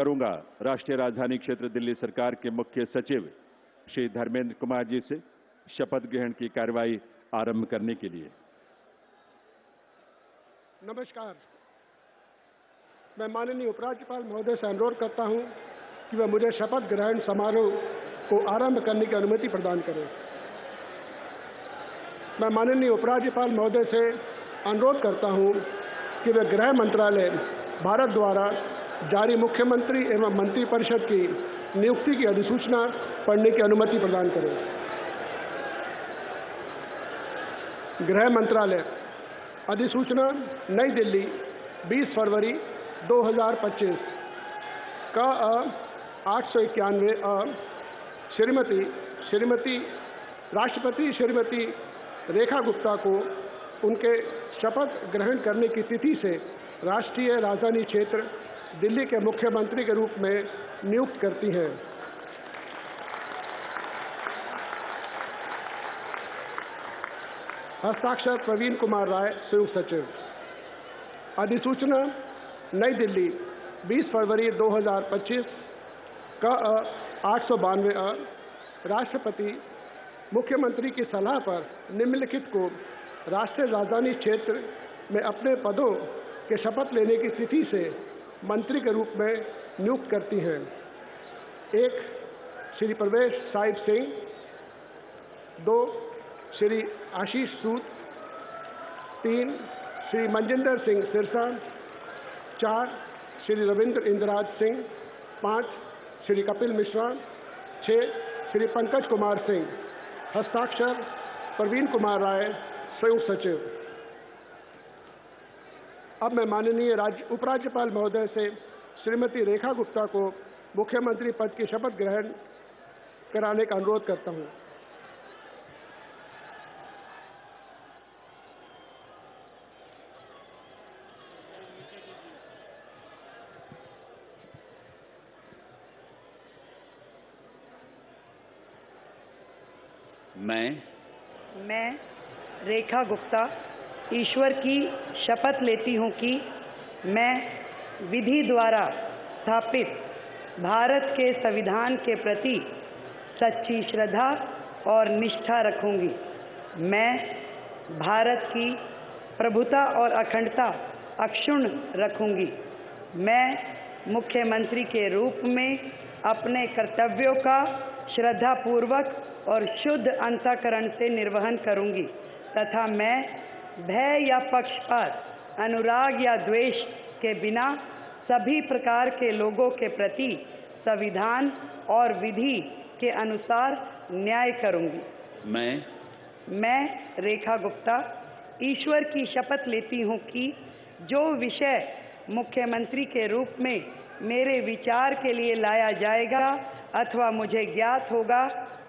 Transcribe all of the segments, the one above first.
करूंगा राष्ट्रीय राजधानी क्षेत्र दिल्ली सरकार के मुख्य सचिव श्री धर्मेंद्र कुमार जी से शपथ ग्रहण की कार्यवाही आरंभ करने के लिए। नमस्कार। मैं माननीय उपराज्यपाल महोदय से अनुरोध करता हूं कि वह मुझे शपथ ग्रहण समारोह को आरंभ करने की अनुमति प्रदान करें। मैं माननीय उपराज्यपाल महोदय से अनुरोध करता हूं कि वह गृह मंत्रालय भारत द्वारा जारी मुख्यमंत्री एवं मंत्रिपरिषद की नियुक्ति की अधिसूचना पढ़ने की अनुमति प्रदान करें। गृह मंत्रालय अधिसूचना नई दिल्ली 20 फरवरी 2025 का 891 श्रीमती राष्ट्रपति श्रीमती रेखा गुप्ता को उनके शपथ ग्रहण करने की तिथि से राष्ट्रीय राजधानी क्षेत्र दिल्ली के मुख्यमंत्री के रूप में नियुक्त करती हैं। हस्ताक्षर प्रवीण कुमार राय, संयुक्त सचिव। अधिसूचना नई दिल्ली 20 फरवरी 2025 का 892 राष्ट्रपति मुख्यमंत्री की सलाह पर निम्नलिखित को राष्ट्रीय राजधानी क्षेत्र में अपने पदों के शपथ लेने की तिथि से मंत्री के रूप में नियुक्त करती हैं। 1 श्री प्रवेश साहिब सिंह, 2 श्री आशीष सूद, 3 श्री मनजिंदर सिंह सिरसा, 4 श्री रविंद्र इंद्राज सिंह, 5 श्री कपिल मिश्रा, 6 श्री पंकज कुमार सिंह। हस्ताक्षर प्रवीण कुमार राय, संयुक्त सचिव। अब मैं माननीय उपराज्यपाल महोदय से श्रीमती रेखा गुप्ता को मुख्यमंत्री पद की शपथ ग्रहण कराने का अनुरोध करता हूं। मैं रेखा गुप्ता ईश्वर की शपथ लेती हूँ कि मैं विधि द्वारा स्थापित भारत के संविधान के प्रति सच्ची श्रद्धा और निष्ठा रखूँगी। मैं भारत की प्रभुता और अखंडता अक्षुण्ण रखूँगी। मैं मुख्यमंत्री के रूप में अपने कर्तव्यों का श्रद्धापूर्वक और शुद्ध अंतःकरण से निर्वहन करूँगी तथा मैं भय या पक्षपात, अनुराग या द्वेष के बिना सभी प्रकार के लोगों के प्रति संविधान और विधि के अनुसार न्याय करूंगी। मैं रेखा गुप्ता ईश्वर की शपथ लेती हूं कि जो विषय मुख्यमंत्री के रूप में मेरे विचार के लिए लाया जाएगा अथवा मुझे ज्ञात होगा,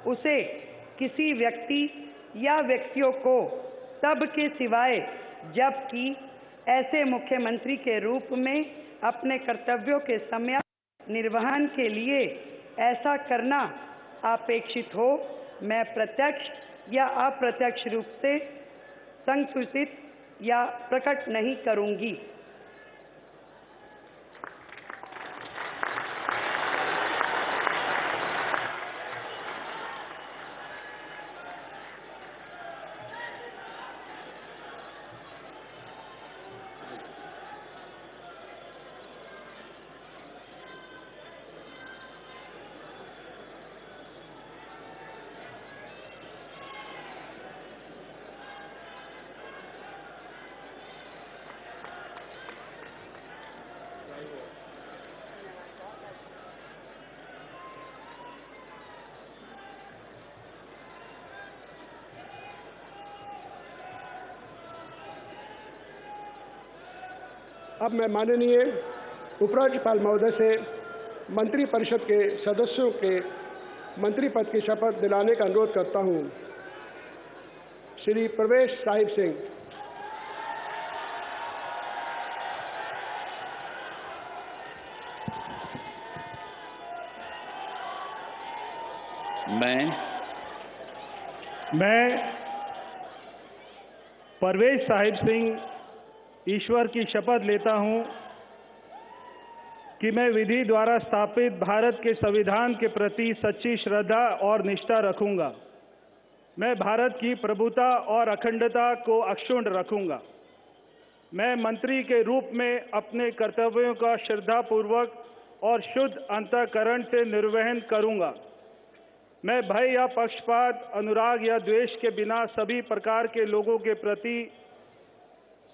उसे किसी व्यक्ति या व्यक्तियों को तब के सिवाय जबकि ऐसे मुख्यमंत्री के रूप में अपने कर्तव्यों के समय निर्वहन के लिए ऐसा करना अपेक्षित हो, मैं प्रत्यक्ष या अप्रत्यक्ष रूप से संसूचित या प्रकट नहीं करूंगी। अब मैं माननीय उपराज्यपाल महोदय से मंत्रिपरिषद के सदस्यों के मंत्री पद की शपथ दिलाने का अनुरोध करता हूं। श्री प्रवेश साहिब सिंह, मैं परवेज साहिब सिंह ईश्वर की शपथ लेता हूं कि मैं विधि द्वारा स्थापित भारत के संविधान के प्रति सच्ची श्रद्धा और निष्ठा रखूंगा। मैं भारत की प्रभुता और अखंडता को अक्षुण्ण रखूंगा। मैं मंत्री के रूप में अपने कर्तव्यों का श्रद्धापूर्वक और शुद्ध अंतःकरण से निर्वहन करूंगा। मैं भय या पक्षपात, अनुराग या द्वेष के बिना सभी प्रकार के लोगों के प्रति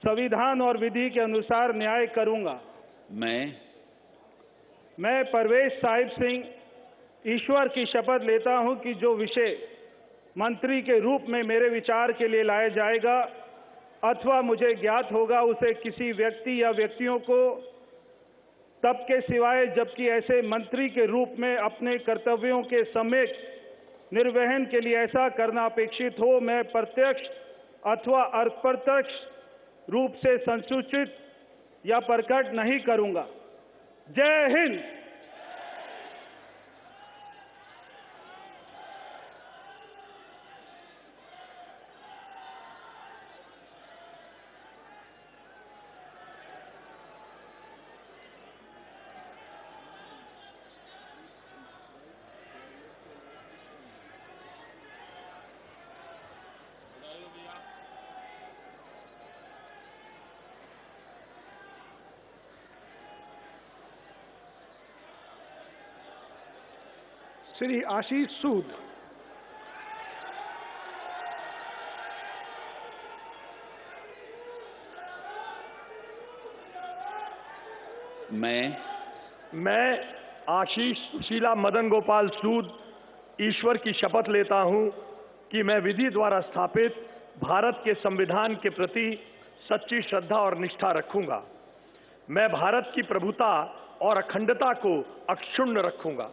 संविधान और विधि के अनुसार न्याय करूंगा। मैं परवेश साहिब सिंह ईश्वर की शपथ लेता हूं कि जो विषय मंत्री के रूप में मेरे विचार के लिए लाया जाएगा अथवा मुझे ज्ञात होगा, उसे किसी व्यक्ति या व्यक्तियों को तब के सिवाय जबकि ऐसे मंत्री के रूप में अपने कर्तव्यों के सम्यक निर्वहन के लिए ऐसा करना अपेक्षित हो, मैं प्रत्यक्ष अथवा अप्रत्यक्ष रूप से संसूचित या प्रकट नहीं करूंगा। जय हिंद। श्री आशीष सूद। मैं आशीष सुशीला मदन गोपाल सूद ईश्वर की शपथ लेता हूं कि मैं विधि द्वारा स्थापित भारत के संविधान के प्रति सच्ची श्रद्धा और निष्ठा रखूंगा। मैं भारत की प्रभुता और अखंडता को अक्षुण्ण रखूंगा।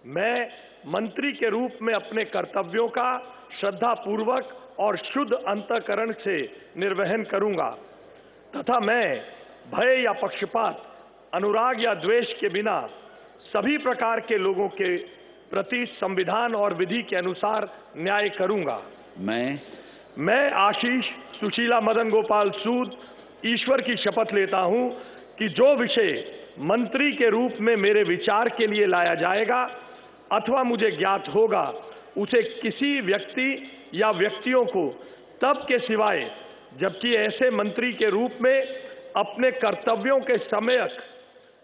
मैं मंत्री के रूप में अपने कर्तव्यों का श्रद्धापूर्वक और शुद्ध अंतःकरण से निर्वहन करूंगा तथा मैं भय या पक्षपात, अनुराग या द्वेष के बिना सभी प्रकार के लोगों के प्रति संविधान और विधि के अनुसार न्याय करूंगा। मैं आशीष सुशीला मदन गोपाल सूद ईश्वर की शपथ लेता हूं कि जो विषय मंत्री के रूप में मेरे विचार के लिए लाया जाएगा अथवा मुझे ज्ञात होगा, उसे किसी व्यक्ति या व्यक्तियों को तब के सिवाय जबकि ऐसे मंत्री के रूप में अपने कर्तव्यों के सम्यक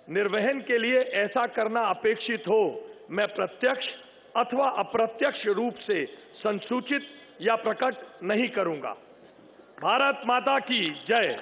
निर्वहन के लिए ऐसा करना अपेक्षित हो, मैं प्रत्यक्ष अथवा अप्रत्यक्ष रूप से संसूचित या प्रकट नहीं करूंगा। भारत माता की जय।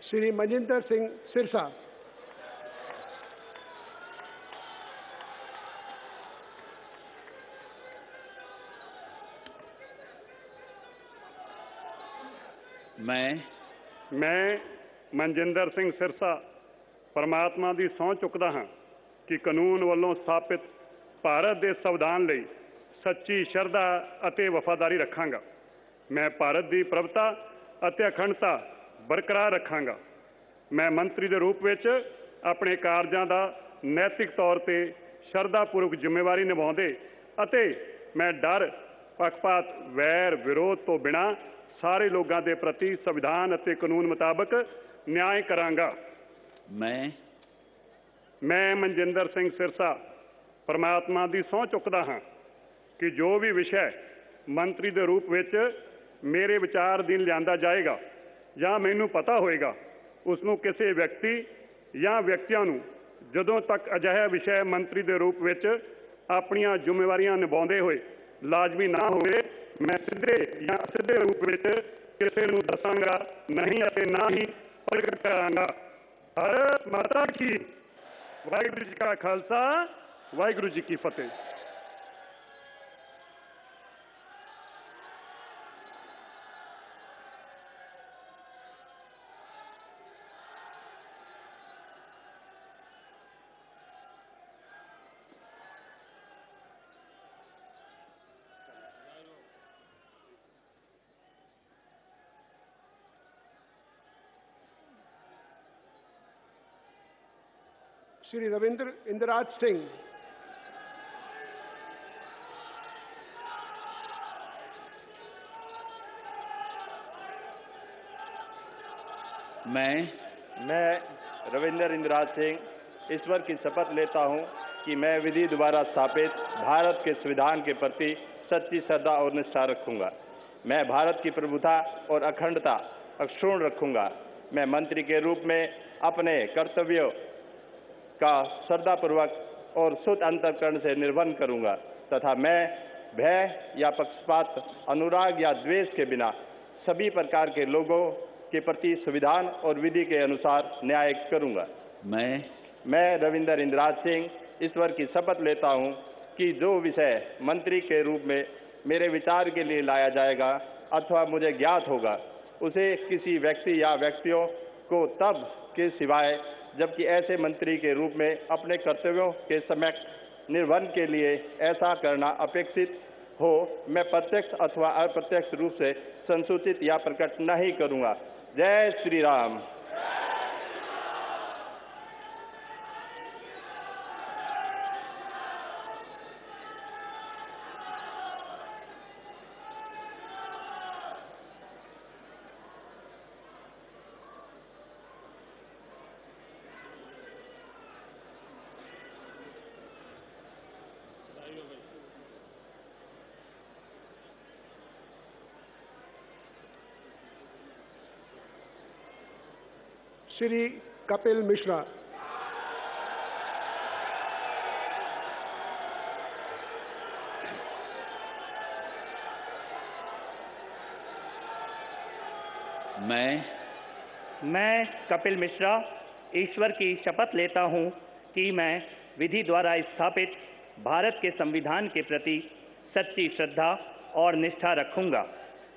श्री मजिंदर सिंह सिरसा। मैं मनजिंदर सिंह सिरसा परमात्मा ਦੀ ਸਹੁੰ ਚੁੱਕਦਾ ਹਾਂ ਕਿ ਕਾਨੂੰਨ ਵੱਲੋਂ ਸਥਾਪਿਤ ਭਾਰਤ ਦੇ ਸੰਵਿਧਾਨ ਲਈ ਸੱਚੀ ਸ਼ਰਧਾ ਅਤੇ ਵਫਾਦਾਰੀ ਰੱਖਾਂਗਾ। ਮੈਂ ਭਾਰਤ ਦੀ ਪ੍ਰਭੁਤਾ ਅਤੇ ਅਖੰਡਤਾ ਬਰਕਰਾਰ ਰੱਖਾਂਗਾ। ਮੈਂ ਮੰਤਰੀ ਦੇ ਰੂਪ ਵਿੱਚ ਆਪਣੇ ਕਾਰਜਾਂ ਦਾ ਨੈਤਿਕ ਤੌਰ ਤੇ ਸ਼ਰਧਾਪੂਰਵਕ ਜ਼ਿੰਮੇਵਾਰੀ ਨਿਭਾਉਂਦੇ ਅਤੇ ਮੈਂ ਡਰ, ਪੱਖਪਾਤ, ਵੈਰ, ਵਿਰੋਧ ਤੋਂ ਬਿਨਾਂ ਸਾਰੇ ਲੋਕਾਂ ਦੇ ਪ੍ਰਤੀ ਸੰਵਿਧਾਨ ਅਤੇ ਕਾਨੂੰਨ ਮੁਤਾਬਕ ਨਿਆਂ ਕਰਾਂਗਾ। ਮੈਂ ਮਨਜਿੰਦਰ ਸਿੰਘ ਸਿਰਸਾ ਪਰਮਾਤਮਾ ਦੀ ਸਹੁੰ ਚੁੱਕਦਾ ਹਾਂ ਕਿ ਜੋ ਵੀ ਵਿਸ਼ਾ ਮੰਤਰੀ ਦੇ ਰੂਪ ਵਿੱਚ ਮੇਰੇ ਵਿਚਾਰ ਅਧੀਨ ਲਿਆਂਦਾ ਜਾਏਗਾ ਜਾਂ ਮੈਨੂੰ ਪਤਾ ਹੋਏਗਾ, ਉਸ ਨੂੰ ਕਿਸੇ ਵਿਅਕਤੀ ਜਾਂ ਵਿਅਕਤੀਆਂ ਨੂੰ ਜਦੋਂ ਤੱਕ ਅਜਿਹਾ ਵਿਸ਼ਾ ਮੰਤਰੀ ਦੇ ਰੂਪ ਵਿੱਚ ਆਪਣੀਆਂ ਜ਼ਿੰਮੇਵਾਰੀਆਂ ਨਿਭਾਉਂਦੇ ਹੋਏ ਲਾਜ਼ਮੀ ਨਾ ਹੋਵੇ, ਮੈਂ ਸਿੱਧੇ ਜਾਂ ਅਸਿੱਧੇ ਰੂਪ ਵਿੱਚ ਕਿਸੇ ਨੂੰ ਦੱਸਾਂਗਾ ਨਹੀਂ ਅਤੇ ਨਾ ਹੀ ਪ੍ਰਗਟ ਕਰਾਂਗਾ। ਭਾਰਤ ਮਾਤਾ ਕੀ। ਵਾਹਿਗੁਰੂ ਜੀ ਕਾ ਖਾਲਸਾ, ਵਾਹਿਗੁਰੂ ਜੀ ਕੀ ਫਤਿਹ। श्री रविंद्र इंदिराज सिंह, मैं रविंद्र इंदिराज सिंह ईश्वर की शपथ लेता हूं कि मैं विधि द्वारा स्थापित भारत के संविधान के प्रति सच्ची श्रद्धा और निष्ठा रखूंगा। मैं भारत की प्रभुता और अखंडता अक्षुण्ण रखूंगा। मैं मंत्री के रूप में अपने कर्तव्यों का श्रद्धापूर्वक और शुद्ध अंतःकरण से निर्वहन करूंगा तथा मैं भय या पक्षपात, अनुराग या द्वेष के बिना सभी प्रकार के लोगों के प्रति संविधान और विधि के अनुसार न्याय करूंगा। मैं रविंद्र इंदिराज सिंह ईश्वर की शपथ लेता हूं कि जो विषय मंत्री के रूप में मेरे विचार के लिए लाया जाएगा अथवा मुझे ज्ञात होगा, उसे किसी व्यक्ति या व्यक्तियों को तब के सिवाय जबकि ऐसे मंत्री के रूप में अपने कर्तव्यों के सम्यक निर्वहन के लिए ऐसा करना अपेक्षित हो, मैं प्रत्यक्ष अथवा अप्रत्यक्ष रूप से संसूचित या प्रकट नहीं करूंगा। जय श्री राम। श्री कपिल मिश्रा, मैं कपिल मिश्रा ईश्वर की शपथ लेता हूं कि मैं विधि द्वारा स्थापित भारत के संविधान के प्रति सच्ची श्रद्धा और निष्ठा रखूंगा।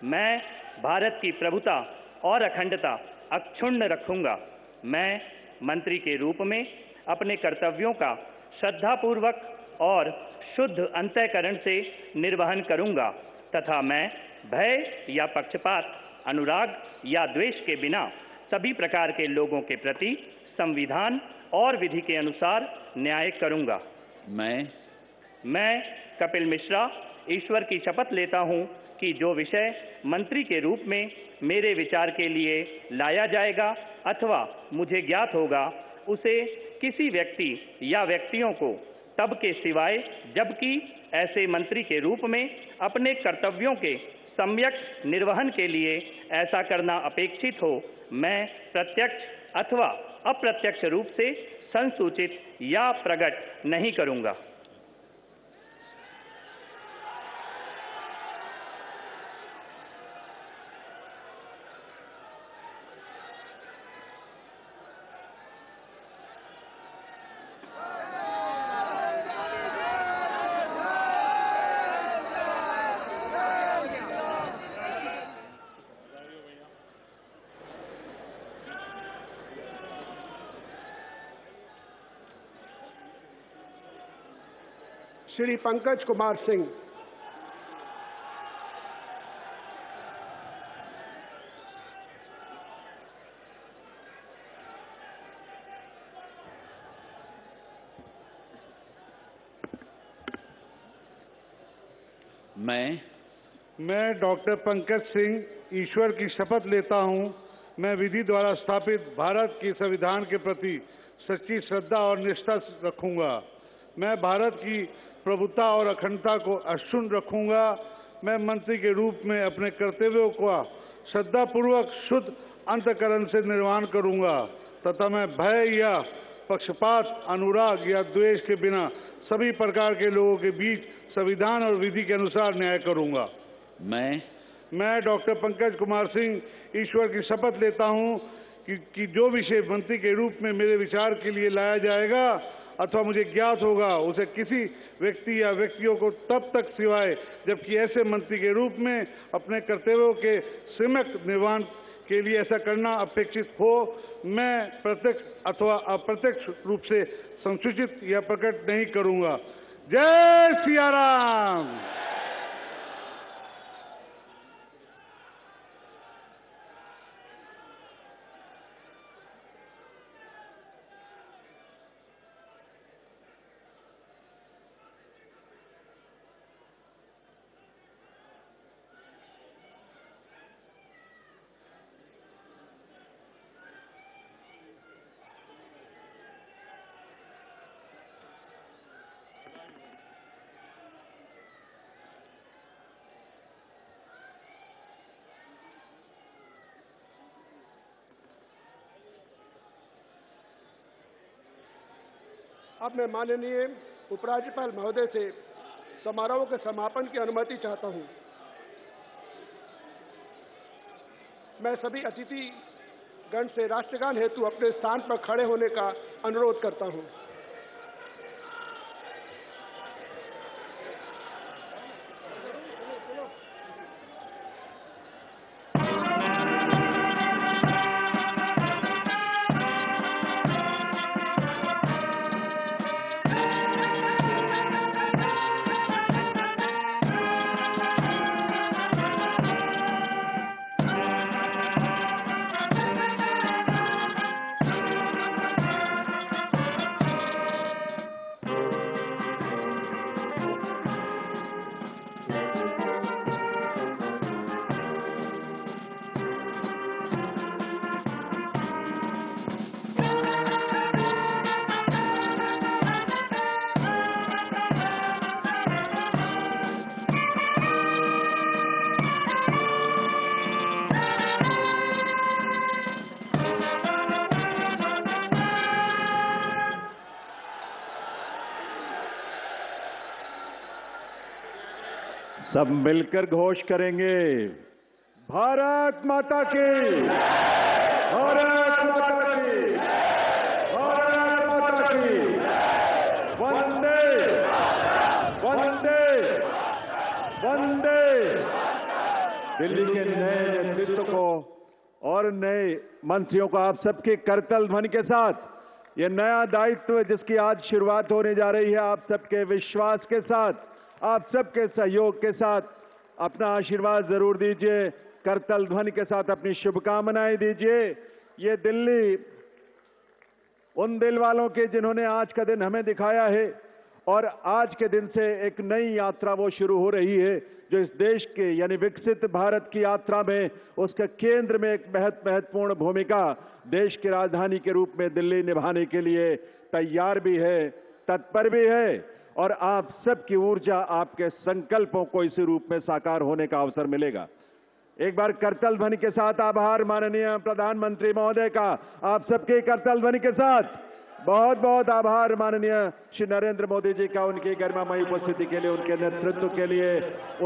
मैं भारत की प्रभुता और अखंडता अक्षुण्ण रखूंगा। मैं मंत्री के रूप में अपने कर्तव्यों का श्रद्धापूर्वक और शुद्ध अंतःकरण से निर्वहन करूंगा तथा मैं भय या पक्षपात, अनुराग या द्वेष के बिना सभी प्रकार के लोगों के प्रति संविधान और विधि के अनुसार न्याय करूंगा। मैं कपिल मिश्रा ईश्वर की शपथ लेता हूं कि जो विषय मंत्री के रूप में मेरे विचार के लिए लाया जाएगा अथवा मुझे ज्ञात होगा, उसे किसी व्यक्ति या व्यक्तियों को तब के सिवाय जबकि ऐसे मंत्री के रूप में अपने कर्तव्यों के सम्यक निर्वहन के लिए ऐसा करना अपेक्षित हो, मैं प्रत्यक्ष अथवा अप्रत्यक्ष रूप से संसूचित या प्रकट नहीं करूंगा। श्री पंकज कुमार सिंह, मैं डॉक्टर पंकज सिंह ईश्वर की शपथ लेता हूं, मैं विधि द्वारा स्थापित भारत के संविधान के प्रति सच्ची श्रद्धा और निष्ठा रखूंगा। मैं भारत की प्रभुता और अखंडता को अक्षुण्ण रखूंगा। मैं मंत्री के रूप में अपने कर्तव्यों का श्रद्धापूर्वक शुद्ध अंतःकरण से निर्वहन करूंगा तथा मैं भय या पक्षपात, अनुराग या द्वेष के बिना सभी प्रकार के लोगों के बीच संविधान और विधि के अनुसार न्याय करूंगा। मैं डॉक्टर पंकज कुमार सिंह ईश्वर की शपथ लेता हूं कि जो विषय मंत्री के रूप में मेरे विचार के लिए लाया जाएगा अथवा मुझे ज्ञात होगा, उसे किसी व्यक्ति या व्यक्तियों को तब तक सिवाय जबकि ऐसे मंत्री के रूप में अपने कर्तव्यों के सम्यक निर्वहन के लिए ऐसा करना अपेक्षित हो, मैं प्रत्यक्ष अथवा अप्रत्यक्ष रूप से संसूचित या प्रकट नहीं करूंगा। जय सिया राम। अब मैं माननीय उपराज्यपाल महोदय से समारोह के समापन की अनुमति चाहता हूं। मैं सभी अतिथि गण से राष्ट्रगान हेतु अपने स्थान पर खड़े होने का अनुरोध करता हूं। सब मिलकर घोष करेंगे, भारत माता की, भारत माता की, भारत माता की, वंदे वंदे वंदे। दिल्ली के नए नेतृत्व को और नए मंत्रियों को आप सबके करतल ध्वनि के साथ ये नया दायित्व जिसकी आज शुरुआत होने जा रही है, आप सबके विश्वास के साथ, आप सबके सहयोग के साथ अपना आशीर्वाद जरूर दीजिए। करतल ध्वनि के साथ अपनी शुभकामनाएं दीजिए। ये दिल्ली उन दिल वालों के जिन्होंने आज का दिन हमें दिखाया है और आज के दिन से एक नई यात्रा वो शुरू हो रही है जो इस देश के यानी विकसित भारत की यात्रा में उसके केंद्र में एक महत्वपूर्ण भूमिका देश की राजधानी के रूप में दिल्ली निभाने के लिए तैयार भी है, तत्पर भी है और आप सबकी ऊर्जा, आपके संकल्पों को इसी रूप में साकार होने का अवसर मिलेगा। एक बार करतल ध्वनि के साथ आभार माननीय प्रधानमंत्री महोदय का, आप सबके करतल ध्वनि के साथ बहुत बहुत आभार माननीय श्री नरेंद्र मोदी जी का, उनकी गरिमामयी उपस्थिति के लिए, उनके नेतृत्व के लिए,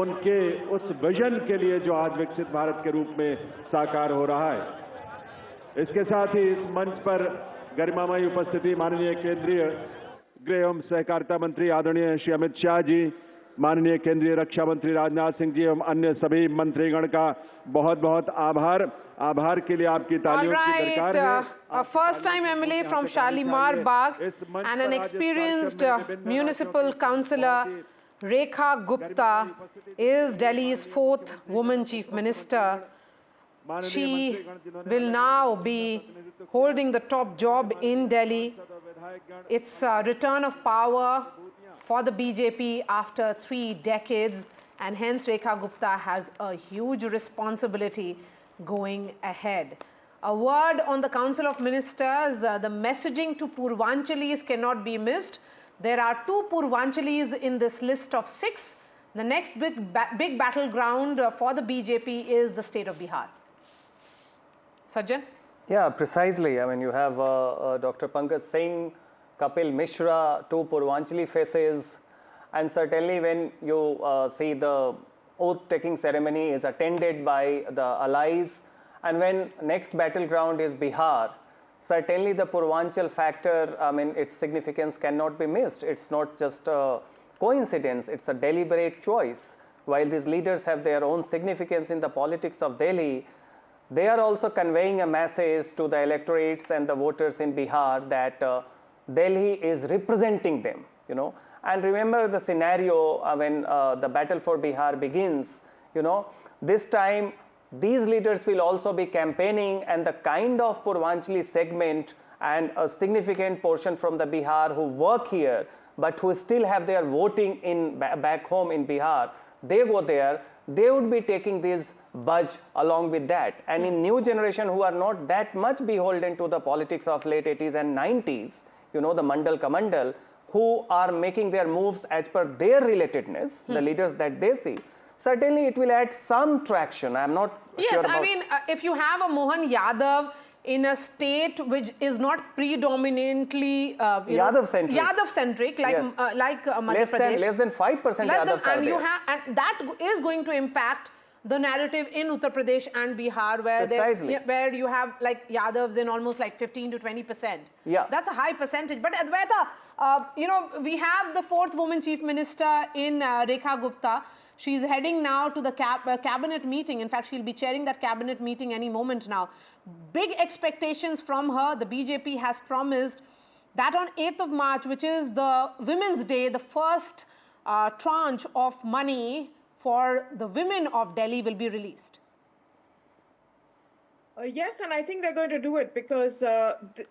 उनके उस विजन के लिए जो आज विकसित भारत के रूप में साकार हो रहा है। इसके साथ ही इस मंच पर गरिमामयी उपस्थिति माननीय केंद्रीय गृह एवं सहकारिता मंत्री आदरणीय श्री अमित शाह जी, माननीय केंद्रीय रक्षा मंत्री राजनाथ सिंह जी एवं अन्य सभी मंत्रीगण का बहुत बहुत आभार। आभार के लिए आपकी तालियों की दरकार है। A first-time MLA from Shalimar Bagh and an experienced municipal councillor, Rekha Gupta, is Delhi's 4th woman chief minister. She will now be holding the top job in Delhi. It's a return of power for the BJP after 3 decades, and hence Rekha Gupta has a huge responsibility going ahead. A word on the Council of Ministers, the messaging to Purvanchalis cannot be missed. There are 2 Purvanchalis in this list of 6. The next big battleground for the BJP is the state of Bihar. Sajjan? Yeah, precisely. I mean, you have Dr. Pankaj Singh, Kapil Mishra, 2 Purvanchali faces, and certainly when you see the oath-taking ceremony is attended by the allies, and when next battleground is Bihar, certainly the Purvanchal factor, I mean, its significance cannot be missed. It's not just a coincidence, it's a deliberate choice. While these leaders have their own significance in the politics of Delhi, they are also conveying a message to the electorates and the voters in Bihar that Delhi is representing them, you know. And remember the scenario when the battle for Bihar begins, you know, this time these leaders will also be campaigning, and the kind of Purvanchali segment and a significant portion from the Bihar who work here but who still have their voting in back home in Bihar, they go there, they would be taking this buzz along with that. And in new generation who are not that much beholden to the politics of late 80s and 90s, you know, the Mandal Kamandal, who are making their moves as per their relatedness, the leaders that they see, certainly it will add some traction. I am not Yes, sure about... I mean, if you have a Mohan Yadav in a state which is not predominantly Yadav-centric, like Madhya Pradesh. Less than 5% Yadavs are there. And that is going to impact the narrative in Uttar Pradesh and Bihar, where you have like Yadavs in almost like 15 to 20%. Yeah, that's a high percentage. But Advaita, we have the 4th woman chief minister in Rekha Gupta. She's heading now to the cabinet meeting. In fact, she'll be chairing that cabinet meeting any moment now. Big expectations from her. The BJP has promised that on 8th of March, which is the Women's Day, the first tranche of money for the women of Delhi will be released. Yes, and I think they're going to do it because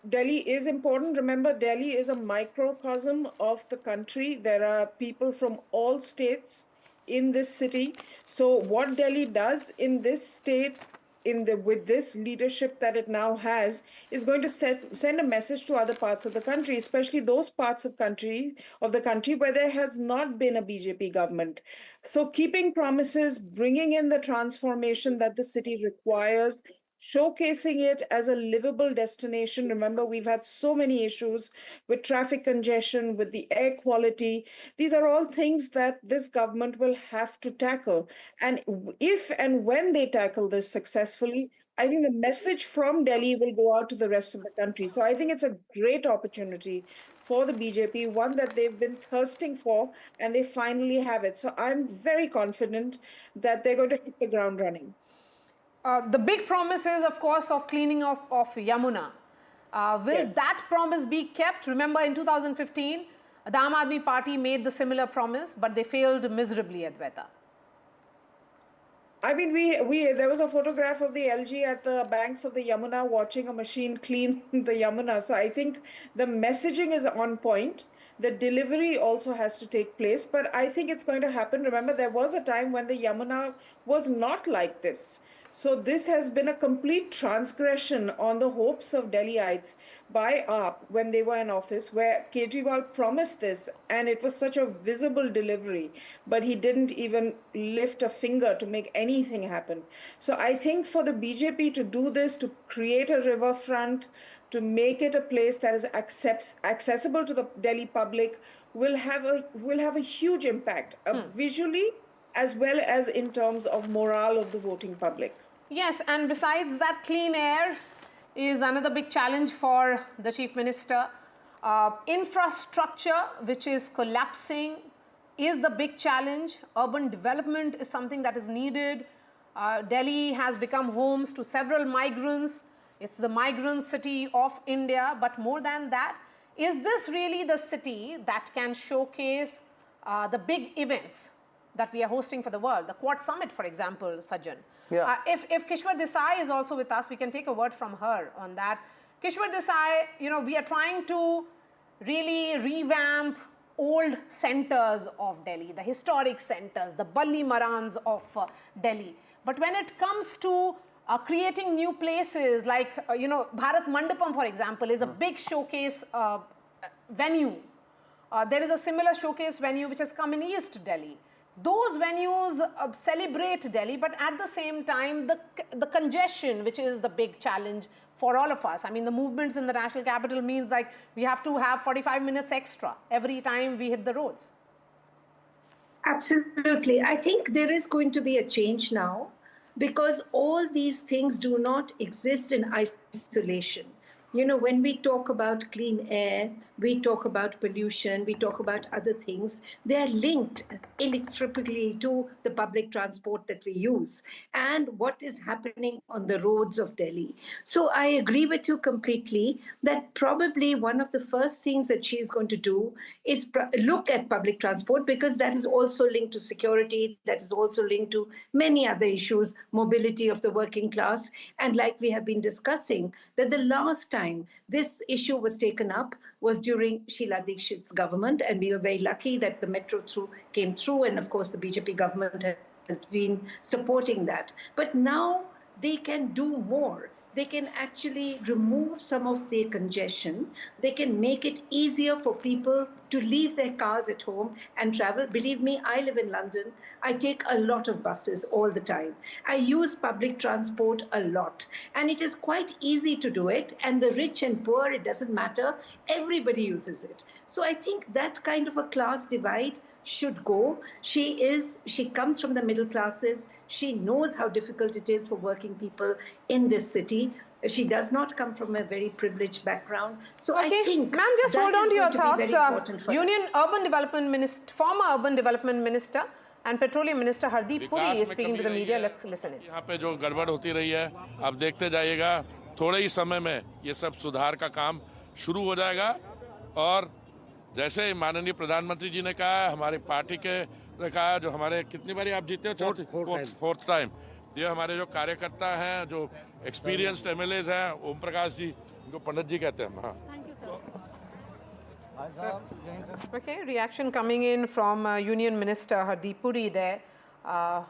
Delhi is important. Remember, Delhi is a microcosm of the country. There are people from all states in this city. So what Delhi does in this state, with this leadership that it now has, is going to send a message to other parts of the country, especially those parts of the country where there has not been a BJP government. So keeping promises, bringing in the transformation that the city requires, showcasing it as a livable destination. Remember, we've had so many issues with traffic congestion, with the air quality. These are all things that this government will have to tackle. And if and when they tackle this successfully, I think the message from Delhi will go out to the rest of the country. So I think it's a great opportunity for the BJP, one that they've been thirsting for, and they finally have it. So I'm very confident that they're going to hit the ground running. The big promise is, of course, of cleaning of Yamuna. Will that promise be kept? Remember, in 2015, the Aam Aadmi Party made the similar promise, but they failed miserably, Advaita. I mean, there was a photograph of the LG at the banks of the Yamuna watching a machine clean the Yamuna. So I think the messaging is on point. The delivery also has to take place, but I think it's going to happen. Remember, there was a time when the Yamuna was not like this. So this has been a complete transgression on the hopes of Delhiites by AAP when they were in office, where Kejriwal promised this, and it was such a visible delivery, but he didn't even lift a finger to make anything happen. So I think for the BJP to do this, to create a riverfront, to make it a place that is accessible to the Delhi public, will have a huge impact, visually as well as in terms of morale of the voting public. Yes, and besides that, clean air is another big challenge for the Chief Minister. Infrastructure, which is collapsing, is the big challenge. Urban development is something that is needed. Delhi has become homes to several migrants. It's the migrant city of India. But more than that, is this really the city that can showcase the big events that we are hosting for the world? The Quad Summit, for example, Sajjan. Yeah. If Kishwar Desai is also with us, we can take a word from her on that. Kishwar Desai, we are trying to really revamp old centers of Delhi, the historic centers, the Balli Marans of Delhi. But when it comes to creating new places like, Bharat Mandapam, for example, is a big showcase venue. There is a similar showcase venue which has come in East Delhi. Those venues celebrate Delhi, but at the same time, the congestion, which is the big challenge for all of us. I mean, the movements in the national capital means like we have to have 45 minutes extra every time we hit the roads. Absolutely. I think there is going to be a change now because all these things do not exist in isolation. When we talk about clean air, we talk about pollution, we talk about other things, they are linked inextricably to the public transport that we use and what is happening on the roads of Delhi. So I agree with you completely that probably one of the first things that she's going to do is look at public transport, because that is also linked to security, that is also linked to many other issues, mobility of the working class. And like we have been discussing, that the last time this issue was taken up was during Sheila Dikshit's government, and we were very lucky that the metro came through, and of course the BJP government has been supporting that. But now they can do more. they can actually remove some of the congestion. They can make it easier for people to leave their cars at home and travel. Believe me, I live in London. I take a lot of buses all the time. I use public transport a lot. And it is quite easy to do it. And the rich and poor, it doesn't matter. Everybody uses it. So I think that kind of a class divide should go. She comes from the middle classes. She knows how difficult it is for working people in this city. She does not come from a very privileged background. So I think ma'am, just hold on to your thoughts. Urban Development Minister, former Urban Development Minister and Petroleum Minister Hardeep Puri is speaking to the media. Let's listen in. यहाँ पे जो गड़बड़ होती रही है, अब देखते जाइएगा, थोड़े ही समय में ये सब सुधार का काम शुरू हो जाएगा। और जैसे माननीय प्रधानमंत्री जी ने कहा, हमारी पार्टी के ने कहा, जो हमारे कितनी बारी आप जीते हो, फोर्थ टाइम, ये हमारे जो कार्यकर्ता हैं, जो एक्सपीरियंस्ड एमएलएज हैं, ओम प्रकाश जी, इनको पंडित जी कहते हैं। हाँ। Okay, reaction coming in from Union Minister Hardeep Puri there,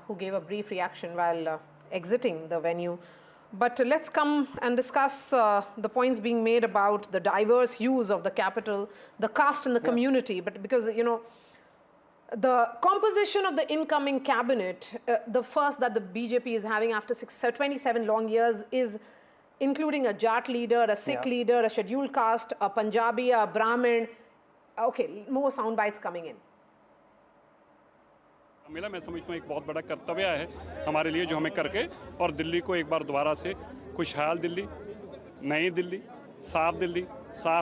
who gave a brief reaction while exiting the venue. But let's come and discuss the points being made about the diverse hues of the capital, the caste and the community. But because, you know, the composition of the incoming cabinet, the first that the BJP is having after 27 long years, is including a Jat leader, a Sikh leader, a scheduled caste, a Punjabi, a Brahmin. Okay, more sound bites coming in. मेरा मैं समझता हूँ एक बहुत बड़ा कर्तव्य है हमारे लिए जो हमें करके और दिल्ली को एक बार दोबारा से खुशहाल दिल्ली, नई दिल्ली, साफ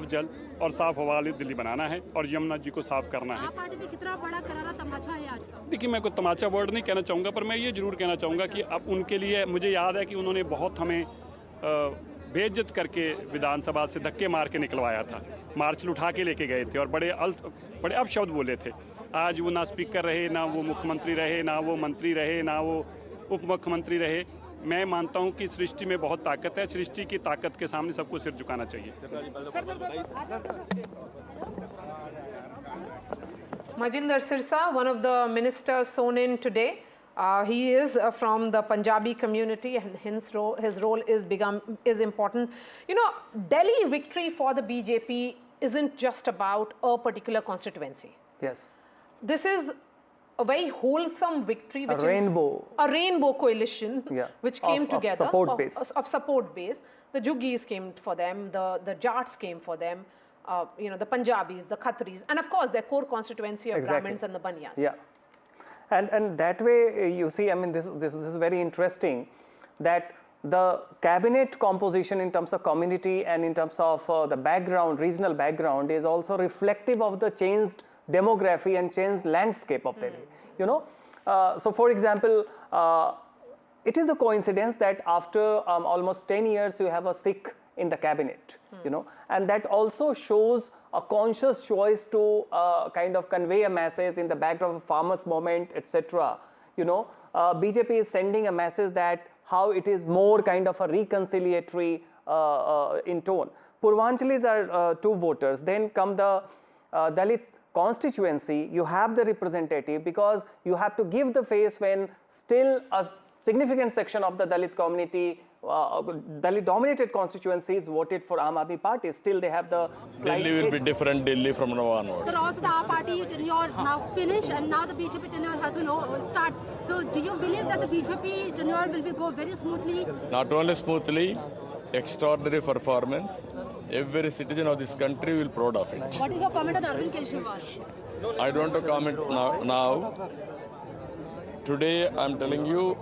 जल और साफ हवा वाली दिल्ली बनाना है और यमुना जी को साफ करना है। पार्टी में कितना बड़ा करारा तमाचा है आज का? देखिए, मैं कोई तमाचा वर्ड नहीं कहना चाहूँगा, पर मैं ये जरूर कहना चाहूँगा कि अब उनके लिए मुझे याद है कि उन्होंने बहुत हमें बेइज्जत करके विधानसभा से धक्के मार के निकलवाया था, मार्च उठा के लेके गए थे और बड़े अपशब्द बोले थे। आज वो ना स्पीकर रहे, ना वो मुख्यमंत्री रहे, ना वो मंत्री रहे, ना वो उप मुख्यमंत्री रहे। मैं मानता हूं कि सृष्टि में बहुत ताकत है, सृष्टि की ताकत के सामने सबको सिर झुकाना चाहिए। Majinder Sirsa, one of the ministers sworn in today, he is from the Punjabi community, and his role is important. You know, Delhi victory for the BJP isn't just about a particular constituency. Yes. This is a very wholesome victory, which a rainbow coalition, which came together of support base. The Juggis came for them, the Jats came for them, you know, the Punjabis, the Khatris, and of course their core constituency of Brahmins and the Banyas. Yeah, and that way you see, I mean, this is very interesting, that the cabinet composition in terms of community and in terms of the background, regional background, is also reflective of the changed demography and changed landscape of Delhi. You know, so for example, it is a coincidence that after almost 10 years you have a Sikh in the cabinet, you know, and that also shows a conscious choice to kind of convey a message in the backdrop of farmers movement, etc. You know, BJP is sending a message that how it is more kind of a reconciliatory in tone. Purvanchalis are 2 voters. Then come the Dalit constituency. You have the representative, because you have to give the face when still a significant section of the Dalit community, Dalit dominated constituencies voted for Aam Aadmi Party. Still they have the Delhi will be different Delhi from now onwards. So also the Aam Party tenure now finished, and now the BJP tenure has been start. So do you believe that the BJP tenure will go very smoothly? Not only smoothly, extraordinary performance. Every citizen of this country will be proud of it. What is your comment on Arvind Kejriwal? I don't want to comment now. Today I am telling you,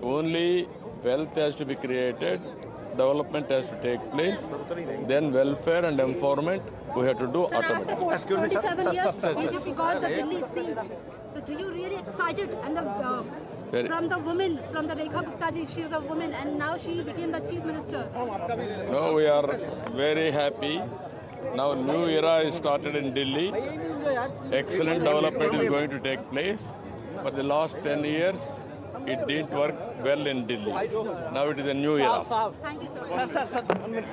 only wealth has to be created, development has to take place, then welfare and empowerment we have to do automatically. 27 years, BJP got the Delhi seat. So do you really excited? And from the woman, from the Rekha Gupta ji, she is a woman, and now she became the chief minister. No, we are very happy. Now new era is started in Delhi. Excellent development is going to take place. For the last 10 years, it didn't work well in Delhi. Now it is a new era. Thank you so much.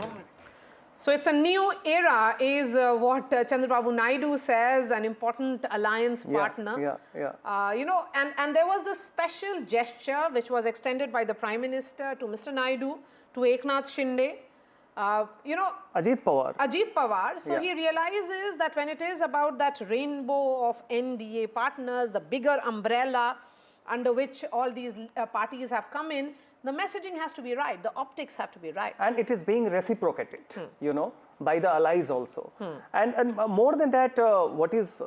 So it's a new era is what Chandrababu Naidu says, an important alliance partner. You know, and there was this special gesture which was extended by the Prime Minister to Mr. Naidu, to Eknath Shinde, you know, Ajit Pawar. So he realizes that when it is about that rainbow of NDA partners, the bigger umbrella under which all these parties have come in, the messaging has to be right, the optics have to be right. And it is being reciprocated, you know, by the allies also. And more than that, what is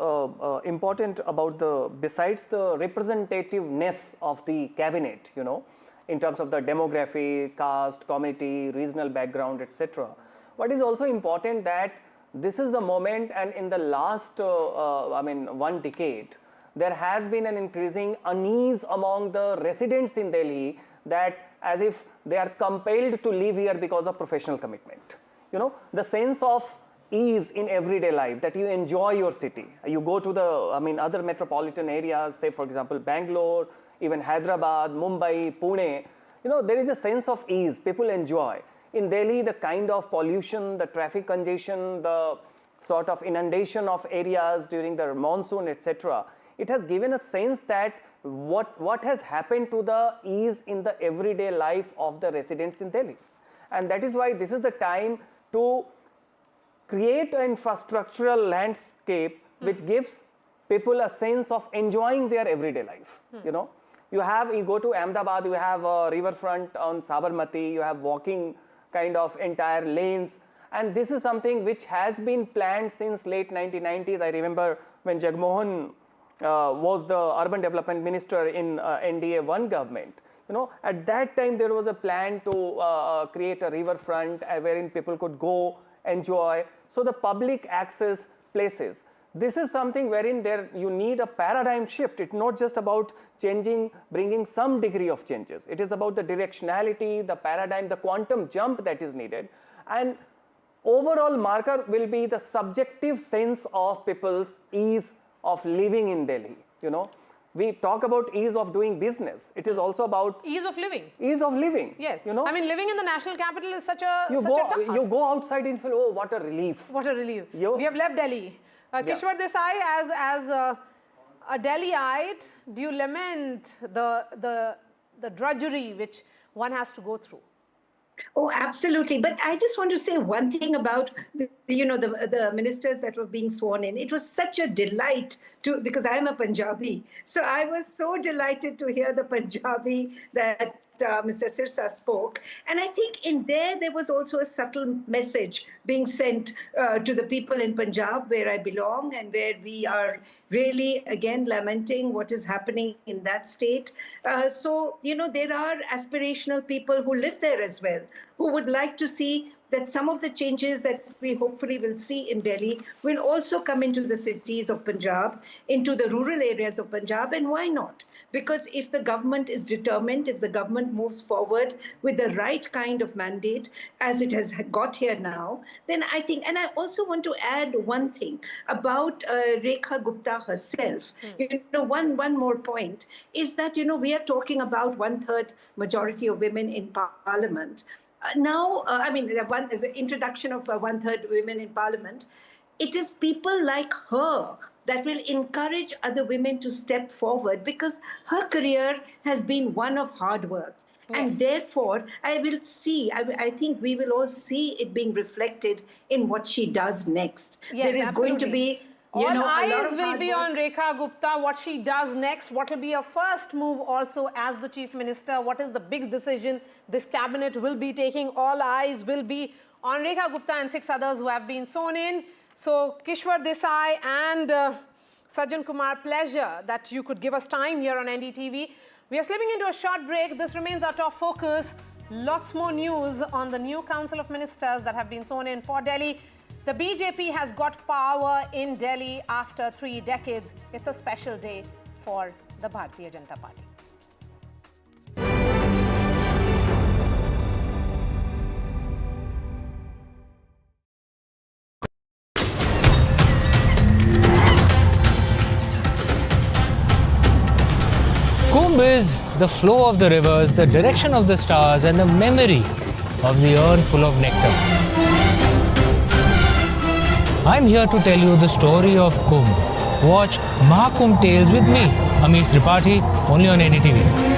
important about besides the representativeness of the cabinet, you know, in terms of the demography, caste, community, regional background, etc. What is also important that this is the moment, and in the last, I mean, 1 decade, there has been an increasing unease among the residents in Delhi, that as if they are compelled to live here because of professional commitment. You know, the sense of ease in everyday life, that you enjoy your city. You go to the, I mean, other metropolitan areas, say for example, Bangalore, even Hyderabad, Mumbai, Pune, you know, there is a sense of ease, people enjoy. In Delhi, the kind of pollution, the traffic congestion, the sort of inundation of areas during the monsoon, etc., it has given a sense that what has happened to the ease in the everyday life of the residents in Delhi. And that is why this is the time to create an infrastructural landscape which gives people a sense of enjoying their everyday life. You know, you go to Ahmedabad, you have a riverfront on Sabarmati, you have walking kind of entire lanes, and this is something which has been planned since late 1990s. I remember when Jagmohan was the urban development minister in NDA 1 government. You know, at that time there was a plan to create a riverfront wherein people could go, enjoy. So the public access places. This is something wherein you need a paradigm shift. It's not just about changing, bringing some degree of changes. It is about the directionality, the paradigm, the quantum jump that is needed. And overall marker will be the subjective sense of people's ease of living in Delhi. You know, we talk about ease of doing business. It is also about ease of living. Ease of living. Yes. You know, I mean, living in the national capital is such a task. You go outside and feel, oh, what a relief. What a relief. We have left Delhi. Kishwar Desai, as a Delhiite, do you lament the drudgery which one has to go through? Oh, absolutely. But I just want to say one thing about the ministers that were being sworn in. It was such a delight because I'm a Punjabi. So I was so delighted to hear the Punjabi that Mr. Sirsa spoke. And I think in there was also a subtle message being sent to the people in Punjab, where I belong, and where we are really, again, lamenting what is happening in that state. So, you know, there are aspirational people who live there as well, who would like to see that some of the changes that we hopefully will see in Delhi will also come into the cities of Punjab, into the rural areas of Punjab, and why not? Because if the government is determined, if the government moves forward with the right kind of mandate, as it has got here now, then I think, and I also want to add one thing about Rekha Gupta herself. You know, one more point is that, you know, we are talking about 1/3 majority of women in parliament. Now, I mean, the introduction of 1/3 women in parliament, it is people like her that will encourage other women to step forward, because her career has been one of hard work. Yes. And therefore, I think we will all see it being reflected in what she does next. Yes, there is absolutely. Going to be all eyes will be on Rekha Gupta, what she does next, what will be her first move also as the Chief Minister, what is the big decision this cabinet will be taking. All eyes will be on Rekha Gupta and 6 others who have been sworn in. So Kishwar Desai and Sajjan Kumar, pleasure that you could give us time here on NDTV. We are slipping into a short break. This remains our top focus. Lots more news on the new Council of Ministers that have been sworn in for Delhi. The BJP has got power in Delhi after 3 decades. It's a special day for the Bharatiya Janata Party. Kumbh is the flow of the rivers, the direction of the stars, and a memory of the urn full of nectar. I'm here to tell you the story of Kumbh. Watch Mahakumbh Tales with me, Amish Tripathi, only on NDTV.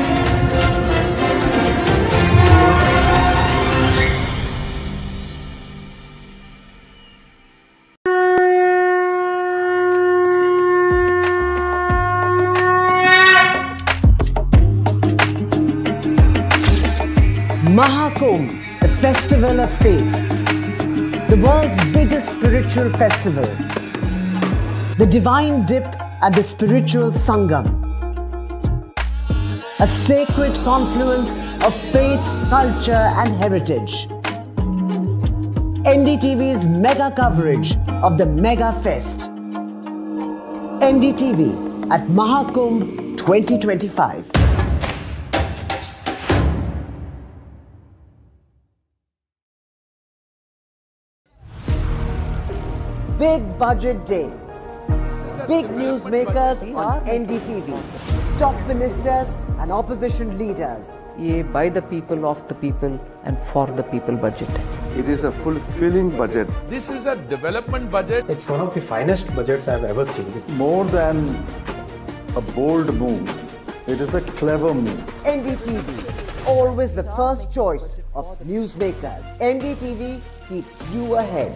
Mahakumbh, a festival of faith, the world's biggest spiritual festival, the divine dip at the spiritual Sangam, a sacred confluence of faith, culture and heritage. NDTV's mega coverage of the Mega Fest. NDTV at Mahakumbh 2025. Big Budget Day. Big newsmakers on NDTV. Top ministers and opposition leaders. ये by the people, of the people and for the people budget. It is a fulfilling budget. This is a development budget. It's one of the finest budgets I've ever seen. More than a bold move, it is a clever move. NDTV, always the first choice of newsmakers. NDTV keeps you ahead.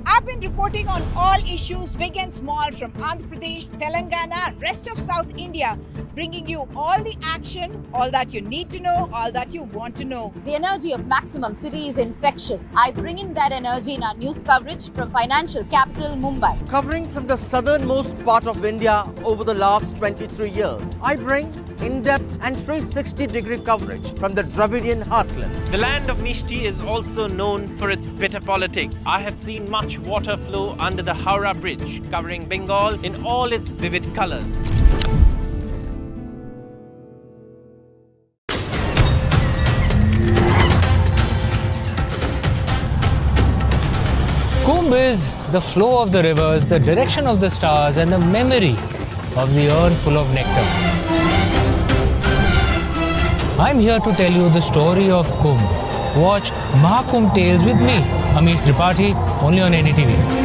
I've been reporting on all issues, big and small, from Andhra Pradesh, Telangana, rest of South India, bringing you all the action, all that you need to know, all that you want to know. The energy of Maximum City is infectious. I bring in that energy in our news coverage from financial capital, Mumbai. Covering from the southernmost part of India over the last 23 years, I bring in-depth and 360-degree coverage from the Dravidian heartland. The land of Mishti is also known for its bitter politics. I have seen much water flow under the Howrah Bridge, covering Bengal in all its vivid colors. Kumbh is the flow of the rivers, the direction of the stars, and the memory of the urn full of nectar. I'm here to tell you the story of Kumbh. Watch Mahakumbh Tales with me, Amish Tripathi, only on NDTV.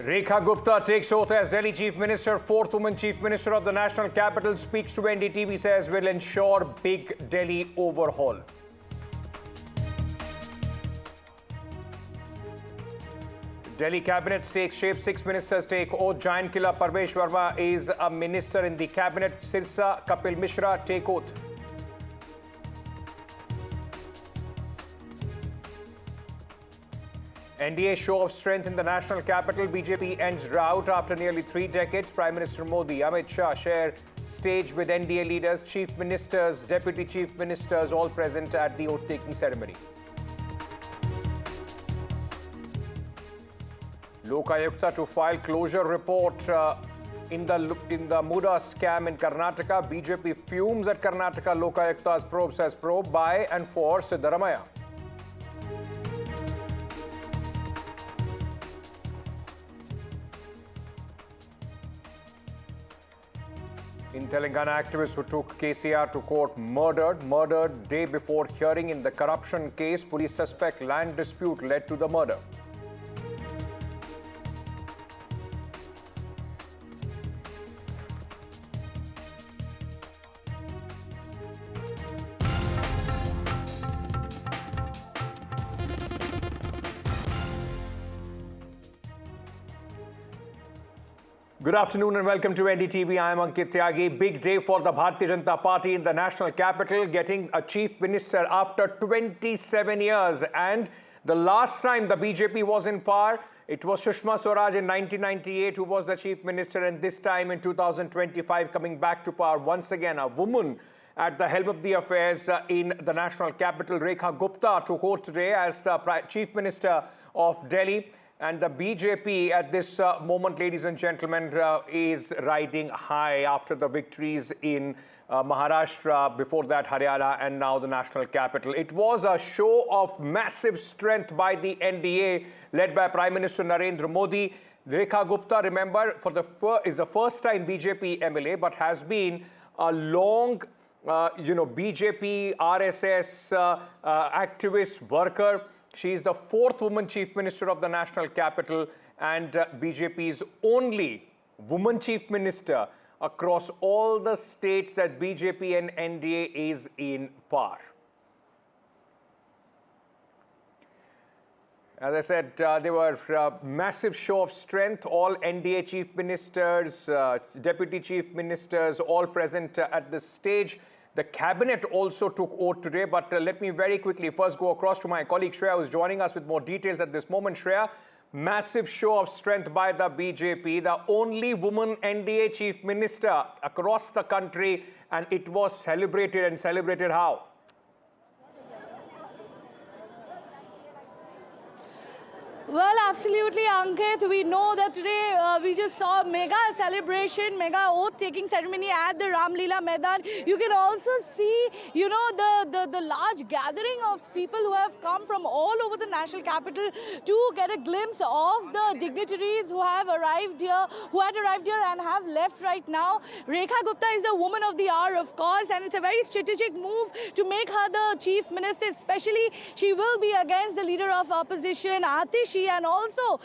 Rekha Gupta takes oath as Delhi Chief Minister. Fourth woman Chief Minister of the National Capital speaks to NDTV, says will ensure big Delhi overhaul. Delhi Cabinet takes shape. 6 ministers take oath. Giant killer Parvesh Verma is a minister in the Cabinet. Sirsa, Kapil Mishra take oath. NDA show of strength in the national capital. BJP ends drought after nearly 3 decades. Prime Minister Modi, Amit Shah share stage with NDA leaders, chief ministers, deputy chief ministers, all present at the oath-taking ceremony. Lokayukta to file closure report in the Muda scam in Karnataka. BJP fumes at Karnataka Lokayukta's probe, says probe by and for Siddaramaiah. In Telangana, activists who took KCR to court murdered day before hearing in the corruption case. Police suspect land dispute led to the murder. Good afternoon and welcome to NDTV. I am Ankit Tyagi. Big day for the Bharatiya Janata Party in the national capital, getting a chief minister after 27 years. And the last time the BJP was in power, it was Sushma Swaraj in 1998 who was the chief minister, and this time in 2025 coming back to power once again, a woman at the helm of the affairs in the national capital. Rekha Gupta took oath today as the chief minister of Delhi. And the BJP at this moment, ladies and gentlemen, is riding high after the victories in Maharashtra, before that Haryana, and now the national capital. It was a show of massive strength by the NDA, led by Prime Minister Narendra Modi. Rekha Gupta, remember, is the first time BJP MLA, but has been a long, BJP, RSS activist worker. She is the 4th woman chief minister of the national capital and BJP's only woman chief minister across all the states that BJP and NDA is in par. As I said, there were massive show of strength. All NDA chief ministers, deputy chief ministers, all present at this stage. The cabinet also took oath today, but let me very quickly first go across to my colleague Shreya, who is joining us with more details at this moment. Shreya, massive show of strength by the BJP, the only woman NDA chief minister across the country, and it was celebrated. And celebrated how? Well, absolutely, Ankit. We know that today we just saw mega celebration, mega oath-taking ceremony at the Ramlila Maidan. You can also see, the large gathering of people who have come from all over the national capital to get a glimpse of the dignitaries who have arrived here, and have left right now. Rekha Gupta is the woman of the hour, of course, and it's a very strategic move to make her the chief minister. Especially, she will be against the leader of opposition, Atish, and also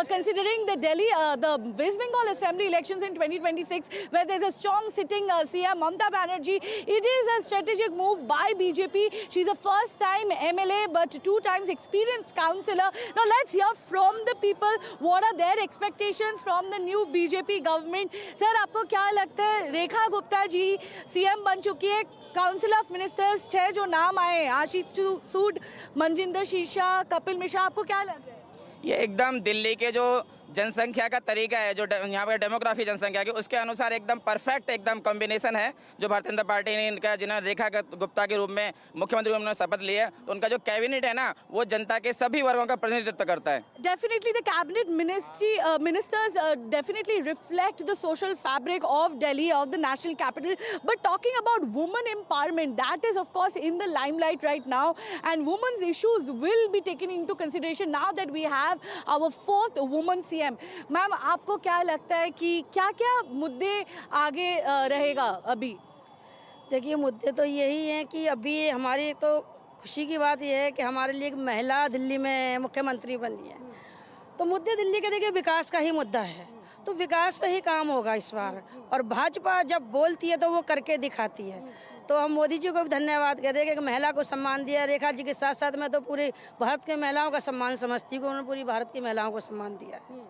considering the the West Bengal Assembly elections in 2026, where there's a strong sitting CM Mamata Banerjee. It is a strategic move by BJP. She's a first-time MLA, but 2 times experienced councillor. Now let's hear from the people what are their expectations from the new BJP government. Sir, आपको क्या लगता है? Rekha Gupta ji CM बन चुकी है. Council of ministers 6 जो नाम आए, आशीष सूद, मनजिंदर शीर्षा, कपिल मिश्रा, आपको क्या लग रहा है? ये एकदम दिल्ली के जो जनसंख्या का तरीका है, जो यहाँ पर डेमोग्राफी जनसंख्या की, उसके अनुसार एकदम परफेक्ट एकदम कॉम्बिनेशन है जो भारतीय जनता पार्टी ने इनका जिन्होंने रेखा गुप्ता के रूप में मुख्यमंत्री रूप में शपथ ली है, तो उनका जो कैबिनेट है ना, वो जनता के सभी वर्गों का प्रतिनिधित्व करता है. Definitely the cabinet ministers definitely reflect the social fabric of Delhi, of the national capital. But talking about women empowerment, that is of course in the limelight right now, and women's issues will be taken into consideration now that we have our 4th woman CM. Ma'am, आपको क्या लगता है कि क्या-क्या मुद्दे आगे रहेगा अभी? देखिए, मुद्दे तो यही हैं कि अभी हमारी तो खुशी की बात यह है कि हमारे लिए एक महिला दिल्ली में मुख्यमंत्री बनी है. तो मुद्दे दिल्ली के, देखिए, विकास का ही मुद्दा है, तो विकास पे ही काम होगा इस बार. और भाजपा जब बोलती है तो वो करके दिखाती है. तो हम मोदी जी को भी धन्यवाद कहते हैं कि महिला को सम्मान दिया. रेखा जी के साथ साथ मैं तो पूरी भारत के महिलाओं का सम्मान समझती हूँ, उन्होंने पूरी भारत की महिलाओं को सम्मान दिया है.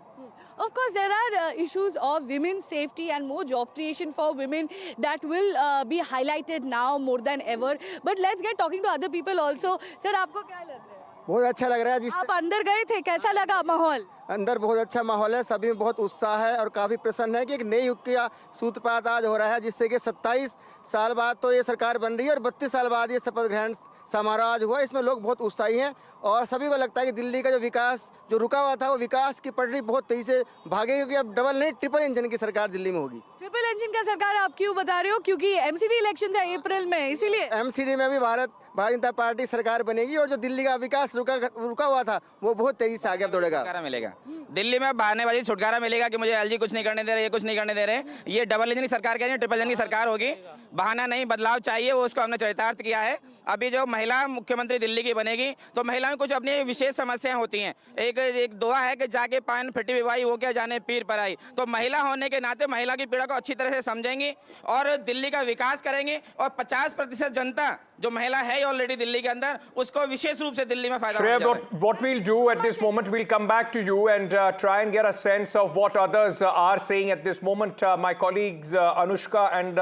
Of course, there are issues of women's safety and more job creation for women that will be highlighted now more than ever. But let's get talking to other people also. Sir, आपको क्या लग रहा है? बहुत अच्छा लग रहा है. आप अंदर गए थे, कैसा लगा माहौल? अंदर बहुत अच्छा माहौल है, सभी में बहुत उत्साह है और काफ़ी प्रसन्न है कि एक नए युग का सूत्रपात आज हो रहा है, जिससे कि 27 साल बाद तो ये सरकार बन रही है और 32 साल बाद ये शपथ ग्रहण समारोह आज हुआ. इसमें लोग बहुत उत्साही हैं और सभी को लगता है कि दिल्ली का जो विकास जो रुका हुआ था, वो विकास की पटरी बहुत तेजी से भागेगी, क्योंकि अब डबल नहीं ट्रिपल इंजन की सरकार दिल्ली में होगी. ट्रिपल इंजन का सरकार आप क्यों बता रहे हो? क्योंकि एमसीडी इलेक्शन है अप्रैल में, इसीलिए एमसीडी में भी भारतीय जनता पार्टी सरकार बनेगी और जो दिल्ली का विकास रुका हुआ था वो बहुत तेजी से आगे दौड़ेगा. छुटकारा मिलेगा दिल्ली में, बहानेबाजी छुटकारा मिलेगा कि मुझे एलजी कुछ नहीं करने दे रहे, ये कुछ नहीं करने दे रहे. ये डबल इंजन की सरकार कह रही है, ट्रिपल इंजन की सरकार होगी. बहाना नहीं, बदलाव चाहिए, वो उसको हमने चरितार्थ किया है. अभी जो महिला मुख्यमंत्री दिल्ली की बनेगी, तो महिलाओं में कुछ अपनी विशेष समस्याएं होती हैं. एक दुआ है कि जाके पान फटी विवाही वो क्या जाने पीर पर आई. तो महिला होने के नाते महिला की पीड़ा को अच्छी तरह से समझेंगी और दिल्ली का विकास करेंगी. और 50% जनता जो महिला है ऑलरेडी दिल्ली के अंदर, उसको विशेष रूप से दिल्ली में फायदा होगा. What we'll do at this moment, we'll come back to you and try and get a sense of what others are saying at this moment. My colleagues Anushka and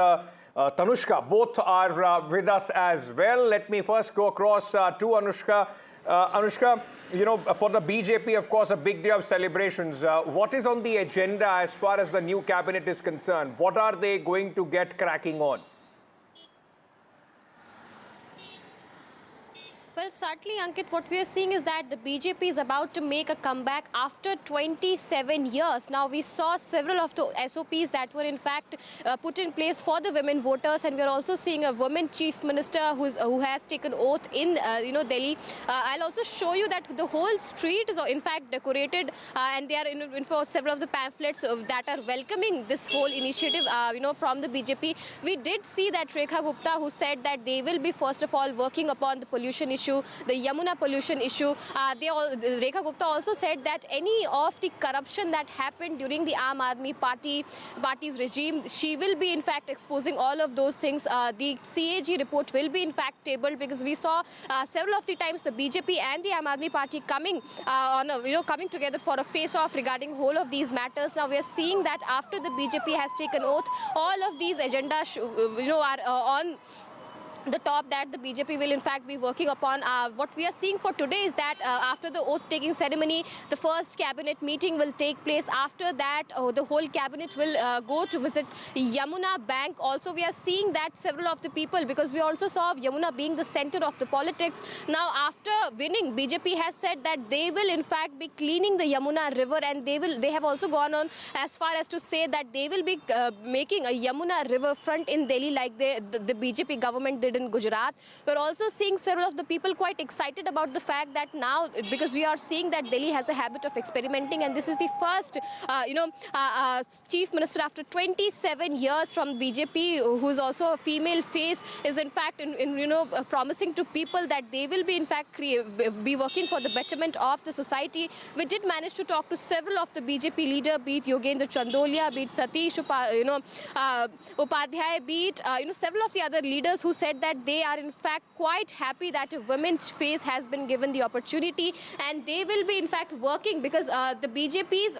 Tanushka both are with us as well. Let me first go across to Anushka. Anushka, for the BJP, of course, a big day of celebrations. What is on the agenda as far as the new cabinet is concerned? What are they going to get cracking on? Well, certainly, Ankit, what we are seeing is that the BJP is about to make a comeback after 27 years. Now, we saw several of the SOPs that were in fact put in place for the women voters, and we are also seeing a woman chief minister who has taken oath in Delhi. I'll also show you that the whole street is in fact decorated, and they are in for several of the pamphlets that are welcoming this whole initiative, from the BJP. We did see that Rekha Gupta, who said that they will be first of all working upon the pollution issue, the Yamuna pollution issue. Rekha Gupta also said that any of the corruption that happened during the Aam Aadmi party's regime, she will be in fact exposing all of those things. The CAG report will be in fact tabled, because we saw several of the times the BJP and the Aam Aadmi party coming coming together for a face-off regarding whole of these matters. Now we are seeing that after the BJP has taken oath, all of these agendas are on the top that the BJP will in fact be working upon. What we are seeing for today is that after the oath-taking ceremony, the first cabinet meeting will take place. After that, the whole cabinet will go to visit Yamuna Bank. Also, we are seeing that several of the people, because we also saw Yamuna being the center of the politics. Now, after winning, BJP has said that they will in fact be cleaning the Yamuna river, and they have also gone on as far as to say that they will be making a Yamuna river front in Delhi, like the BJP government did in Gujarat. We're also seeing several of the people quite excited about the fact that now, because we are seeing that Delhi has a habit of experimenting, and this is the first chief minister after 27 years from BJP, who's also a female face, is in fact promising to people that they will be in fact be working for the betterment of the society. We did manage to talk to several of the BJP leader, be it Yogendra Chandolia, be it Satish Upadhyay, be it several of the other leaders, who said that they are in fact quite happy that a women's face has been given the opportunity, and they will be in fact working, because the BJP's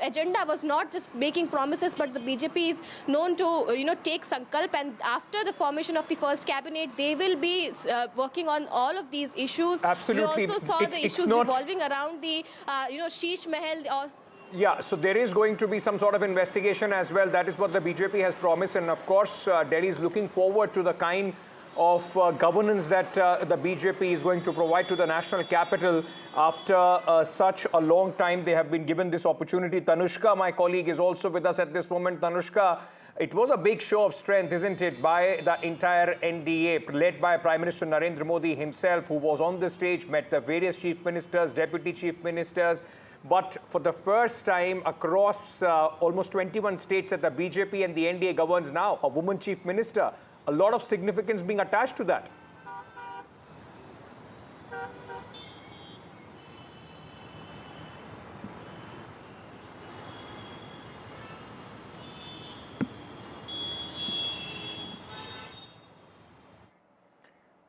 agenda was not just making promises, but the BJP is known to take sankalp, and after the formation of the first cabinet, they will be working on all of these issues. Absolutely. We also saw the issues revolving around the Sheesh Mahal. Yeah, so there is going to be some sort of investigation as well. That is what the BJP has promised, and of course Delhi is looking forward to the kind of governance that the BJP is going to provide to the national capital. After such a long time, they have been given this opportunity. Tanushka, my colleague, is also with us at this moment. Tanushka, it was a big show of strength, isn't it, by the entire NDA, led by Prime Minister Narendra Modi himself, who was on the stage, met the various chief ministers, deputy chief ministers. But for the first time across almost 21 states that the BJP and the NDA governs now, a woman chief minister, a lot of significance being attached to that.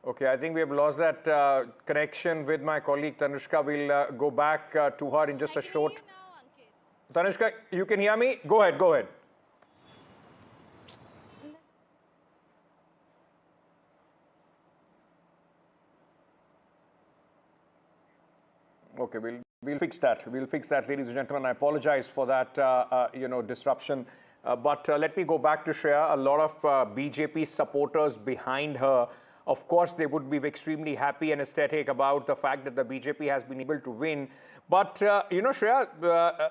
Okay, I think we have lost that connection with my colleague Tanushka. We'll go back to her in just a short. Tanushka, you can hear me? Go ahead, go ahead. Okay, we'll fix that. We'll fix that, ladies and gentlemen. I apologize for that, disruption. But let me go back to Shreya. A lot of BJP supporters behind her. Of course, they would be extremely happy and ecstatic about the fact that the BJP has been able to win. But, Shreya,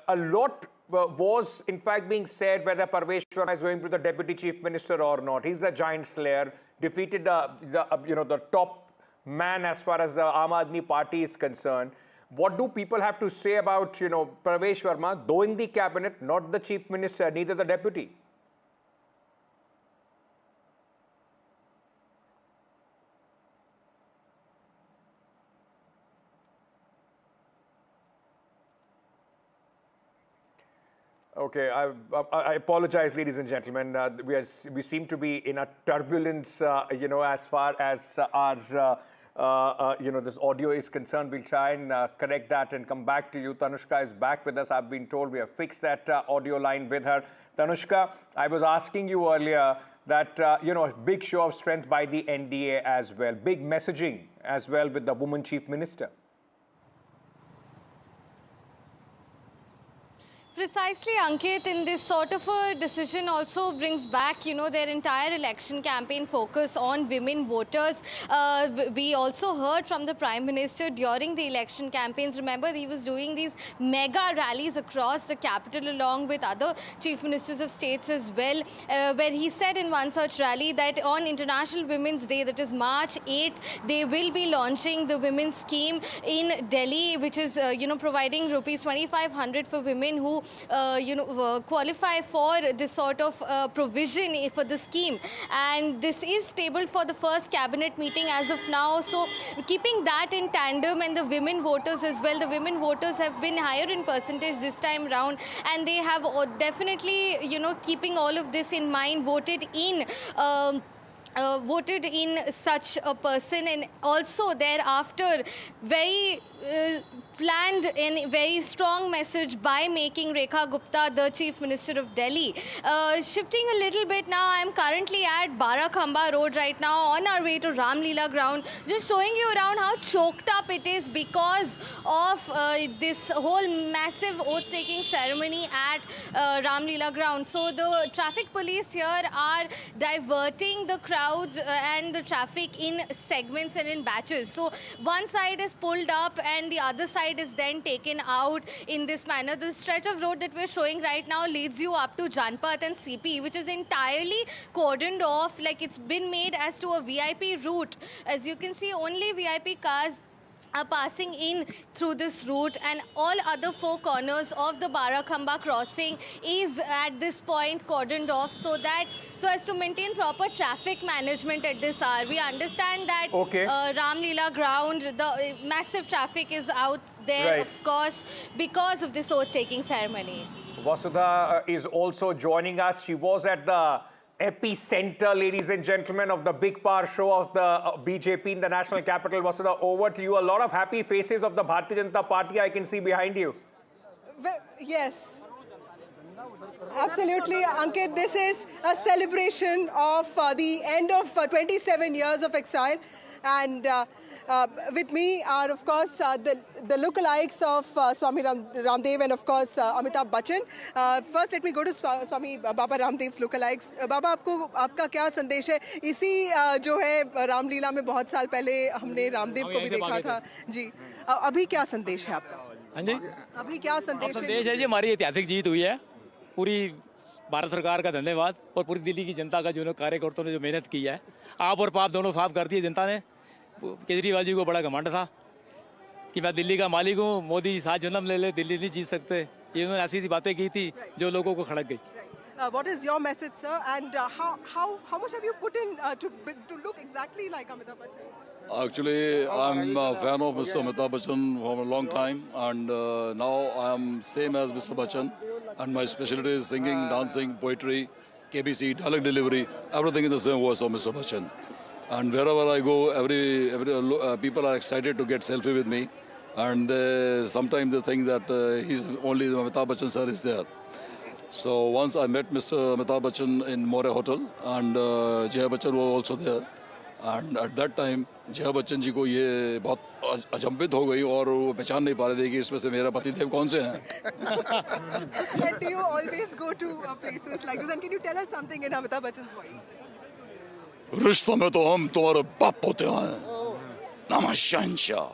a lot was in fact being said whether Parvesh Verma is going to the deputy chief minister or not. He's a giant slayer, defeated the top man as far as the Aam Aadmi party is concerned. What do people have to say about, Parvesh Verma, though in the cabinet, not the chief minister, neither the deputy? Okay, I apologize, ladies and gentlemen. We seem to be in a turbulence, as far as our this audio is concerned. We'll try and correct that and come back to you. Tanushka is back with us. I've been told we have fixed that audio line with her. Tanushka, I was asking you earlier that, a big show of strength by the NDA as well. Big messaging as well with the woman chief minister. Precisely, Ankit, in this sort of a decision also brings back, their entire election campaign focus on women voters. We also heard from the Prime Minister during the election campaigns. Remember, he was doing these mega rallies across the capital along with other chief ministers of states as well, where he said in one such rally that on International Women's Day, that is March 8th, they will be launching the women's scheme in Delhi, which is, providing rupees 2,500 for women who qualify for this sort of provision for the scheme. And this is tabled for the first cabinet meeting as of now. So keeping that in tandem, and the women voters as well, the women voters have been higher in percentage this time round, and they have definitely, keeping all of this in mind, voted in such a person, and also thereafter very planned and very strong message by making Rekha Gupta the Chief Minister of Delhi. Shifting a little bit now, I am currently at Barakhamba Road right now on our way to Ramlila ground, just showing you around how choked up it is because of this whole massive oath-taking ceremony at Ramlila ground. So the traffic police here are diverting the crowds and the traffic in segments and in batches. So one side is pulled up and the other side is then taken out in this manner. The stretch of road that we're showing right now leads you up to Janpat and CP, which is entirely cordoned off, like it's been made as to a VIP route. As you can see, only VIP cars are passing in through this route, and all other four corners of the Barakhamba crossing is at this point cordoned off so as to maintain proper traffic management at this hour. We understand that Ramlila ground, the massive traffic is out there, of course, because of this oath-taking ceremony. Vasudha is also joining us. She was at the epicenter, ladies and gentlemen, of the big power show of the BJP in the national capital. Vasudha, over to you. A lot of happy faces of the Bharatiya Janata Party I can see behind you. Yes. Absolutely, Ankit. This is a celebration of the end of 27 years of exile. And with me are, of course, the lookalikes of Swami Ramdev and, of course, Amitabh Bachchan. First, let me go to Swami Baba Ramdev's lookalikes. Baba, आपका क्या संदेश है? इसी जो है रामलीला में बहुत साल पहले हमने रामदेव को भी देखा था जी. अभी क्या संदेश है आपका? हाँ जी. अभी क्या संदेश है? संदेश है जी, हमारी ऐतिहासिक जीत हुई है. पूरी भारत सरकार का धन्यवाद और पूरी दिल्ली की जनता का, जो कार्यकर्ताओं ने जो मेहनत की है, आप और पाप दोनों साफ कर दिए जनता ने. केजरीवाल जी को बड़ा घमंड था कि मैं दिल्ली का मालिक हूँ, मोदी 7 जन्म ले ले, दिल्ली नहीं जीत सकते. ये उन्होंने ऐसी बातें की थी जो लोगों को खड़क गई. What is your message, sir? And how much have you put in to look exactly like Amitabh Bachchan? Actually, I'm a fan of Mr. Amitabh Bachchan for a long time, and now I am same as Mr. Bachchan, and my specialty is singing, dancing, poetry, KBC, dialogue delivery, everything in the same voice of Mr. Bachchan. And wherever I go, every people are excited to get selfie with me, and sometimes they think that he's only Amitabh Bachchan sir is there. So once I met Mr. Amitabh Bachchan in More Hotel, and Jaya Bachchan was also there. And at that time, Jaya Bachchan ji को ये बहुत अचंभित हो गई और वो पहचान नहीं पा रहे थे कि इसमें से मेरा पतिदेव कौन से हैं. And do you always go to places like this? And can you tell us something in Amitabh Bachchan's voice? रिश्तों में तो हम तुम्हारे बाप होते हैं. नमस्कार.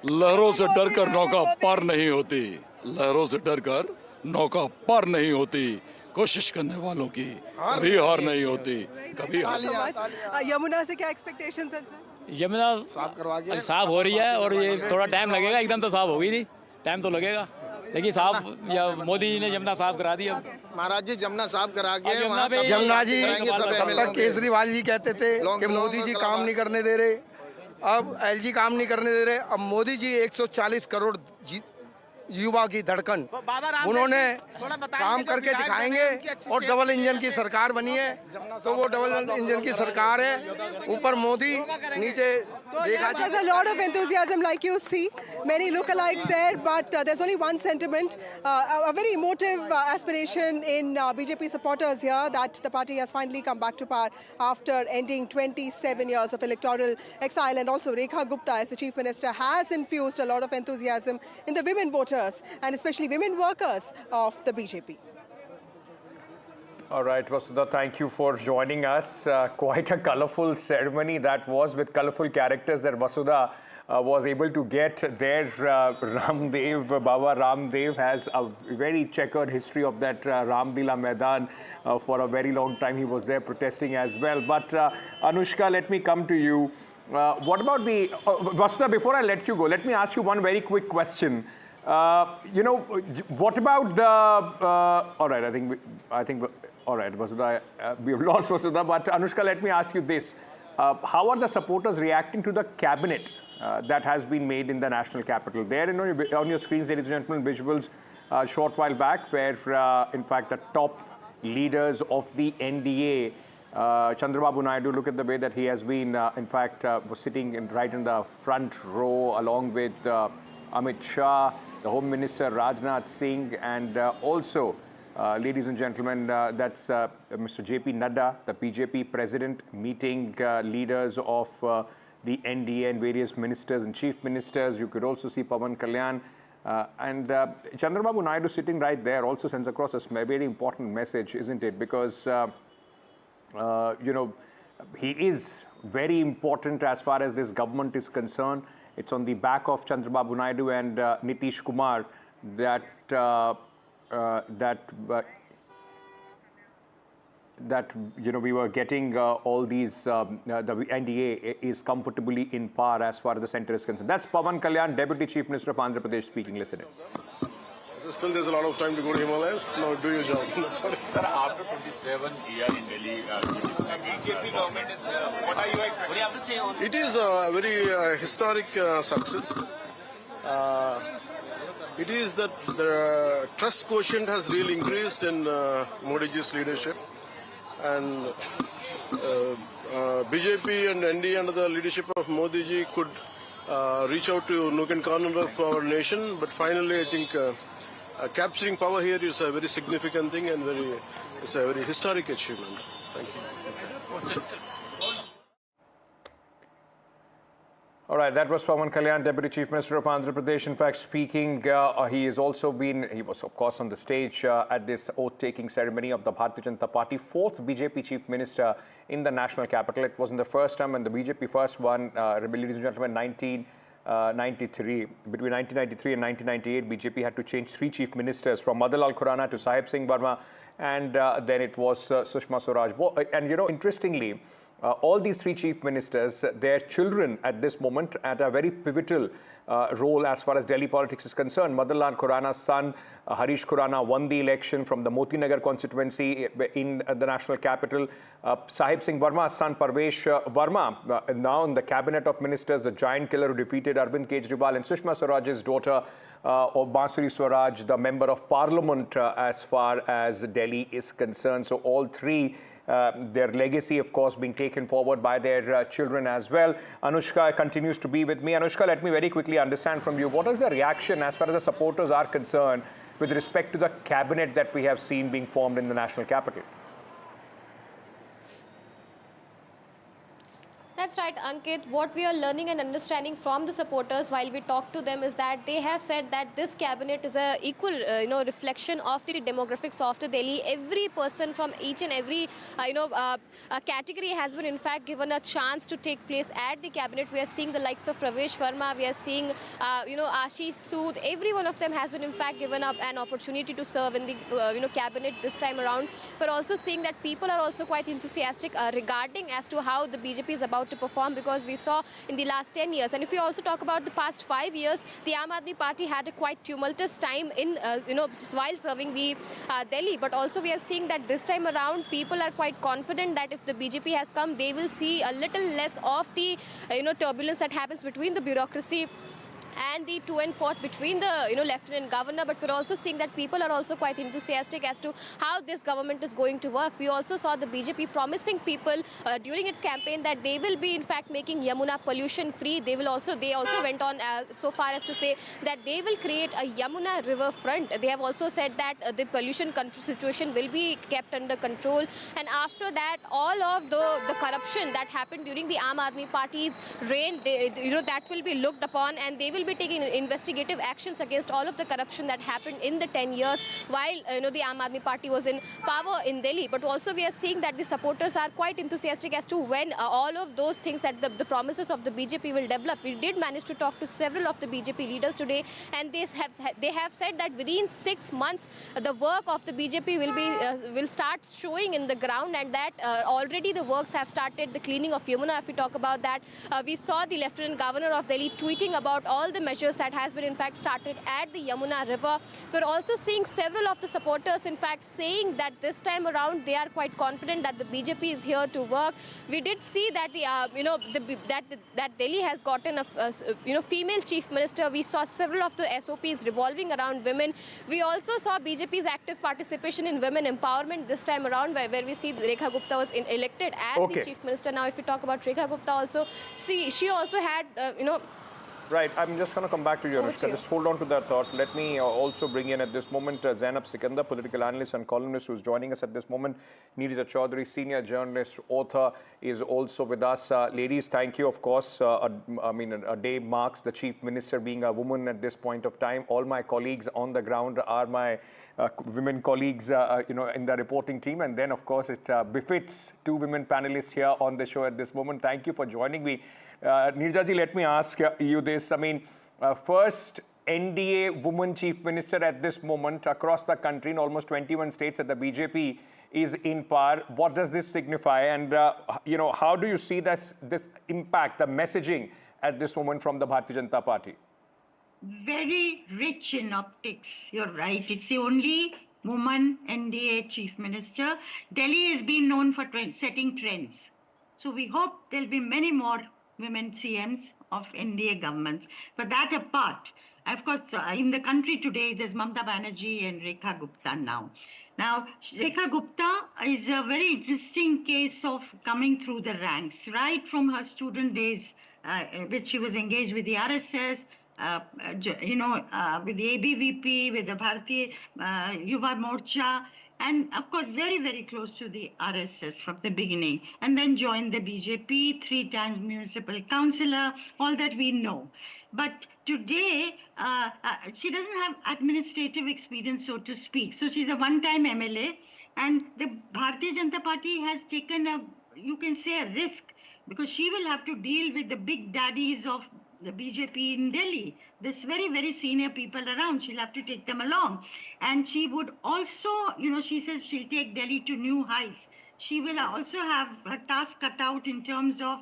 लहरों से डरकर नौका पार नहीं होती. लहरों से डरकर नौका पार नहीं होती. कोशिश करने वालों की कभी हार नहीं होती. कभी हार. यमुना से क्या एक्सपेक्टेशंस हैं सर? यमुना साफ हो रही है और ये थोड़ा टाइम लगेगा. एकदम तो साफ होगी नहीं, टाइम तो लगेगा, लेकिन साफ मोदी जी ने यमुना साफ करा दी. महाराज जी यमुना साफ करा के यमुना जी तब तक केजरीवाल जी कहते थे कि मोदी जी काम नहीं करने दे रहे, अब एलजी काम नहीं करने दे रहे. अब मोदी जी 140 करोड़ युवा की धड़कन उन्होंने काम करके दिखाएंगे और डबल इंजन की सरकार बनी है. तो वो डबल इंजन की सरकार है, ऊपर मोदी, नीचे There's a lot of enthusiasm, like you see, many lookalikes there, but there's only one sentiment, a very emotive aspiration in BJP supporters here that the party has finally come back to power after ending 27 years of electoral exile. And also Rekha Gupta, as the Chief Minister, has infused a lot of enthusiasm in the women voters and especially women workers of the BJP. All right, Vasudha, thank you for joining us. Quite a colorful ceremony that was, with colorful characters that Vasudha was able to get there. Ramdev, Baba Ramdev has a very checkered history of that Ramlila Maidan. For a very long time he was there protesting as well. But Anushka, let me come to you. What about the... Vasudha, before I let you go, let me ask you one very quick question. What about the... all right, I think all right, Vasudha, we have lost Vasudha. But Anushka, let me ask you this. How are the supporters reacting to the cabinet that has been made in the national capital? There on your screens, ladies and gentlemen, visuals a short while back where, in fact, the top leaders of the NDA, Chandrababu Naidu, look at the way that he has been, in fact, was sitting right in the front row along with Amit Shah, the Home Minister Rajnath Singh, and also, ladies and gentlemen, that's Mr. JP Nadda, the BJP president, meeting leaders of the NDA and various ministers and chief ministers. You could also see Pawan Kalyan. And Chandrababu Naidu sitting right there also sends across a very important message, isn't it? Because, he is very important as far as this government is concerned. It's on the back of Chandrababu Naidu and Nitish Kumar that we were getting all these, the NDA is comfortably in power as far as the centre is concerned. That's Pawan Kalyan, Deputy Chief Minister of Andhra Pradesh, speaking. Listen in. Still, there's a lot of time to go to Himalayas. Now, do your job. Sir, after 27 years in Delhi, BJP government is, what are you expecting? What do you have to say on it? Is a very historic success. It is that the trust quotient has really increased in Modi ji's leadership. And BJP and NDA under the leadership of Modi ji could reach out to nook and corner of our nation. But finally, I think capturing power here is a very significant thing and it's a very historic achievement. Thank you. All right, that was Pawan Kalyan, Deputy Chief Minister of Andhra Pradesh. In fact, speaking, he was of course on the stage at this oath-taking ceremony of the Bharatiya Janata Party, fourth BJP Chief Minister in the national capital. It wasn't the first time when the BJP first won, ladies and gentlemen, 1993. Between 1993 and 1998, BJP had to change 3 chief ministers, from Madhalal Khurana to Sahib Singh Barma, and then it was Sushma Swaraj. And interestingly, all these 3 chief ministers, their children at this moment at a very pivotal role as far as Delhi politics is concerned. Madhalal Khurana's son, Harish Khurana, won the election from the Moti Nagar constituency in the national capital. Sahib Singh Barma's son, Parvesh Verma, now in the cabinet of ministers, the giant killer who defeated Arvind Kejriwal, and Sushma Swaraj's daughter, of Bansuri Swaraj, the member of parliament as far as Delhi is concerned. So all 3, their legacy, of course, being taken forward by their children as well. Anushka continues to be with me. Anushka, let me very quickly understand from you, what is the reaction as far as the supporters are concerned with respect to the cabinet that we have seen being formed in the national capital? That's right, Ankit. What we are learning and understanding from the supporters while we talk to them is that they have said that this cabinet is a equal, reflection of the demographics of the Delhi. Every person from each and every, category has been in fact given a chance to take place at the cabinet. We are seeing the likes of Pravesh Verma. We are seeing, Ashish Sood. Every one of them has been in fact given up an opportunity to serve in the, cabinet this time around. We're also seeing that people are also quite enthusiastic regarding as to how the BJP is about to perform, because we saw in the last 10 years. And if we also talk about the past 5 years, the Aam Aadmi Party had a quite tumultuous time in, while serving the Delhi. But also we are seeing that this time around, people are quite confident that if the BJP has come, they will see a little less of the, turbulence that happens between the bureaucracy and the to and forth between the Lieutenant Governor, but we're also seeing that people are also quite enthusiastic as to how this government is going to work. We also saw the BJP promising people during its campaign that they will be in fact making Yamuna pollution free. They also went on so far as to say that they will create a Yamuna river front. They have also said that the pollution situation will be kept under control, and after that all of the corruption that happened during the Aam Aadmi Party's reign, that will be looked upon, and they will be taking investigative actions against all of the corruption that happened in the 10 years while the Aam Aadmi Party was in power in Delhi. But also we are seeing that the supporters are quite enthusiastic as to when all of those things that the promises of the BJP will develop. We did manage to talk to several of the BJP leaders today, and they have said that within 6 months the work of the BJP will start showing in the ground, and that already the works have started. The cleaning of Yamuna, if we talk about that, we saw the Lieutenant Governor of Delhi tweeting about all the measures that has been in fact started at the Yamuna river. We're also seeing several of the supporters in fact saying that this time around they are quite confident that the BJP is here to work. We did see that that Delhi has gotten a female chief minister. We saw several of the SOPs revolving around women. We also saw BJP's active participation in women empowerment this time around, where we see Rekha Gupta was elected as the chief minister. Now, if we talk about Rekha Gupta also, she also had, Right, I'm just going to come back to you, Anushka. Just hold on to that thought. Let me also bring in at this moment Zainab Sikandar, political analyst and columnist, who's joining us at this moment. Neerja Chaudhary, senior journalist, author, is also with us. Ladies, thank you, of course. A day marks the chief minister being a woman at this point of time. All my colleagues on the ground are my women colleagues, in the reporting team. And then, of course, it befits two women panelists here on the show at this moment. Thank you for joining me. Neerja ji, let me ask you this. First NDA woman chief minister at this moment across the country in almost 21 states that the BJP is in power. What does this signify? And, how do you see this impact, the messaging at this moment from the Bharatiya Janata Party? Very rich in optics. You're right. It's the only woman NDA chief minister. Delhi has been known for setting trends. So we hope there'll be many more women CMs of NDA governments. But that apart, of course, in the country today, there's Mamata Banerjee and Rekha Gupta now. Now, Rekha Gupta is a very interesting case of coming through the ranks, right from her student days, which she was engaged with the RSS, with the ABVP, with the Bharatiya Yuva Morcha, and of course, very, very close to the RSS from the beginning, and then joined the BJP, 3 times municipal councillor, all that we know. But today, she doesn't have administrative experience, so to speak. So she's a one-time MLA, and the Bharatiya Janata Party has taken you can say, a risk, because she will have to deal with the big daddies of the BJP in Delhi. There's very, very senior people around. She'll have to take them along. And she would also, she says she'll take Delhi to new heights. She will also have her task cut out in terms of,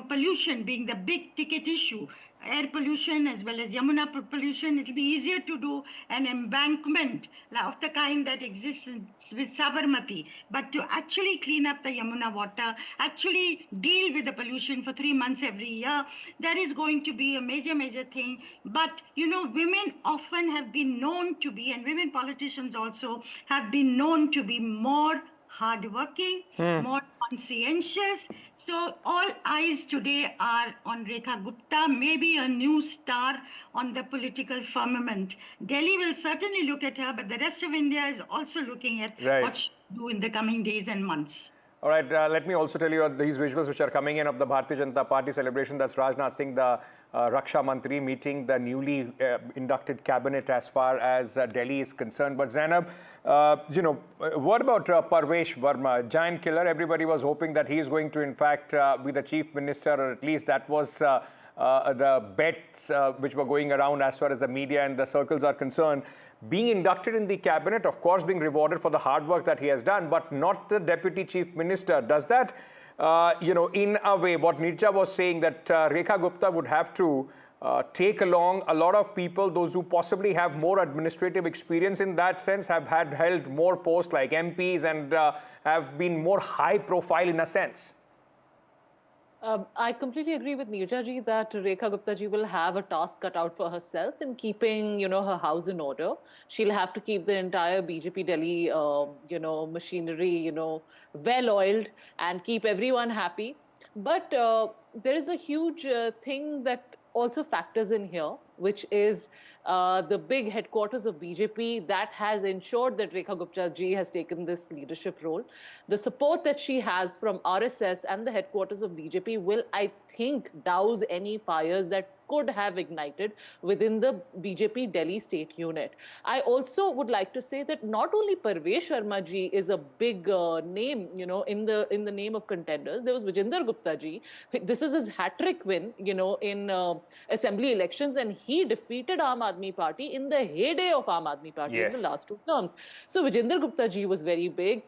pollution being the big ticket issue. Air pollution as well as Yamuna pollution. It'll be easier to do an embankment of the kind that exists with Sabarmati, but to actually clean up the Yamuna water, actually deal with the pollution for 3 months every year, that is going to be a major, major thing. But, women often have been known to be, and women politicians also have been known to be more hardworking, more conscientious. So all eyes today are on Rekha Gupta, maybe a new star on the political firmament. Delhi will certainly look at her, but the rest of India is also looking at what she will do in the coming days and months. All right, let me also tell you these visuals which are coming in of the Bharatiya Janata Party celebration. That's Rajnath Singh, the Raksha Mantri, meeting the newly inducted cabinet as far as Delhi is concerned. But Zainab, what about Parvesh Verma, giant killer? Everybody was hoping that he is going to, in fact, be the chief minister, or at least that was the bets which were going around as far as the media and the circles are concerned. Being inducted in the cabinet, of course, being rewarded for the hard work that he has done, but not the deputy chief minister. Does that, in a way, what Neerja was saying, that Rekha Gupta would have to take along a lot of people, those who possibly have more administrative experience in that sense, have held more posts like MPs and have been more high profile in a sense? I completely agree with Neerja ji that Rekha Gupta ji will have a task cut out for herself in keeping, her house in order. She'll have to keep the entire BJP Delhi, machinery, well oiled and keep everyone happy. But there is a huge thing that also factors in here, which is the big headquarters of BJP that has ensured that Rekha Gupta ji has taken this leadership role. The support that she has from RSS and the headquarters of BJP will, I think, douse any fires that could have ignited within the BJP Delhi state unit. I also would like to say that not only Parvesh Sharma ji is a big name, in the name of contenders. There was Vijender Gupta ji. This is his hat-trick win, in assembly elections, and he defeated Aam Aadmi Party in the heyday of Aam Aadmi Party in the last 2 terms. So Vijender Gupta ji was very big.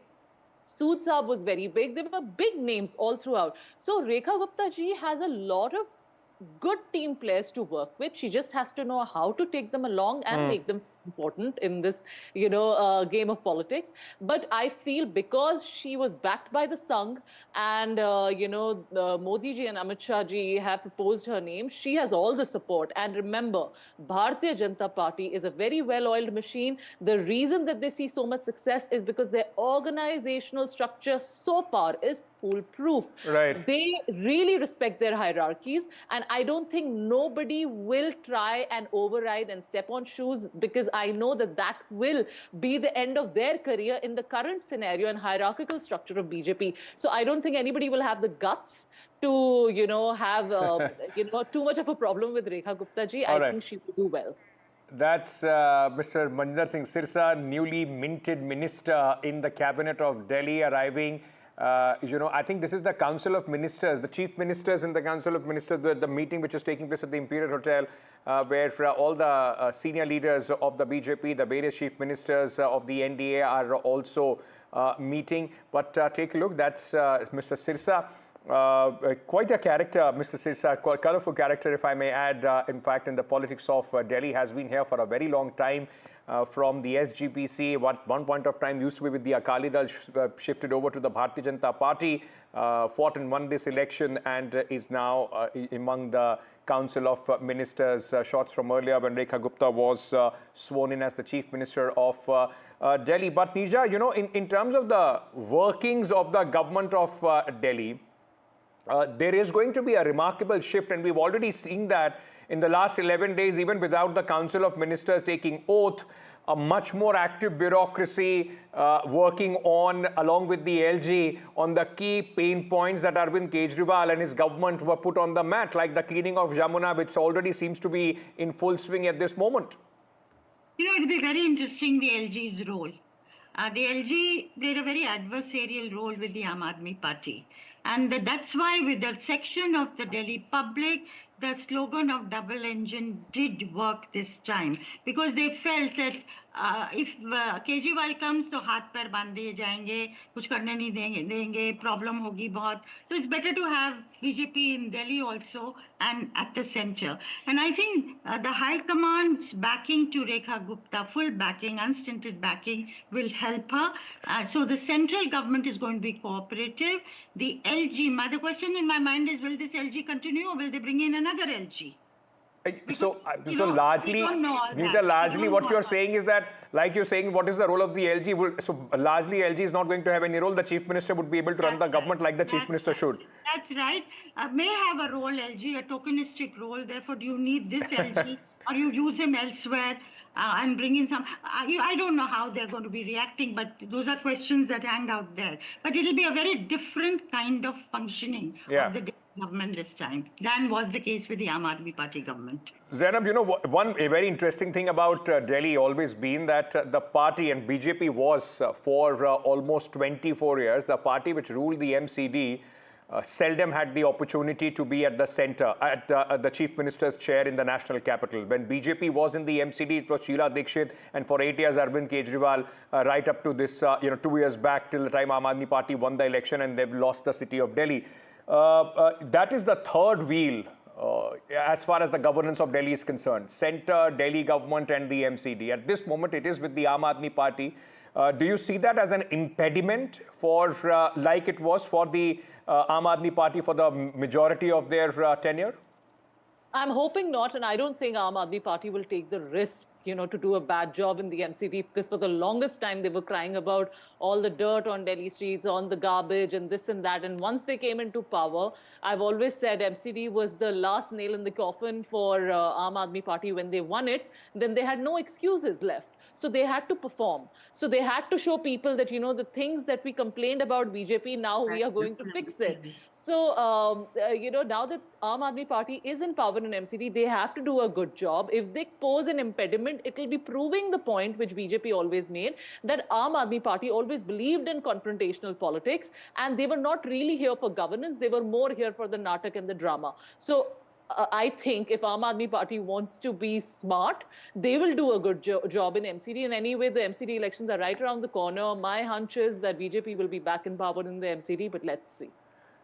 Sood Saab was very big. There were big names all throughout. So Rekha Gupta ji has a lot of good team players to work with. She just has to know how to take them along and make them important in this, game of politics. But I feel because she was backed by the Sangh and, Modi ji and Amit Shah ji have proposed her name, she has all the support. And remember, Bharatiya Janata Party is a very well-oiled machine. The reason that they see so much success is because their organizational structure so far is foolproof. Right. They really respect their hierarchies, and I don't think nobody will try and override and step on shoes, because I know that that will be the end of their career in the current scenario and hierarchical structure of BJP. So I don't think anybody will have the guts to, have, too much of a problem with Rekha Gupta ji. I think she will do well. That's Mr. Manjinder Singh Sirsa, newly minted minister in the cabinet of Delhi, arriving. I think this is the Council of Ministers, the chief ministers in the Council of Ministers, the meeting which is taking place at the Imperial Hotel, where all the senior leaders of the BJP, the various chief ministers of the NDA are also meeting. But take a look, that's Mr. Sirsa. Quite a character, Mr. Sirsa, colorful character, if I may add. In fact, in the politics of Delhi, has been here for a very long time. From the SGPC, one point of time used to be with the Akali Dal, shifted over to the Bharatiya Janata Party, fought and won this election, and is now among the Council of Ministers. Shots from earlier when Rekha Gupta was sworn in as the Chief Minister of Delhi. But Neerja, in terms of the workings of the government of Delhi, there is going to be a remarkable shift, and we've already seen that in the last 11 days, even without the Council of Ministers taking oath, a much more active bureaucracy working on, along with the LG, on the key pain points that Arvind Kejriwal and his government were put on the mat, like the cleaning of Jamuna, which already seems to be in full swing at this moment. It'll be very interesting, the LG's role. The LG played a very adversarial role with the Aam Aadmi Party. And that's why with the section of the Delhi public, the slogan of double engine did work this time, because they felt that if Kejriwal comes, तो हाथ पैर बांध दिए जाएंगे, कुछ करने नहीं देंगे, problem होगी बहुत. So it's better to have BJP in Delhi also and at the center. And I think the High Command's backing to Rekha Gupta, full backing, unstinted backing, will help her. So the central government is going to be cooperative. The LG, the question in my mind is, will this LG continue or will they bring in another LG? So largely, Neerja, largely what you're saying is that, like you're saying, what is the role of the LG? So largely LG is not going to have any role. The Chief Minister would be able to run the government like the Chief Minister should. That's right. May have a role, LG, a tokenistic role. Therefore, do you need this LG or you use him elsewhere and bring in some? I don't know how they're going to be reacting, but those are questions that hang out there. But it'll be a very different kind of functioning of the government this time than was the case with the Aam Aadmi Party government. Zainab, a very interesting thing about Delhi always been that the party, and BJP was for almost 24 years, the party which ruled the MCD seldom had the opportunity to be at the center, at the Chief Minister's chair in the national capital. When BJP was in the MCD, it was Sheila Dikshit, and for 8 years, Arvind Kejriwal, right up to this, 2 years back, till the time Aam Aadmi Party won the election and they've lost the city of Delhi. That is the third wheel as far as the governance of Delhi is concerned? Centre, Delhi government and the MCD. At this moment, it is with the Aam Aadmi Party. Do you see that as an impediment for, like it was for the Aam Aadmi Party for the majority of their tenure? I'm hoping not, and I don't think Aam Aadmi Party will take the risk, to do a bad job in the MCD, because for the longest time they were crying about all the dirt on Delhi streets, on the garbage and this and that. And once they came into power, I've always said MCD was the last nail in the coffin for Aam Aadmi Party. When they won it, then they had no excuses left. So they had to perform. So they had to show people that, the things that we complained about BJP, now we are going to fix it. So, now that Aam Aadmi Party is in power in MCD, they have to do a good job. If they pose an impediment, it will be proving the point which BJP always made, that Aam Aadmi Party always believed in confrontational politics, and they were not really here for governance. They were more here for the natak and the drama. So I think if Aam Aadmi Party wants to be smart, they will do a good job in MCD. And anyway, the MCD elections are right around the corner. My hunch is that BJP will be back in power in the MCD, but let's see.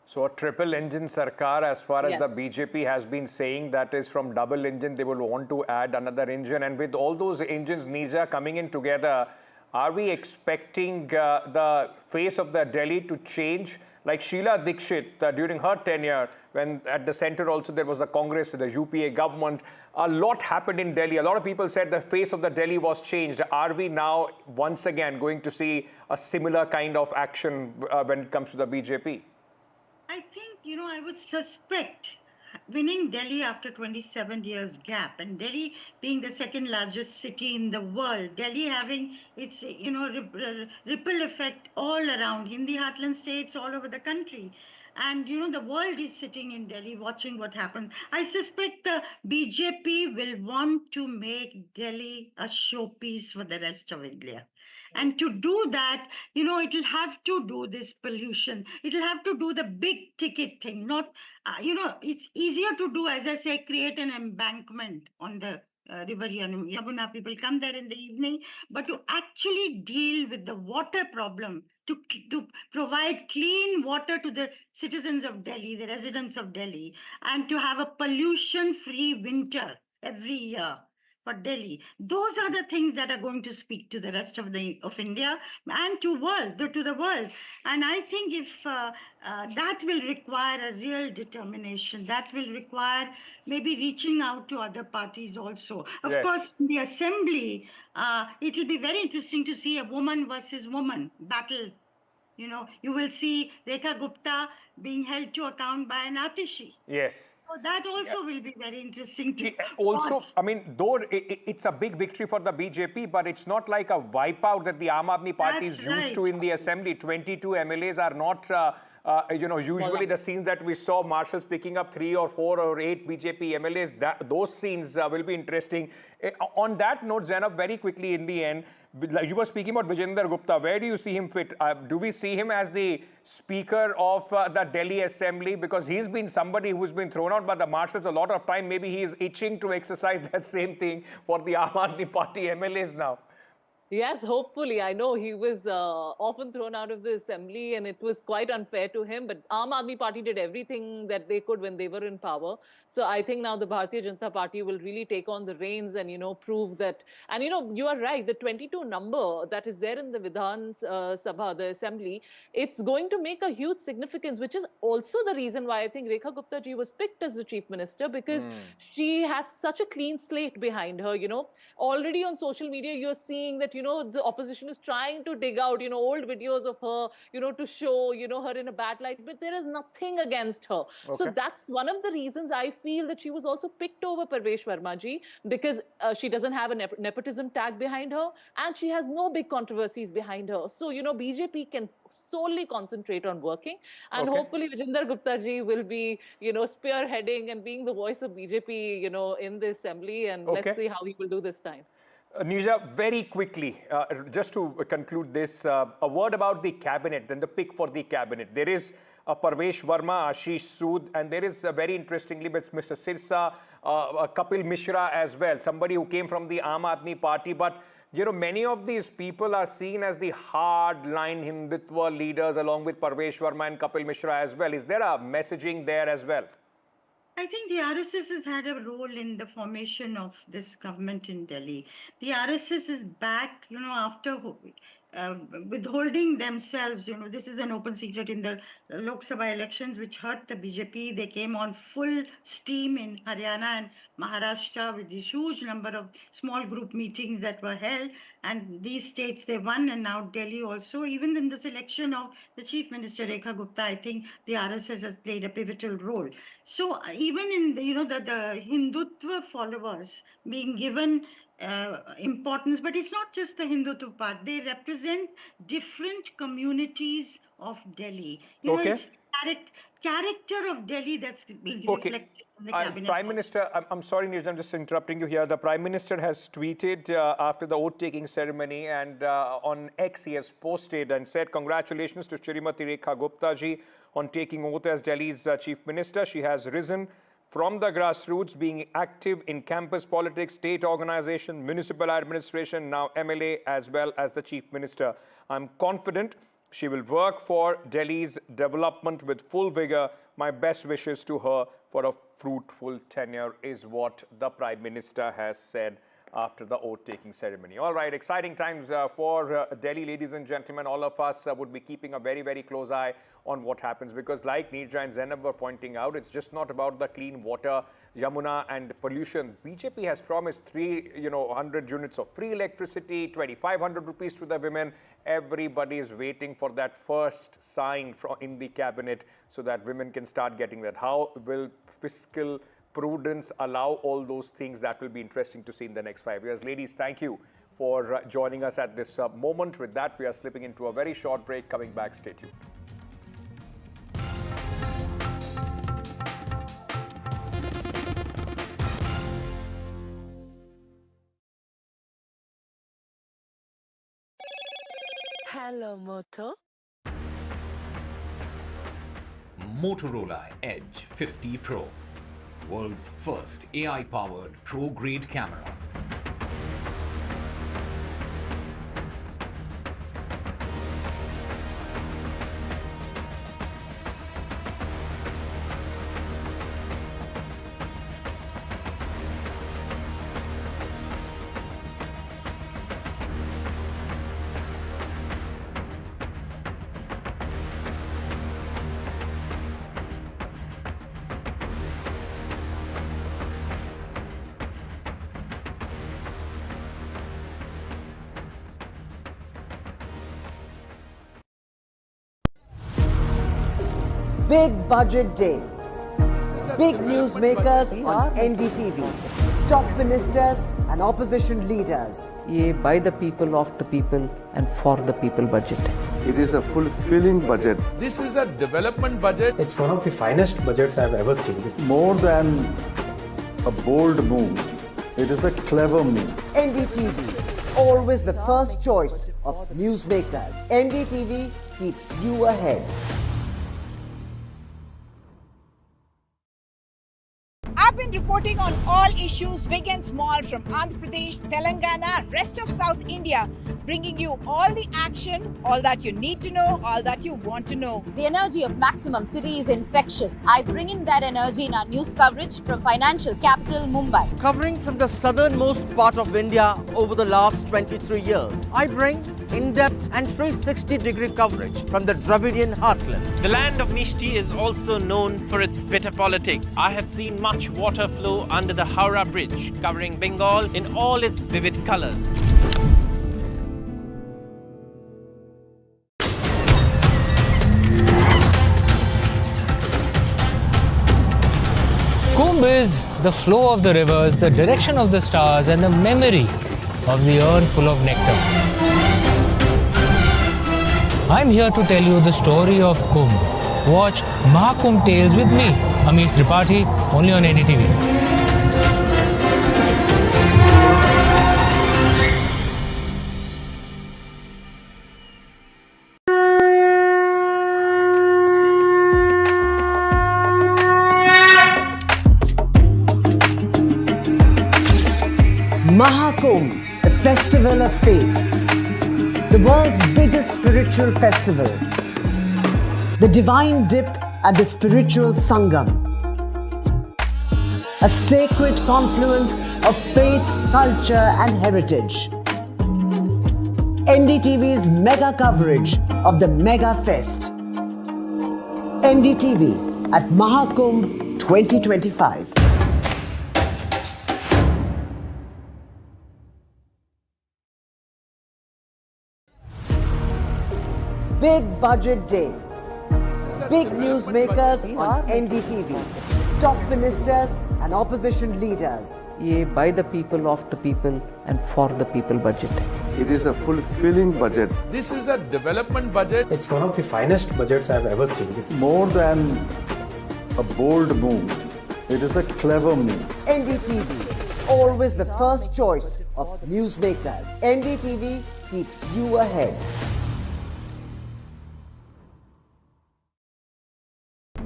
So a triple engine Sarkar, as far as Yes. the BJP has been saying, that is from double engine, they will want to add another engine. And with all those engines, Nija, coming in together, are we expecting the face of the Delhi to change? Like Sheila Dikshit, during her tenure, when at the center also there was the Congress, the UPA government, a lot happened in Delhi. A lot of people said the face of the Delhi was changed. Are we now once again going to see a similar kind of action when it comes to the BJP? I think, I would suspect winning Delhi after 27 years gap, and Delhi being the second largest city in the world, Delhi having its, ripple effect all around Hindi heartland states all over the country. And, the world is sitting in Delhi watching what happens. I suspect the BJP will want to make Delhi a showpiece for the rest of India. And to do that, it'll have to do this pollution. It'll have to do the big ticket thing. Not, it's easier to do, as I say, create an embankment on the river Yamuna. People come there in the evening, but to actually deal with the water problem, to provide clean water to the citizens of Delhi, the residents of Delhi, and to have a pollution-free winter every year for Delhi. Those are the things that are going to speak to the rest of India and to the world. And I think if that will require a real determination, that will require maybe reaching out to other parties also. Of Yes. course, in the assembly, it will be very interesting to see a woman versus woman battle. You will see Rekha Gupta being held to account by an Atishi. Yes. So that also will be very interesting to Also, watch. I mean, though it's a big victory for the BJP, but it's not like a wipeout that the Aam Aadmi Party is That's used right. to in the assembly. 22 MLAs are not, usually the scenes that we saw marshals picking up 3 or 4 or 8 BJP MLAs, those scenes will be interesting. On that note, Zainab, very quickly in the end, like you were speaking about Vijender Gupta, where do you see him fit? Do we see him as the speaker of the Delhi Assembly? Because he's been somebody who's been thrown out by the marshals a lot of time. Maybe he is itching to exercise that same thing for the Aam Aadmi Party MLAs now. Yes, hopefully. I know he was often thrown out of the assembly and it was quite unfair to him. But Aam Aadmi Party did everything that they could when they were in power. So I think now the Bharatiya Janata Party will really take on the reins and, prove that. And, you are right. The 22 number that is there in the Vidhan Sabha, the assembly, it's going to make a huge significance, which is also the reason why I think Rekha Gupta ji was picked as the chief minister, because she has such a clean slate behind her. Already on social media, you're seeing that, the opposition is trying to dig out, old videos of her, to show, her in a bad light, but there is nothing against her. So Okay. that's one of the reasons I feel that she was also picked over Parvesh Verma ji, because she doesn't have a nepotism tag behind her and she has no big controversies behind her. So, BJP can solely concentrate on working, and Okay. hopefully Vijender Gupta ji will be, spearheading and being the voice of BJP, in the assembly, and Okay. let's see how he will do this time. Nija, very quickly, just to conclude this, a word about the cabinet, then the pick for the cabinet. There is Parvesh Verma, Ashish Sood, and there is very interestingly Mr. Sirsa, Kapil Mishra as well, somebody who came from the Aam Aadmi Party. But, many of these people are seen as the hard-line Hindutva leaders along with Parvesh Verma and Kapil Mishra as well. Is there a messaging there as well? I think the RSS has had a role in the formation of this government in Delhi. The RSS is back, after withholding themselves. This is an open secret in the Lok Sabha elections, which hurt the BJP. They came on full steam in Haryana and Maharashtra with this huge number of small group meetings that were held. And these states they won, and now Delhi also. Even in the selection of the Chief Minister Rekha Gupta, I think the RSS has played a pivotal role. So even in the Hindutva followers being given importance, but it's not just the Hindutva part. They represent different communities of Delhi. It's character of Delhi that's being reflected in the cabinet. Prime Minister, I'm sorry, Neeraj, I'm just interrupting you here. The Prime Minister has tweeted after the oath-taking ceremony, and on X he has posted and said, "Congratulations to Shrimati Rekha Gupta ji on taking oath as Delhi's Chief Minister. She has risen from the grassroots, being active in campus politics, state organization, municipal administration, now MLA, as well as the Chief Minister. I'm confident she will work for Delhi's development with full vigor. My best wishes to her for a fruitful tenure," is what the Prime Minister has said after the oath-taking ceremony. All right, exciting times for Delhi, ladies and gentlemen. All of us would be keeping a very, very close eye on what happens, because like Neerja and Zainab were pointing out, it's just not about the clean water, Yamuna, and pollution. BJP has promised 300 units of free electricity, 2,500 rupees to the women. Everybody is waiting for that first sign in the cabinet so that women can start getting that. How will fiscal prudence allow all those things? That will be interesting to see in the next 5 years. Ladies, thank you for joining us at this moment. With that, we are slipping into a very short break. Coming back, stay tuned. Hello, Moto. Motorola Edge 50 Pro, world's first AI-powered pro-grade camera. Big Budget Day. Big newsmakers on NDTV. Top ministers and opposition leaders. ये by the people, of the people and for the people budget. It is a fulfilling budget. This is a development budget. It's one of the finest budgets I've ever seen. More than a bold move, it is a clever move. NDTV, always the first choice of newsmaker. NDTV keeps you ahead. I've been reporting on all issues big and small from Andhra Pradesh, Telangana, rest of South India, bringing you all the action, all that you need to know, all that you want to know. The energy of Maximum City is infectious. I bring in that energy in our news coverage from financial capital Mumbai. Covering from the southernmost part of India over the last 23 years, I bring in-depth and 360-degree coverage from the Dravidian heartland. The land of Mishti is also known for its bitter politics. I have seen much water flow under the Howrah Bridge, covering Bengal in all its vivid colors. Kumbh is the flow of the rivers, the direction of the stars, and the memory of the urn full of nectar. I'm here to tell you the story of Kumbh. Watch Mahakumbh Tales with me, Amish Tripathi, only on NDTV. Mahakumbh, the festival of faith. The world's biggest spiritual festival. The divine dip at the spiritual Sangam. a sacred confluence of faith, culture, and heritage. NDTV's mega coverage of the Mega Fest. NDTV at Mahakumbh 2025. Big Budget Day. Big newsmakers on NDTV. Top ministers and opposition leaders. ये by the people, of the people and for the people budget. It is a fulfilling budget. This is a development budget. It's one of the finest budgets I've ever seen. It's more than a bold move. It is a clever move. NDTV, always the first choice of newsmaker. NDTV keeps you ahead.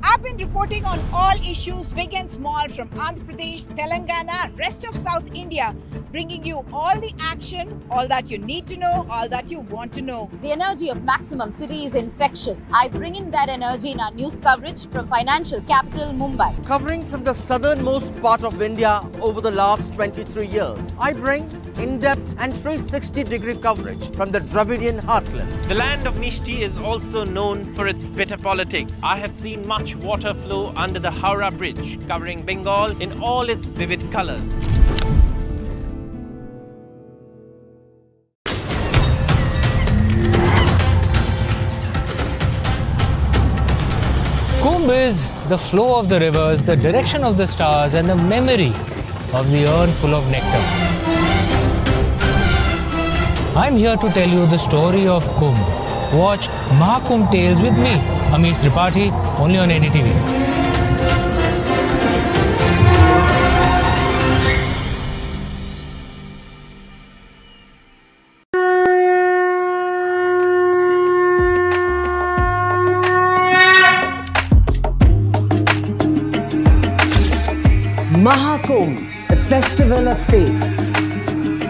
I've been reporting on all issues, big and small, from Andhra Pradesh, Telangana, rest of South India, bringing you all the action, all that you need to know, all that you want to know. The energy of Maximum City is infectious. I bring in that energy in our news coverage from financial capital Mumbai. Covering from the southernmost part of India over the last 23 years, I bring in-depth and 360-degree coverage from the Dravidian heartland. The land of Mishti is also known for its bitter politics. I have seen much water flow under the Howrah Bridge, covering Bengal in all its vivid colors. Kumbh is the flow of the rivers, the direction of the stars, and the memory of the urn full of nectar. I'm here to tell you the story of Kumbh. Watch Mahakumbh Tales with me, Amish Tripathi, only on NDTV. Mahakumbh, the festival of faith.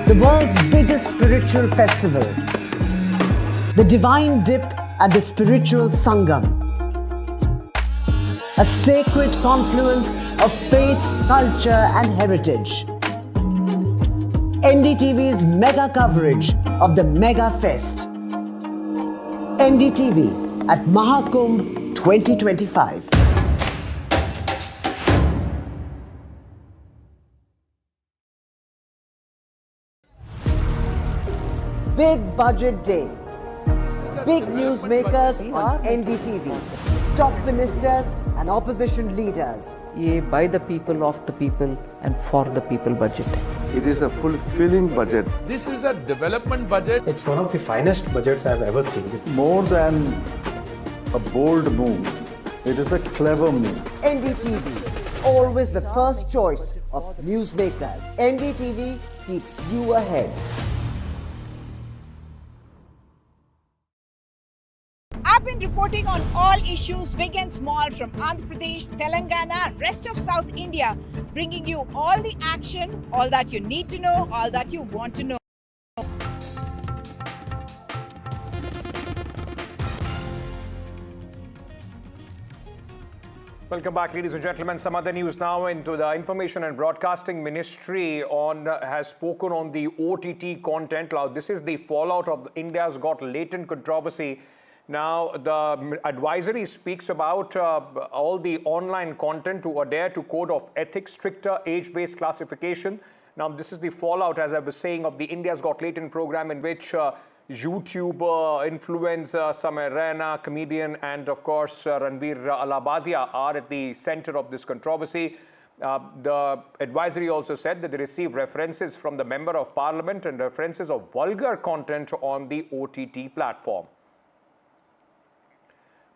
The world's biggest spiritual festival. The divine dip at the spiritual Sangam. A sacred confluence of faith, culture, and heritage. NDTV's mega coverage of the Mega Fest. NDTV at Mahakumbh 2025. Big Budget Day. Big newsmakers on NDTV. Top ministers and opposition leaders. ये by the people, of the people and for the people budget. It is a fulfilling budget. This is a development budget. It's one of the finest budgets I've ever seen. It's more than a bold move. It is a clever move. NDTV, always the first choice of newsmaker. NDTV keeps you ahead. I've been reporting on all issues, big and small, from Andhra Pradesh, Telangana, rest of South India, bringing you all the action, all that you need to know, all that you want to know. Welcome back, ladies and gentlemen. Some other news now. Into the Information and Broadcasting Ministry has spoken on the OTT content. Now, this is the fallout of India's Got Latent controversy. Now, the advisory speaks about all the online content to adhere to code of ethics, stricter age-based classification. Now, this is the fallout, as I was saying, of the India's Got Latent program, in which YouTuber, influencer, Samay Raina, comedian, and of course Ranveer Allabadia are at the center of this controversy. The advisory also said that they received references from the Member of Parliament and references of vulgar content on the OTT platform.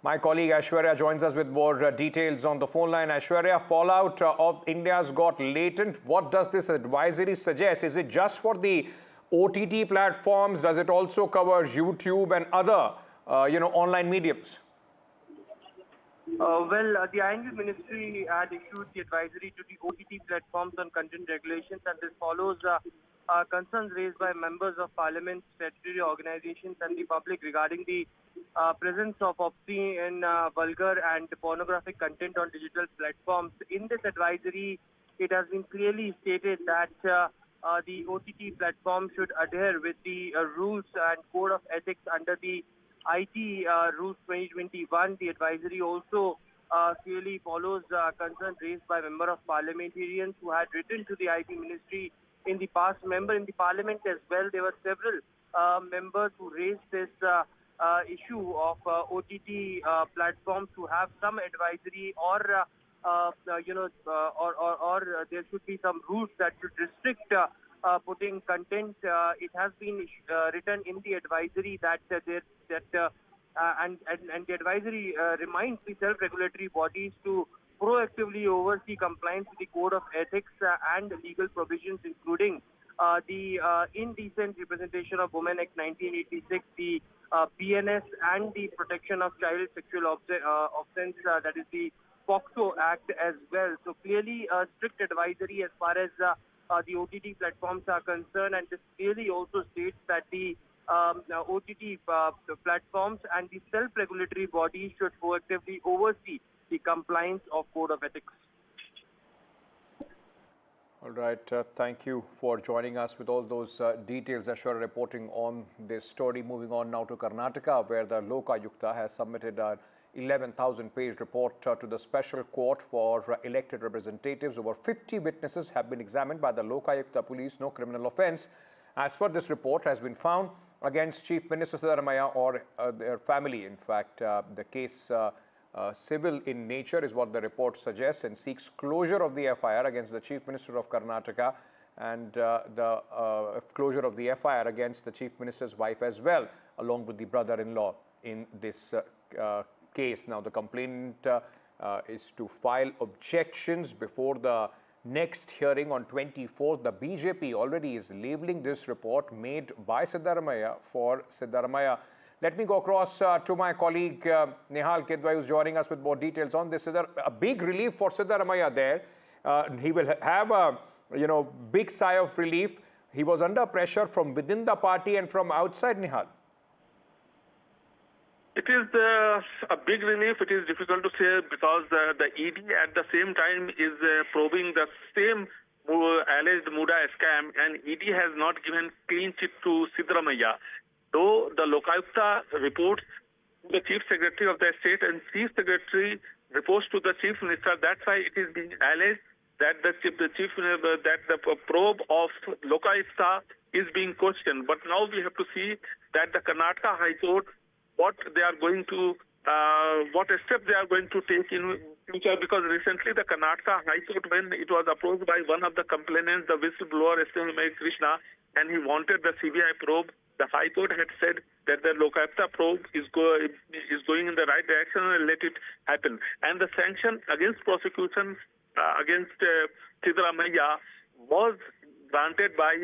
My colleague Aishwarya joins us with more details on the phone line. Aishwarya, fallout of India's Got Latent. What does this advisory suggest? Is it just for the OTT platforms? Does it also cover YouTube and other, online mediums? The ING Ministry had issued the advisory to the OTT platforms on content regulations, and this follows concerns raised by members of Parliament, statutory organizations, and the public regarding the presence of obscene, vulgar, and pornographic content on digital platforms. In this advisory, it has been clearly stated that the OTT platform should adhere with the rules and code of ethics under the IT Rules 2021. The advisory also clearly follows concerns raised by member of parliamentarians who had written to the IT ministry in the past. Member in the parliament as well, there were several members who raised this issue of OTT platforms to have some advisory or there should be some rules that should restrict putting content. It has been written in the advisory that and the advisory reminds the self-regulatory bodies to proactively oversee compliance with the code of ethics and legal provisions, including the Indecent Representation of Women Act 1986, the PNS, and the Protection of Child Sexual Offence, that is the POCSO Act as well. So clearly a strict advisory as far as the OTT platforms are concerned, and this clearly also states that the OTT platforms and the self-regulatory bodies should proactively oversee the compliance of code of ethics. All right, thank you for joining us with all those details. Ashwara reporting on this story. Moving on now to Karnataka, where the Lokayukta has submitted an 11,000-page report to the Special Court for Elected Representatives. Over 50 witnesses have been examined by the Lokayukta police. No criminal offence, as per this report, has been found against Chief Minister Siddaramaiah or their family. In fact, the case civil in nature is what the report suggests, and seeks closure of the FIR against the Chief Minister of Karnataka and the closure of the FIR against the Chief Minister's wife as well, along with the brother-in-law in this case. Now, the complainant is to file objections before the next hearing on 24th. The BJP already is labelling this report made by Siddaramaiah for Siddaramaiah. Let me go across to my colleague Nehal Kidwai, who's joining us with more details on this. A big relief for Siddaramaiah there. He will have a big sigh of relief. He was under pressure from within the party and from outside, Nehal. It is a big relief. It is difficult to say because the ED at the same time is probing the same alleged Muda scam, and ED has not given clean chit to Siddaramaiah. Though the Lokayukta reports to the Chief Secretary of the State and Chief Secretary reports to the Chief Minister, that's why it is being alleged that the probe of Lokayukta is being questioned. But now we have to see that the Karnataka High Court, what they are going to, what steps they are going to take in future, because recently the Karnataka High Court, when it was approached by one of the complainants, the whistleblower Krishna, and he wanted the CBI probe, the High Court had said that the Lokayukta probe is going in the right direction and let it happen. And the sanction against prosecution against Siddaramaiah was granted by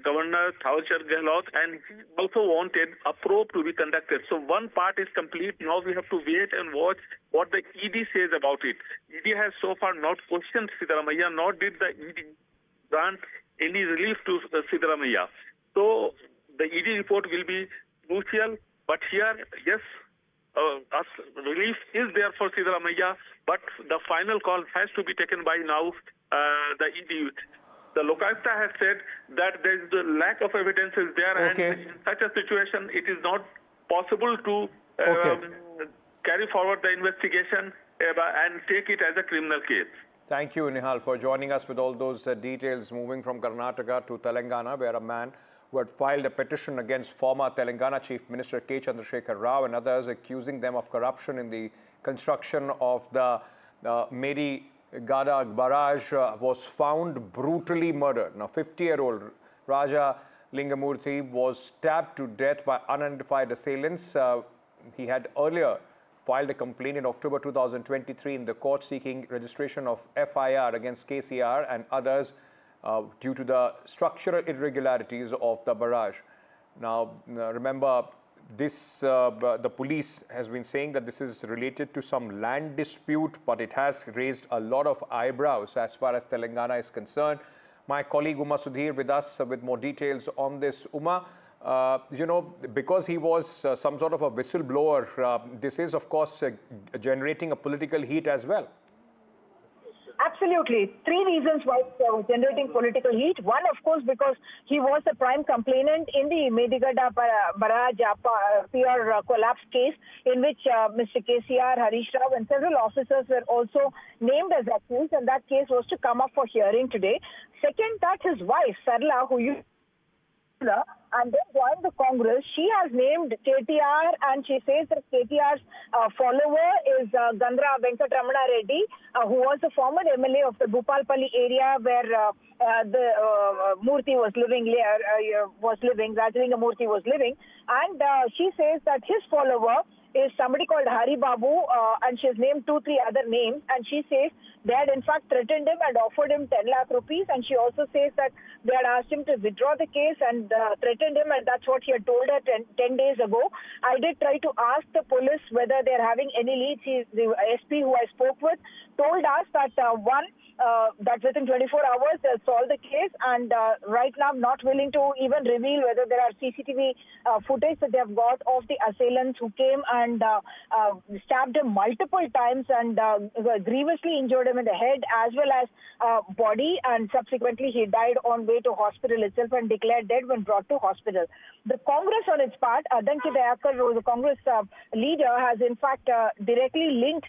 Governor Thawar Gehlot, and he also wanted a probe to be conducted. So one part is complete. Now we have to wait and watch what the ED says about it. ED has so far not questioned Siddaramaiah, nor did the ED grant any relief to Siddaramaiah. So the ED report will be crucial, but here, yes, relief is there for Siddaramaiah, but the final call has to be taken by now the ED. The Lokayukta has said that there is the lack of evidence is there, and in such a situation, it is not possible to carry forward the investigation and take it as a criminal case. Thank you, Nihal, for joining us with all those details. Moving from Karnataka to Telangana, where a man who had filed a petition against former Telangana Chief Minister K. Chandrasekhar Rao and others, accusing them of corruption in the construction of the Meri Gada barrage, was found brutally murdered. Now, 50-year-old Raja Lingamurthy was stabbed to death by unidentified assailants. He had earlier filed a complaint in October 2023 in the court seeking registration of FIR against KCR and others due to the structural irregularities of the barrage. Now, remember, this the police has been saying that this is related to some land dispute, but it has raised a lot of eyebrows as far as Telangana is concerned. My colleague Uma Sudhir with us with more details on this. Uma, because he was some sort of a whistleblower, this is, of course, generating a political heat as well. Absolutely. Three reasons why it was generating political heat. One, of course, because he was the prime complainant in the Medigada Barrage pier collapse case, in which Mr. KCR, Harish Rao and several officers were also named as accused, and that case was to come up for hearing today. Second, that his wife, Sarla, who used and then joined the Congress, she has named KTR, and she says that KTR's follower is Gandra Venkatramana Reddy, who was the former MLA of the Bhupalpalli area where the Murthy was living, Rajalinga Murthy was living, and she says that his follower is somebody called Hari Babu, and she's named 2-3 other names, and she says they had in fact threatened him and offered him 10 lakh rupees, and she also says that they had asked him to withdraw the case and threatened him, and that's what he had told her 10 days ago. I did try to ask the police whether they're having any leads. The SP who I spoke with told us that that within 24 hours they'll solve the case, and right now I'm not willing to even reveal whether there are CCTV footage that they have got of the assailants who came and stabbed him multiple times and grievously injured him in the head as well as body, and subsequently he died on way to hospital itself and declared dead when brought to hospital. The Congress on its part, Adani, who is the Congress leader, has in fact directly linked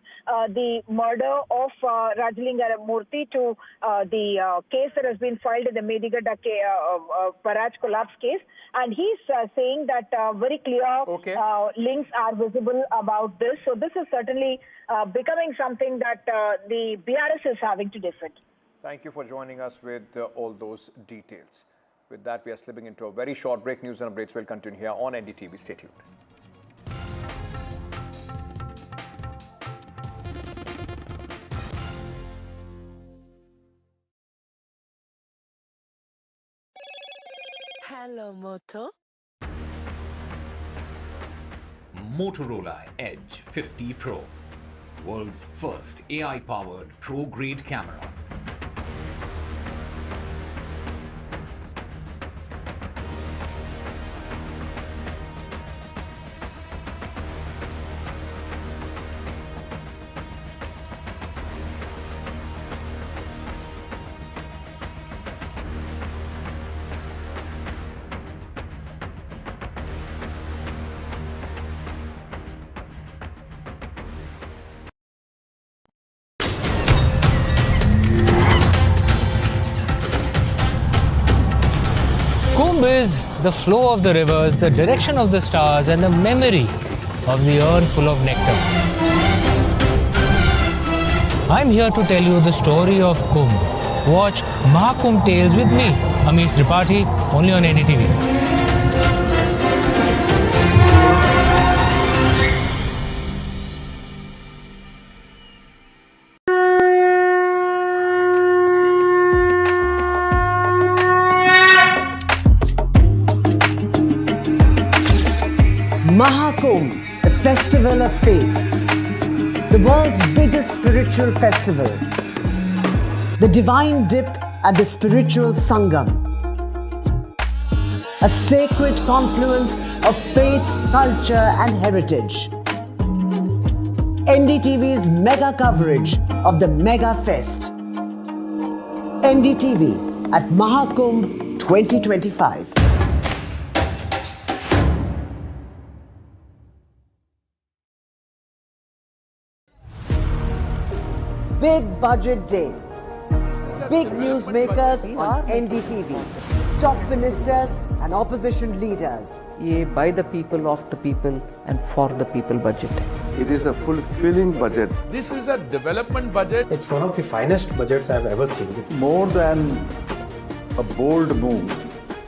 the murder of Rajalinga Murthy to the case that has been filed in the Medigada Barrage collapse case, and he's saying that very clear links are visible about this. So this is certainly becoming something that the BRS is having to defend. Thank you for joining us with all those details. With that, we are slipping into a very short break. News and updates will continue here on NDTV. Stay tuned. Hello, Moto. Motorola Edge 50 Pro, world's first AI-powered pro-grade camera. Kumbh is the flow of the rivers, the direction of the stars, and the memory of the urn full of nectar. I'm here to tell you the story of Kumbh. Watch Mahakumbh Tales with me, Amish Tripathi, only on NDTV. Mahakumbh, the festival of faith, the world's biggest spiritual festival, the divine dip at the spiritual Sangam, a sacred confluence of faith, culture and heritage. NDTV's mega coverage of the Mega Fest. NDTV at Mahakumbh 2025. Big Budget Day. Big newsmakers on NDTV. Top ministers and opposition leaders. ये by the people, of the people and for the people budget. It is a fulfilling budget. This is a development budget. It's one of the finest budgets I've ever seen. It's more than a bold move.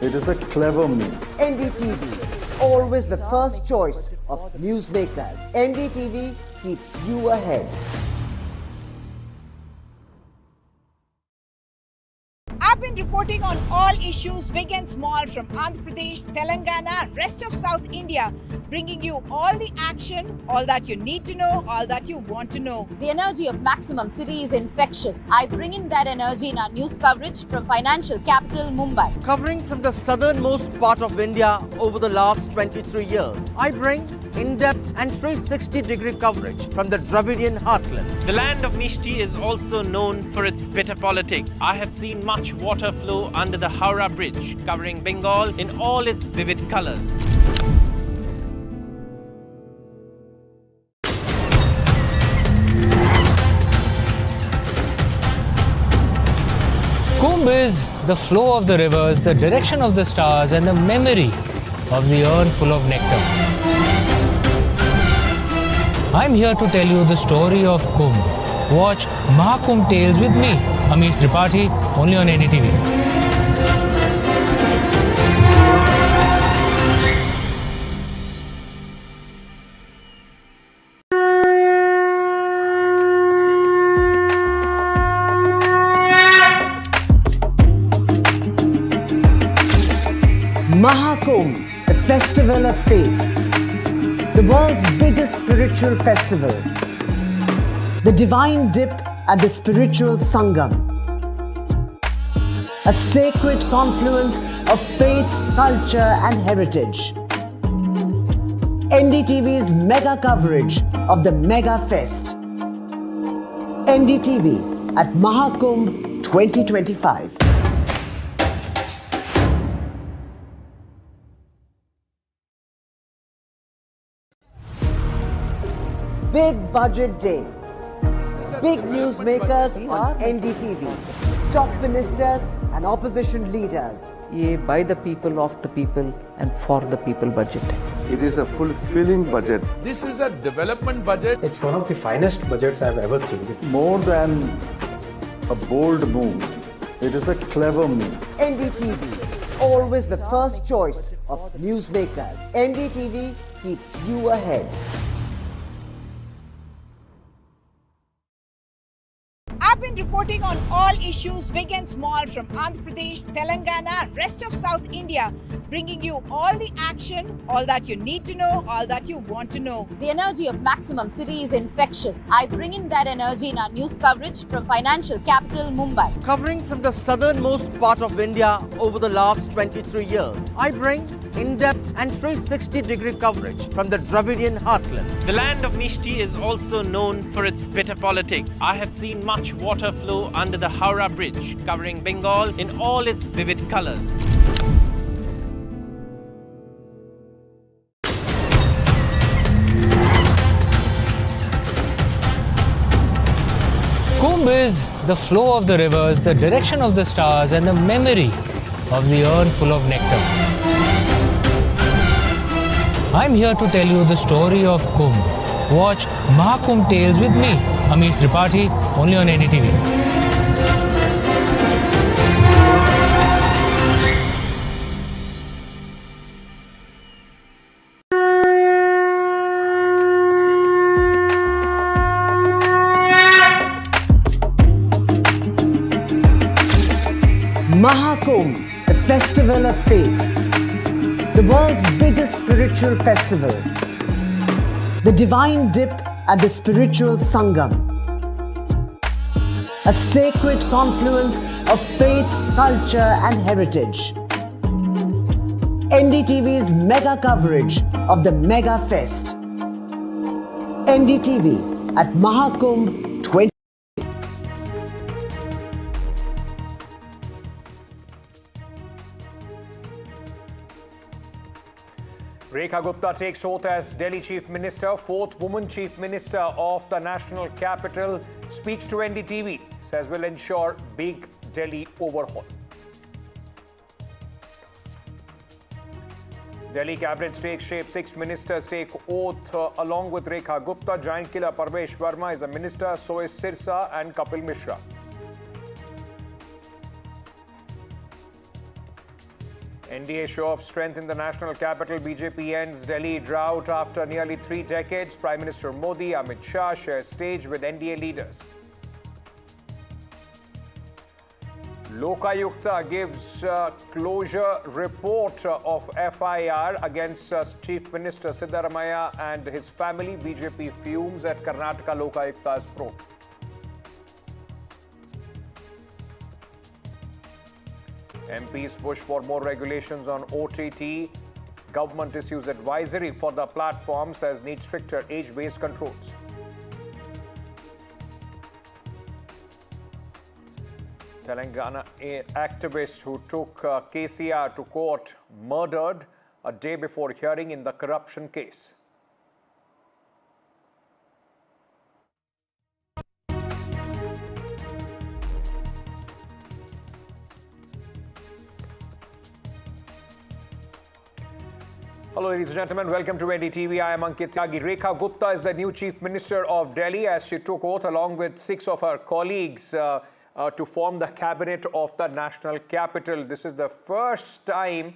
It is a clever move. NDTV, always the first choice of newsmaker. NDTV keeps you ahead. I've been reporting reporting on all issues big and small from Andhra Pradesh, Telangana, rest of South India, bringing you all the action, all that you need to know, all that you want to know. The energy of Maximum City is infectious. I bring in that energy in our news coverage from financial capital Mumbai. Covering from the southernmost part of India over the last 23 years, I bring in-depth and 360-degree coverage from the Dravidian heartland. The land of Mishti is also known for its bitter politics. I have seen much water flow under the Howrah Bridge, covering Bengal in all its vivid colors. Kumbh is the flow of the rivers, the direction of the stars, and the memory of the urn full of nectar. I'm here to tell you the story of Kumbh. Watch Mahakumbh Tales with me, Amish Tripathi, only on NDTV. Mahakumbh, the festival of faith, the world's biggest spiritual festival, the divine dip at the spiritual Sangam, a sacred confluence of faith, culture and heritage. NDTV's mega coverage of the Mega Fest. NDTV at Mahakumbh 2025. Big Budget Day. Big newsmakers on NDTV. Top ministers and opposition leaders. ये by the people, of the people and for the people budget. It is a fulfilling budget. This is a development budget. It's one of the finest budgets I've ever seen. It's more than a bold move. It is a clever move. NDTV, always the first choice of newsmaker. NDTV keeps you ahead. I've been reporting on all issues big and small from Andhra Pradesh, Telangana, rest of South India, bringing you all the action, all that you need to know, all that you want to know. The energy of Maximum City is infectious. I bring in that energy in our news coverage from financial capital Mumbai. Covering from the southernmost part of India over the last 23 years, I bring in-depth and 360-degree coverage from the Dravidian heartland. The land of Mishti is also known for its bitter politics. I have seen much water flow under the Howrah Bridge, covering Bengal in all its vivid colors. Kumbh is the flow of the rivers, the direction of the stars, and the memory of the urn full of nectar. I'm here to tell you the story of Kumbh. Watch Mahakumbh Tales with me, Amish Tripathi, only on NDTV. Mahakumbh, the festival of faith, the world's biggest spiritual festival, the divine dip at the spiritual Sangam, a sacred confluence of faith, culture and heritage. NDTV's mega coverage of the Mega Fest. NDTV at Mahakumbh 20. Rekha Gupta takes oath as Delhi Chief Minister, fourth woman Chief Minister of the national capital, speaks to NDTV, says will ensure big Delhi overhaul. Delhi cabinet takes shape, 6 ministers take oath along with Rekha Gupta. Giant killer Parvesh Verma is a minister, so is Sirsa and Kapil Mishra. NDA show of strength in the national capital. BJP ends Delhi drought after nearly 3 decades. Prime Minister Modi, Amit Shah share stage with NDA leaders. Lokayukta gives closure report of FIR against Chief Minister Siddaramaiah and his family. BJP fumes at Karnataka Lokayukta's probe. MPs push for more regulations on OTT. Government issues advisory for the platforms as need stricter age-based controls. Telangana activist who took KCR to court murdered a day before hearing in the corruption case. Hello, ladies and gentlemen. Welcome to NDTV. I am Ankit Tyagi. Rekha Gupta is the new Chief Minister of Delhi as she took oath along with 6 of her colleagues to form the cabinet of the national capital. This is the first time,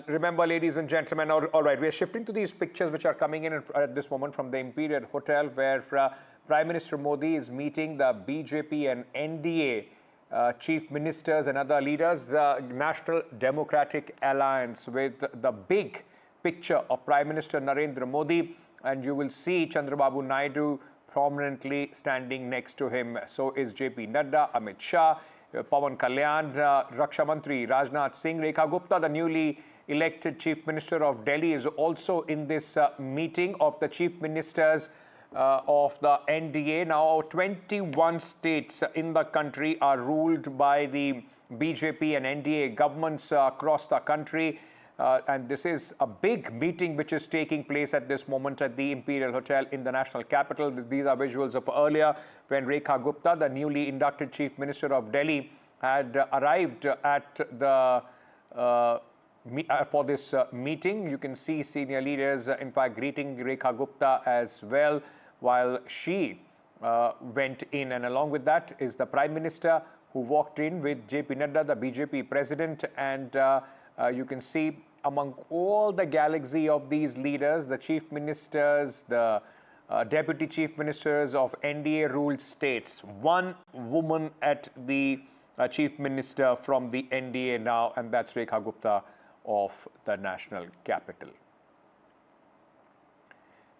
remember, ladies and gentlemen, all right, we are shifting to these pictures which are coming in at this moment from the Imperial Hotel where Prime Minister Modi is meeting the BJP and NDA chief ministers and other leaders, National Democratic Alliance, with the big picture of Prime Minister Narendra Modi, and you will see Chandrababu Naidu prominently standing next to him. So is JP Nadda, Amit Shah, Pawan Kalyan, Raksha Mantri Rajnath Singh. Rekha Gupta, the newly elected Chief Minister of Delhi, is also in this meeting of the Chief Ministers of the NDA. Now, 21 states in the country are ruled by the BJP and NDA governments across the country. And this is a big meeting which is taking place at this moment at the Imperial Hotel in the national capital. These are visuals of earlier when Rekha Gupta, the newly inducted Chief Minister of Delhi, had arrived at the for this meeting. You can see senior leaders, in fact, greeting Rekha Gupta as well while she went in. And along with that is the Prime Minister who walked in with JP Nadda, the BJP president, and you can see among all the galaxy of these leaders, the chief ministers, the deputy chief ministers of NDA-ruled states, one woman at the chief minister from the NDA now, and that's Rekha Gupta of the national capital.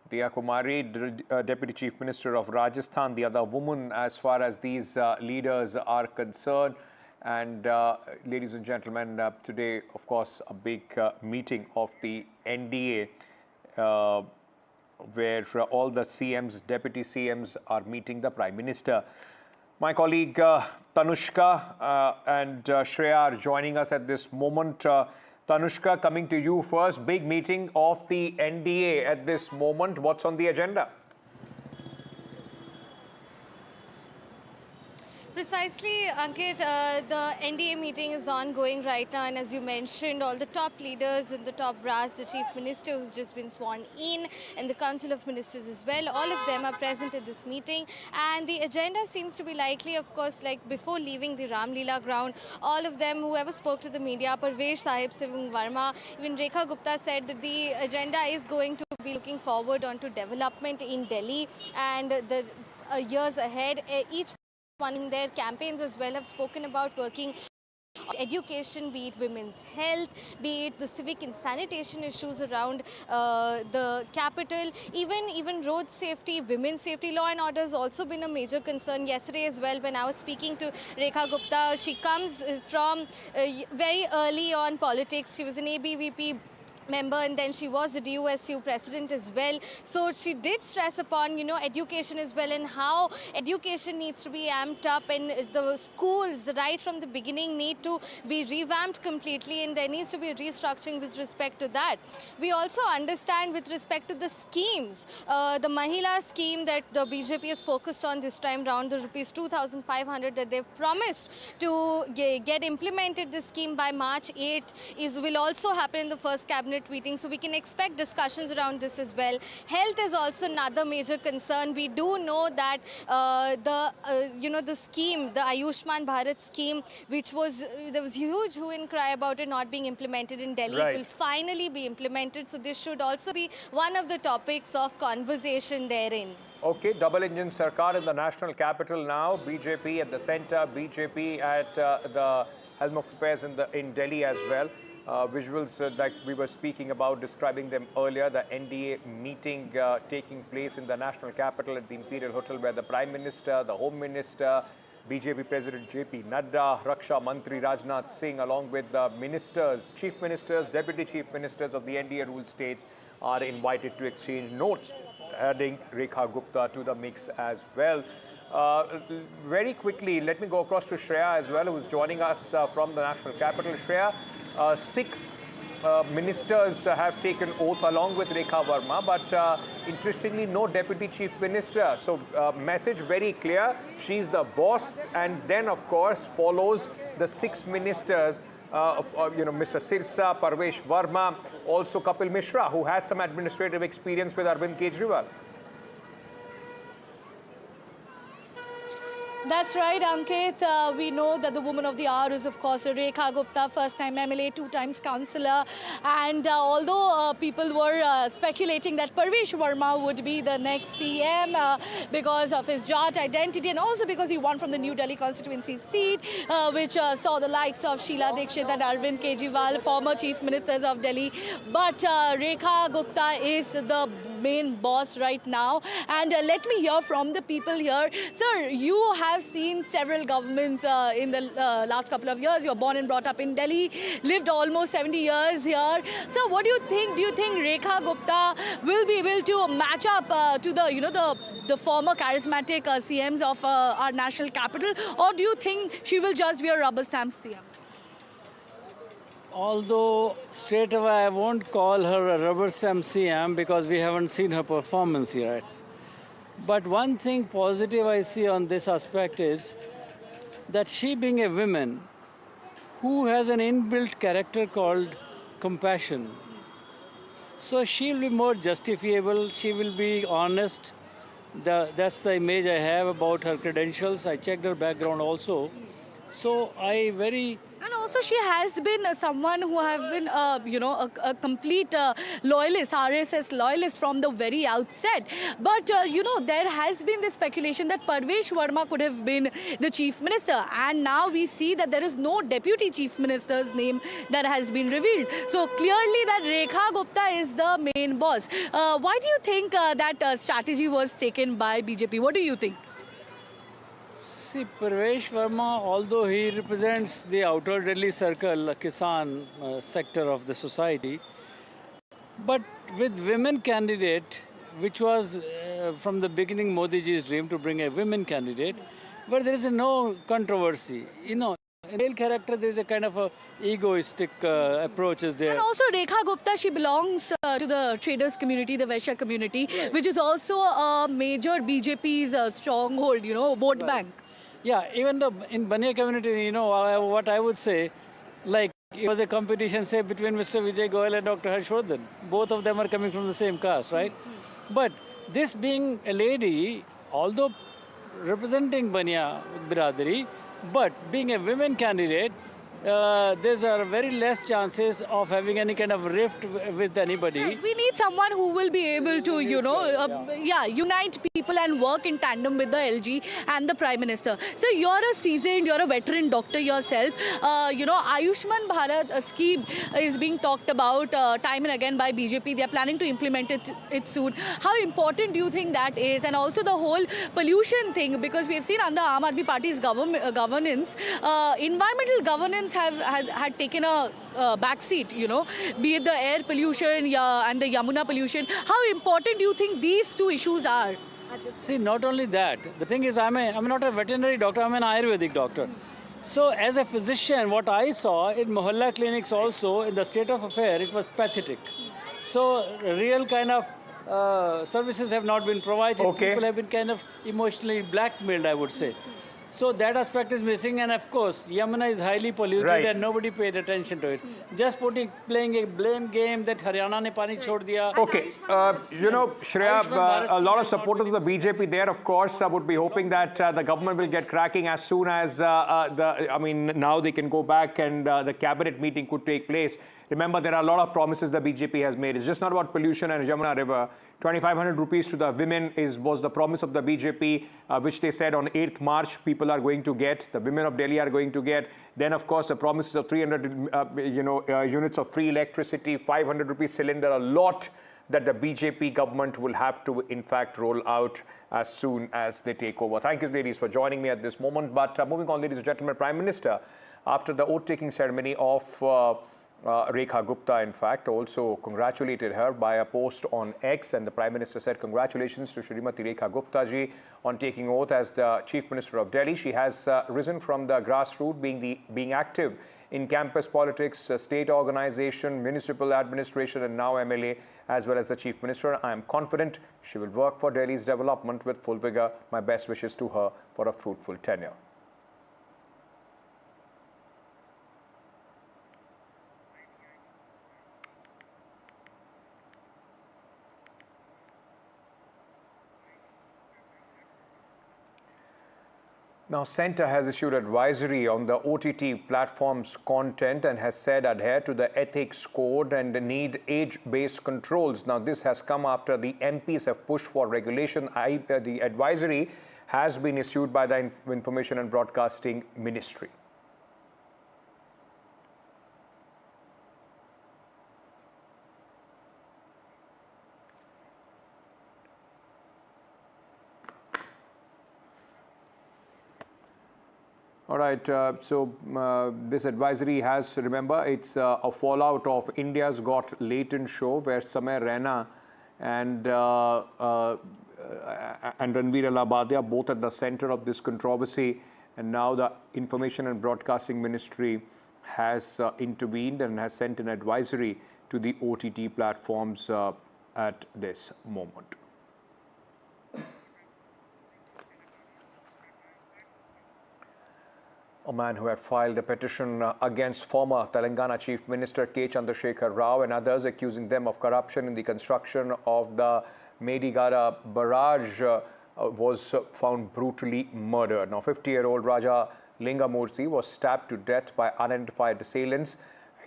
Diya Kumari, Deputy Chief Minister of Rajasthan, the other woman as far as these leaders are concerned. And ladies and gentlemen, today, of course, a big meeting of the NDA where all the CMs, deputy CMs are meeting the Prime Minister. My colleague Tanushka and Shreya are joining us at this moment. Tanushka, coming to you first. Big meeting of the NDA at this moment. What's on the agenda? Precisely, Ankit, the NDA meeting is ongoing right now, and as you mentioned, all the top leaders and the top brass, the Chief Minister who's just been sworn in, and the Council of Ministers as well, all of them are present at this meeting. And the agenda seems to be likely, of course, like before leaving the Ram Leela ground, all of them, whoever spoke to the media, Parvesh Sahib, Sivang Verma, even Rekha Gupta said that the agenda is going to be looking forward onto development in Delhi and the years ahead. Each one in their campaigns as well have spoken about working on education, be it women's health, be it the civic and sanitation issues around the capital, even road safety, women's safety. Law and order has also been a major concern. Yesterday as well, when I was speaking to Rekha Gupta, she comes from very early on politics. She was an ABVP member, and then she was the DUSU president as well. So she did stress upon, education as well, and how education needs to be amped up, and the schools right from the beginning need to be revamped completely, and there needs to be a restructuring with respect to that. We also understand with respect to the schemes, the Mahila scheme that the BJP is focused on this time round, the rupees 2,500 that they've promised to get implemented, this scheme by March 8th will also happen in the first cabinet cabinet meeting, so we can expect discussions around this as well. Health is also another major concern. We do know that the scheme, the Ayushman Bharat scheme, which was there was huge hue and cry about it not being implemented in Delhi. Right. It will finally be implemented, so this should also be one of the topics of conversation therein. Okay, double engine Sarkar in the national capital now. BJP at the center, BJP at the helm of affairs in Delhi as well. Visuals that we were speaking about, describing them earlier, the NDA meeting taking place in the national capital at the Imperial Hotel, where the Prime Minister, the Home Minister, BJP President JP Nadda, Raksha Mantri Rajnath Singh, along with the ministers, chief ministers, deputy chief ministers of the NDA ruled states are invited to exchange notes, adding Rekha Gupta to the mix as well. Very quickly, let me go across to Shreya as well, who's joining us from the national capital. Shreya, 6 ministers have taken oath along with Rekha Verma, but interestingly, no deputy chief minister. So message very clear, she's the boss, and then of course follows the 6 ministers, Mr. Sirsa, Parvesh Verma, also Kapil Mishra, who has some administrative experience with Arvind Kejriwal. That's right, Ankit. We know that the woman of the hour is, of course, Rekha Gupta, first-time MLA, 2 times councillor. And although people were speculating that Parvesh Verma would be the next CM because of his Jat identity and also because he won from the New Delhi constituency seat, which saw the likes of Sheila Dikshit and Arvind Kejriwal, former chief ministers of Delhi. But Rekha Gupta is the main boss right now. And let me hear from the people here. Sir, you have seen several governments in the last couple of years. You're born and brought up in Delhi, lived almost 70 years here. So what do you think? Do you think Rekha Gupta will be able to match up to the former charismatic CMs of our national capital, or do you think she will just be a rubber stamp CM? Although straight away I won't call her a rubber stamp CM because we haven't seen her performance yet. But one thing positive I see on this aspect is that she, being a woman who has an inbuilt character called compassion, so she will be more justifiable, she will be honest. That's the image I have about her credentials. I checked her background also. So And also she has been someone who has been, a complete loyalist, RSS loyalist from the very outset. But, there has been this speculation that Parvesh Verma could have been the chief minister. And now we see that there is no deputy chief minister's name that has been revealed. So clearly that Rekha Gupta is the main boss. Why do you think that strategy was taken by BJP? What do you think? See, Parvesh Verma, although he represents the outer Delhi circle, Kisan sector of the society, but with women candidate, which was from the beginning Modi ji's dream to bring a women candidate, but there is no controversy. In male character, there is a kind of a egoistic approach is there. And also Rekha Gupta, she belongs to the traders community, the Vaishya community, right, which is also a major BJP's stronghold, vote right, bank. Yeah, even in Baniya community, what I would say, like it was a competition, say, between Mr. Vijay Goyal and Dr. Harshvardhan. Both of them are coming from the same caste, right? But this being a lady, although representing Baniya Biradari, but being a women candidate, there's very less chances of having any kind of rift with anybody. Right. We need someone who will be able to, unite people and work in tandem with the LG and the Prime Minister. So you're a veteran doctor yourself. Ayushman Bharat scheme is being talked about time and again by BJP. They're planning to implement it soon. How important do you think that is? And also the whole pollution thing, because we've seen under Aam Aadmi Party's governance, environmental governance had taken a backseat, be it the air pollution and the Yamuna pollution. How important do you think these two issues are? See, not only that. The thing is, I'm not a veterinary doctor, I'm an Ayurvedic doctor. So as a physician, what I saw in Mohalla clinics also, in the state of affair, it was pathetic. So real kind of services have not been provided. Okay. People have been kind of emotionally blackmailed, I would say. So that aspect is missing, and of course, Yamuna is highly polluted, Right. and nobody paid attention to it. Just playing a blame game that Haryana ne pani chhod diya. Okay, you know, Shreya, a lot of supporters of the BJP there, of course, would be hoping that the government will get cracking as soon as now they can go back and the cabinet meeting could take place. Remember, there are a lot of promises the BJP has made. It's just not about pollution and Yamuna River. 2,500 rupees to the women was the promise of the BJP, which they said on 8th March people are going to get, the women of Delhi are going to get. Then, of course, the promises of 300 units of free electricity, 500 rupees cylinder, a lot that the BJP government will have to, in fact, roll out as soon as they take over. Thank you, ladies, for joining me at this moment. But moving on, ladies and gentlemen, Prime Minister, after the oath-taking ceremony of Rekha Gupta, in fact, also congratulated her by a post on X, and the Prime Minister said congratulations to Shrimati Rekha Gupta ji on taking oath as the Chief Minister of Delhi. She has risen from the grassroots, being active in campus politics, state organization, municipal administration, and now MLA, as well as the Chief Minister. I am confident she will work for Delhi's development with full vigor. My best wishes to her for a fruitful tenure. Now, Centre has issued advisory on the OTT platform's content and has said adhere to the ethics code and need age-based controls. Now, this has come after the MPs have pushed for regulation. The advisory has been issued by the Information and Broadcasting Ministry. All right, this advisory has, remember, it's a fallout of India's Got Latent show where Samay Raina and Ranveer Alabadia both at the center of this controversy, and now the Information and Broadcasting Ministry has intervened and has sent an advisory to the OTT platforms at this moment. A man who had filed a petition against former Telangana Chief Minister K. Chandrasekhar Rao and others, accusing them of corruption in the construction of the Medigada barrage, was found brutally murdered. Now, 50-year-old Raja Lingamurthy was stabbed to death by unidentified assailants.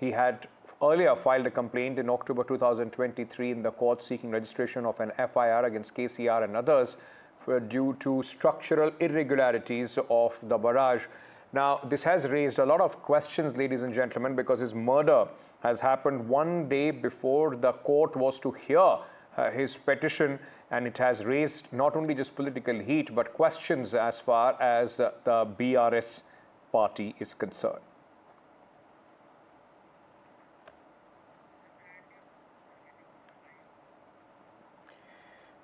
He had earlier filed a complaint in October 2023 in the court seeking registration of an FIR against KCR and others due to structural irregularities of the barrage. Now, this has raised a lot of questions, ladies and gentlemen, because his murder has happened one day before the court was to hear his petition, and it has raised not only just political heat, but questions as far as the BRS party is concerned.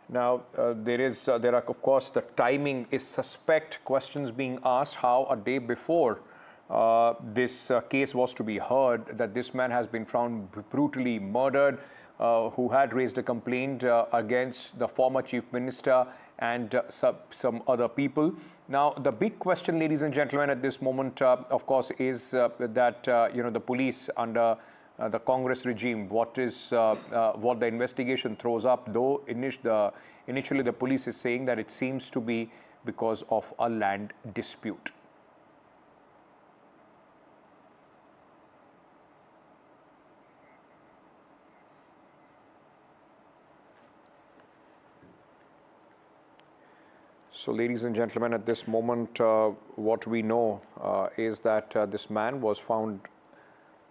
Now, there are, of course, the timing is suspect. Questions being asked how a day before this case was to be heard, that this man has been found brutally murdered, who had raised a complaint against the former Chief Minister and some other people. Now, the big question, ladies and gentlemen, at this moment, of course, is that, the police under the Congress regime, what the investigation throws up, though initially the police is saying that it seems to be because of a land dispute. So, ladies and gentlemen, at this moment, what we know is that this man was found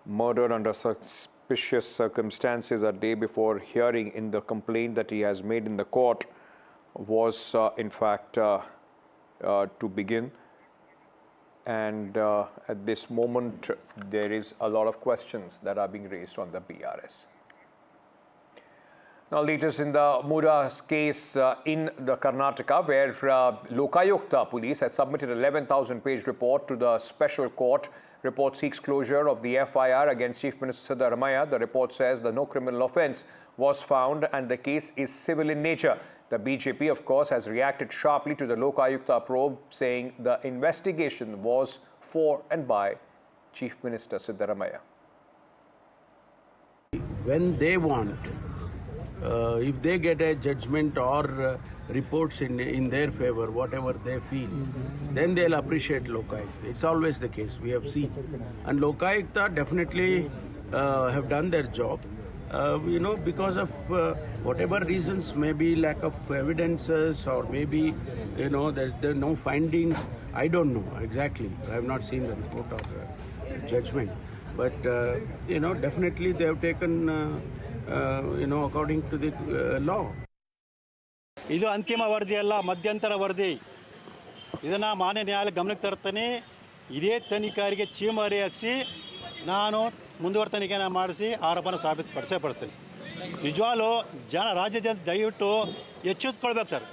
murdered under suspicious circumstances a day before hearing in the complaint that he has made in the court was in fact to begin. And at this moment, there is a lot of questions that are being raised on the BRS. Now, latest in the Muda's case in the Karnataka, where Lokayukta police has submitted an 11,000-page report to the special court. Report seeks closure of the FIR against Chief Minister Siddaramaiah. The report says that no criminal offence was found and the case is civil in nature. The BJP, of course, has reacted sharply to the Lokayukta probe, saying the investigation was for and by Chief Minister Siddaramaiah. When they want, if they get a judgment or reports in their favor, whatever they feel, then they'll appreciate Lokayukta. It's always the case, we have seen. And Lokayukta definitely have done their job. Because of whatever reasons, maybe lack of evidences or maybe, there are no findings. I don't know exactly. I have not seen the report or judgment. But, definitely they have taken, according to the law. ಇದು ಅಂತಿಮ ವರದಿ ಅಲ್ಲ, ಮಧ್ಯಂತರ ವರದಿ. ಇದನ್ನು ಮಾನ್ಯ ನ್ಯಾಯಾಲಯ ಗಮನಕ್ಕೆ ತರ್ತಾನೆ. ಇದೇ ತನಿಖಾರಿಗೆ ಚೀಮಾರಿ ಹಾಕಿಸಿ ನಾನು ಮುಂದುವರೆದ ತನಿಖೆನ ಮಾಡಿಸಿ ಆರೋಪನ ಸಾಬೀತುಪಡಿಸ್ತೀನಿ. ನಿಜವಾಗ್ಲೂ ರಾಜ್ಯ ಜನ ದಯವಿಟ್ಟು ಎಚ್ಚೆತ್ತುಕೊಳ್ಬೇಕು ಸರ್.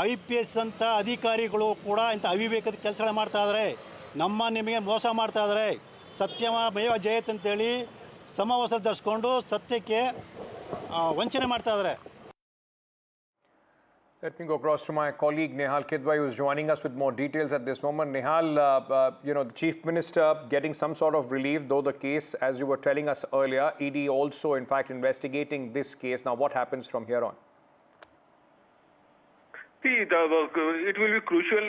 IPS ಅಂತ ಅಧಿಕಾರಿಗಳು ಕೂಡ ಇಂಥ ಅವಿವೇಕದ ಕೆಲಸಗಳು ಮಾಡ್ತಾ ಇದ್ದಾರೆ. ನಿಮಗೆ ಮೋಸ ಮಾಡ್ತಾ ಇದ್ದಾರೆ. ಸತ್ಯಮೇವ ಜಯತೆ ಅಂತೇಳಿ ಸಮವಸ್ತ್ರ ಧರಿಸ್ಕೊಂಡು ಸತ್ಯಕ್ಕೆ ವಂಚನೆ ಮಾಡ್ತಾ ಇದ್ದಾರೆ. Let me go across to my colleague Nehal Kidwai, who is joining us with more details at this moment. Nehal, the Chief Minister getting some sort of relief, though the case, as you were telling us earlier, ED also in fact investigating this case. Now what happens from here on? See, it will be crucial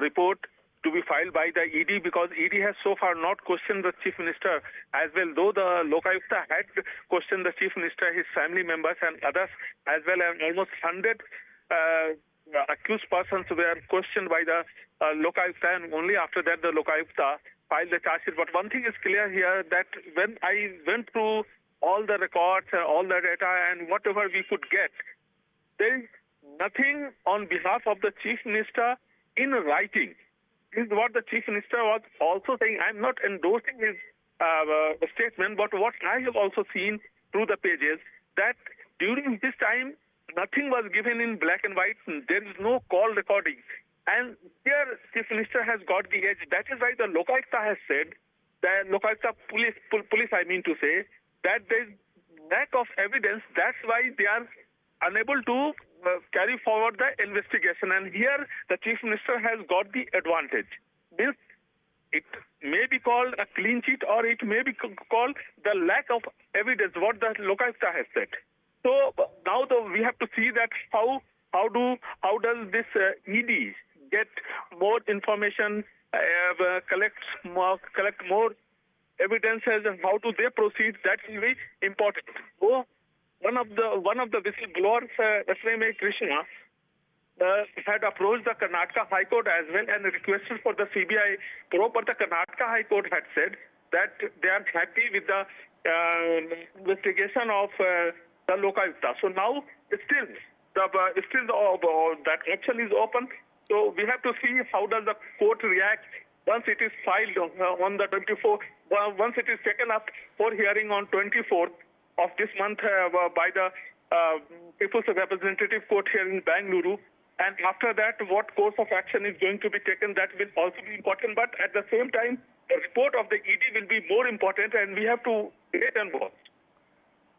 report to be filed by the ED, because ED has so far not questioned the Chief Minister as well, though the Lokayukta had questioned the Chief Minister, his family members and others as well, and almost 100 accused persons were questioned by the Lokayukta, and only after that the Lokayukta filed the charge sheet. But one thing is clear here, that when I went through all the records, all the data and whatever we could get, there is nothing on behalf of the Chief Minister in writing. This is what the Chief Minister was also saying. I'm not endorsing his statement, but what I have also seen through the pages, that during this time, nothing was given in black and white. There is no call recording. And here, Chief Minister has got the edge. That is why the Lokayukta has said, the Lokayukta police, I mean to say, that there is lack of evidence. That's why they are unable to carry forward the investigation. And here, the Chief Minister has got the advantage. This, it may be called a clean sheet, or it may be called the lack of evidence, what the Lokayukta has said. So now we have to see that how does this ED get more information, collect more evidences, and how do they proceed? That will be important. So one of the whistleblowers, S.M.A. Krishna, had approached the Karnataka High Court as well and requested for the CBI probe, but the Karnataka High Court had said that they are happy with the investigation of the Lokayukta. So now still that option is open. So we have to see how does the court react once it is filed on the 24th, once it is taken up for hearing on 24th of this month by the People's Representative Court here in Bangalore. And after that, what course of action is going to be taken, that will also be important. But at the same time, the report of the ED will be more important, and we have to wait and watch.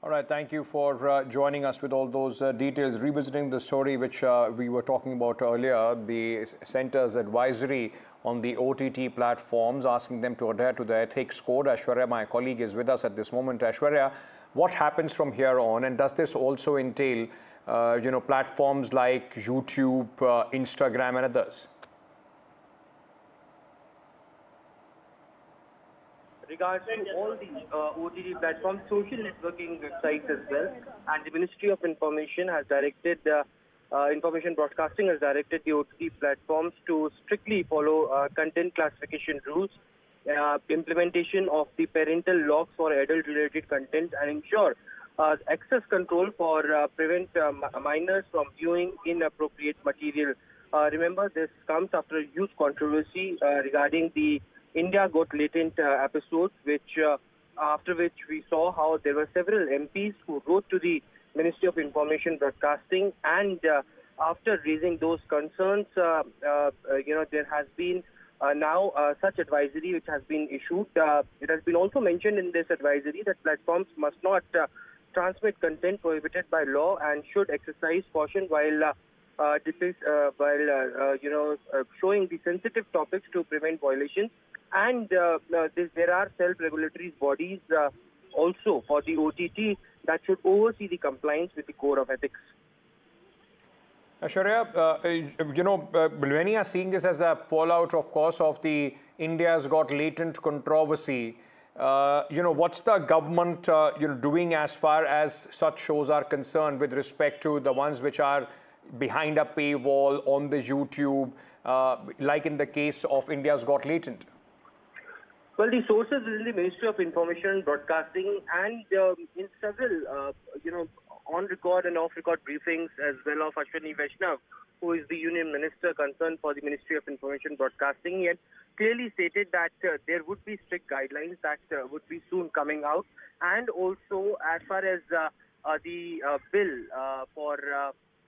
All right, thank you for joining us with all those details. Revisiting the story which we were talking about earlier, the Centre's advisory on the OTT platforms, asking them to adhere to the ethics code. Aishwarya, my colleague, is with us at this moment. Aishwarya, what happens from here on, and does this also entail platforms like YouTube, Instagram and others? Regards to all the OTT platforms, social networking websites as well, and the Ministry of Information has directed, Information Broadcasting has directed the OTT platforms to strictly follow content classification rules, implementation of the parental locks for adult-related content, and ensure access control for prevent minors from viewing inappropriate material. Remember, this comes after a huge controversy regarding the India Got Latent episode, after which we saw how there were several MPs who wrote to the Ministry of Information Broadcasting, and after raising those concerns, there has been now such advisory which has been issued. It has been also mentioned in this advisory that platforms must not transmit content prohibited by law and should exercise caution while showing the sensitive topics to prevent violations. And there are self-regulatory bodies also for the OTT that should oversee the compliance with the code of ethics. Shaurya, many are seeing this as a fallout, of course, of the India's Got Latent controversy. What's the government doing as far as such shows are concerned with respect to the ones which are behind a paywall on the YouTube, like in the case of India's Got Latent? Well, the sources is in the Ministry of Information and Broadcasting, and in several, on-record and off-record briefings as well of Ashwini Vaishnav, who is the Union Minister concerned for the Ministry of Information and Broadcasting, he had clearly stated that there would be strict guidelines that would be soon coming out, and also as far as the bill for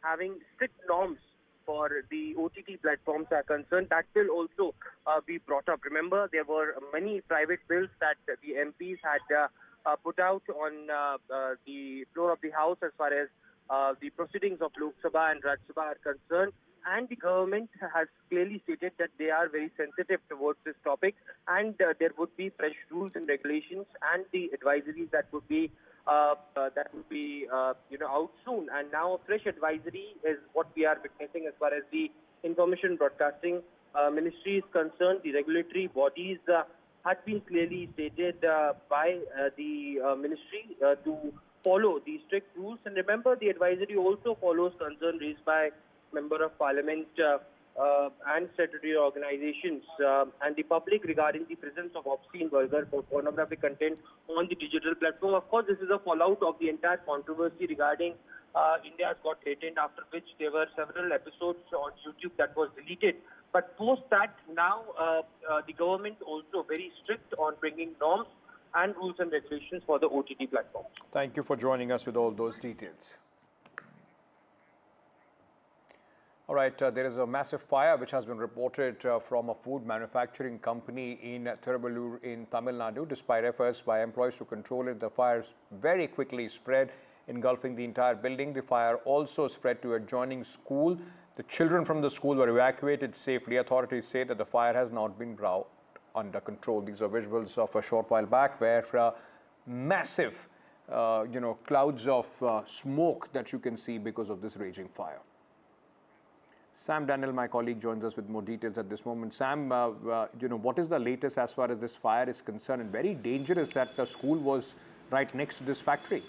having strict norms for the OTT platforms are concerned, that will also be brought up. Remember, there were many private bills that the MPs had put out on the floor of the House as far as the proceedings of Lok Sabha and Rajya Sabha are concerned. And the government has clearly stated that they are very sensitive towards this topic, and there would be fresh rules and regulations and the advisories that would be out soon. And now a fresh advisory is what we are witnessing as far as the Information Broadcasting Ministry is concerned. The regulatory bodies had been clearly stated by the ministry to follow the strict rules. And remember, the advisory also follows concern raised by Member of Parliament and statutory organizations and the public regarding the presence of obscene, vulgar, pornographic content on the digital platform. Of course, this is a fallout of the entire controversy regarding India's Got Latent, after which there were several episodes on YouTube that was deleted. But post that, now the government also very strict on bringing norms and rules and regulations for the OTT platforms. Thank you for joining us with all those details. All right, there is a massive fire which has been reported from a food manufacturing company in Thiruvallur in Tamil Nadu. Despite efforts by employees to control it, the fire very quickly spread, engulfing the entire building. The fire also spread to adjoining school. The children from the school were evacuated safely. Authorities say that the fire has not been brought under control. These are visuals of a short while back where massive, clouds of smoke that you can see because of this raging fire. Sam Daniel, my colleague, joins us with more details at this moment. Sam, what is the latest as far as this fire is concerned? And very dangerous that the school was right next to this factory.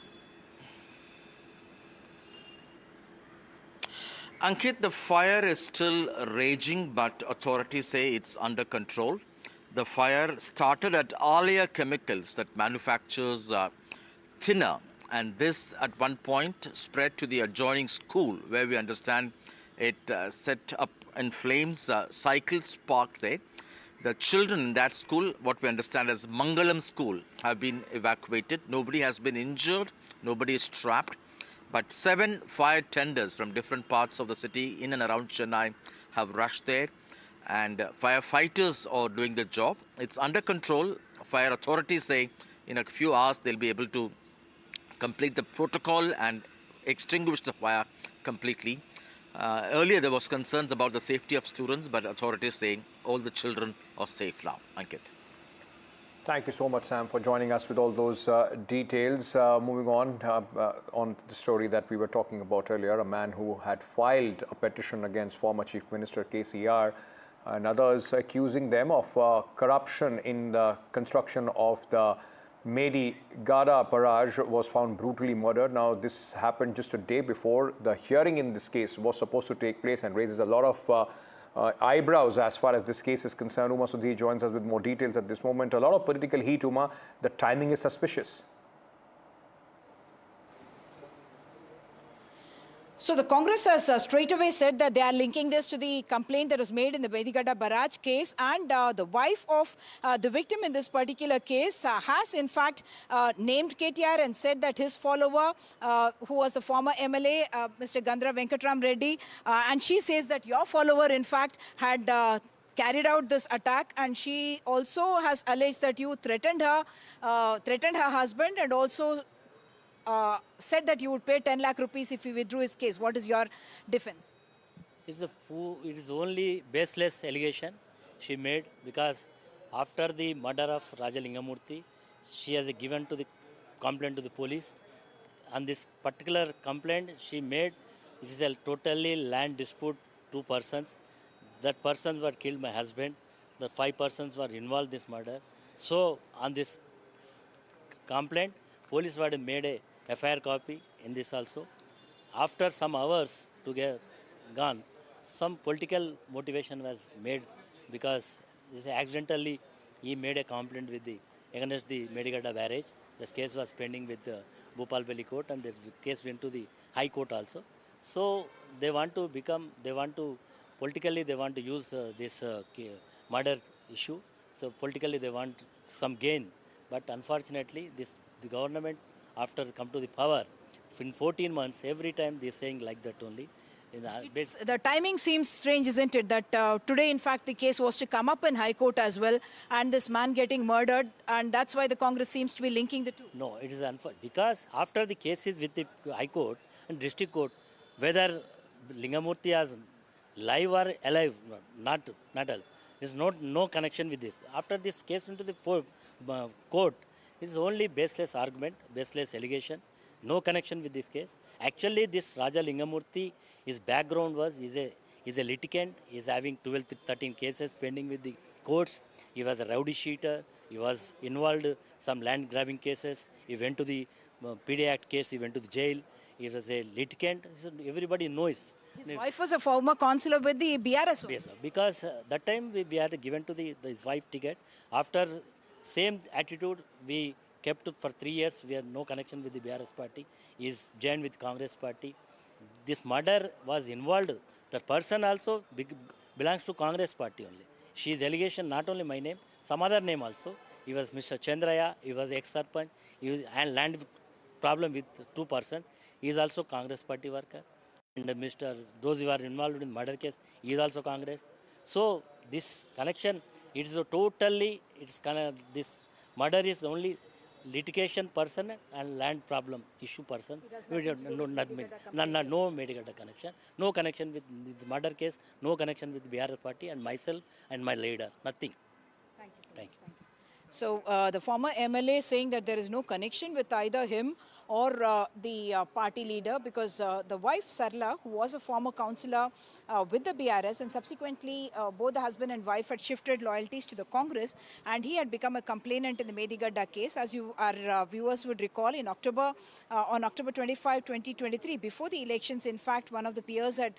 Ankit, the fire is still raging, but authorities say it's under control. The fire started at Alia Chemicals that manufactures thinner, and this at one point spread to the adjoining school, where we understand it set up in flames, cycles parked there. The children in that school, what we understand as Mangalam School, have been evacuated. Nobody has been injured, nobody is trapped. But 7 fire tenders from different parts of the city in and around Chennai have rushed there, and firefighters are doing the job. It's under control. Fire authorities say in a few hours they'll be able to complete the protocol and extinguish the fire completely. Earlier there was concerns about the safety of students, but authorities saying all the children are safe now. Ankit. Thank you so much, Sam, for joining us with all those details. Moving on the story that we were talking about earlier, a man who had filed a petition against former Chief Minister KCR and others, accusing them of corruption in the construction of the Medi-Gada barrage, was found brutally murdered. Now, this happened just a day before the hearing in this case was supposed to take place, and raises a lot of eyebrows as far as this case is concerned. Uma Sudhi joins us with more details at this moment. A lot of political heat, Uma. The timing is suspicious. So the Congress has straight away said that they are linking this to the complaint that was made in the Medi-Gada barrage case, and the wife of the victim in this particular case has in fact named KTR and said that his follower, who was the former MLA, Mr. Gandra Venkatram Reddy, and she says that your follower in fact had carried out this attack, and she also has alleged that you threatened her husband, and also said that you would pay 10 lakh rupees if he withdrew his case. What is your defense? It is only baseless allegation she made, because after the murder of Raja Lingamurthy, she has given to the complaint to the police. On this particular complaint she made, it is a totally land dispute, two persons. That persons were killed, my husband. The 5 persons were involved in this murder. So on this complaint, police were made a FIR copy in this also. After some hours to get gone, some political motivation was made, because this accidentally he made a complaint with the against the Medigada barrage. This case was pending with the Bhopalpally court, and this case went to the High Court also. So they want to politically they want to use this murder issue. So politically they want some gain, but unfortunately the government, after come to the power, in 14 months, every time they're saying like that only. The timing seems strange, isn't it? That today, in fact, the case was to come up in High Court as well, and this man getting murdered, and that's why the Congress seems to be linking the two. No, it is unfortunate, because after the cases with the High Court and District Court, whether Lingamurthy is live or alive, not alive, there is no connection with this. After this case into the court, it is only baseless argument, baseless allegation, no connection with this case. Actually, this Raja Lingamurthy, his background was, is a litigant, he is having 12 to 13 cases pending with the courts. He was a rowdy sheeter, he was involved some land grabbing cases, he went to the PD Act case, he went to the jail, he was a litigant, so everybody knows. His wife was a former councillor with the BRS. Yes, because that time we had given to his wife ticket. After same attitude, we kept for 3 years. We had no connection with the BRS party. He is joined with Congress party. This murder was involved. The person also belongs to Congress party only. She is allegation not only my name, some other name also. He was Mr. Chandraya. He was ex-sarpanch. He had land problem with 2 persons. He is also Congress party worker. And those who are involved in murder case, he is also Congress. So this connection, it is this murder is only litigation person and land problem issue person. No Medigada connection, no connection with this murder case, no connection with the BRS party and myself and my leader, nothing. Thank you so much. Thank you. So the former MLA saying that there is no connection with either him or the party leader, because the wife Sarla, who was a former councillor with the BRS, and subsequently both the husband and wife had shifted loyalties to the Congress, and he had become a complainant in the Medigada case. As our viewers would recall, in October, on October 25, 2023, before the elections, in fact, one of the peers had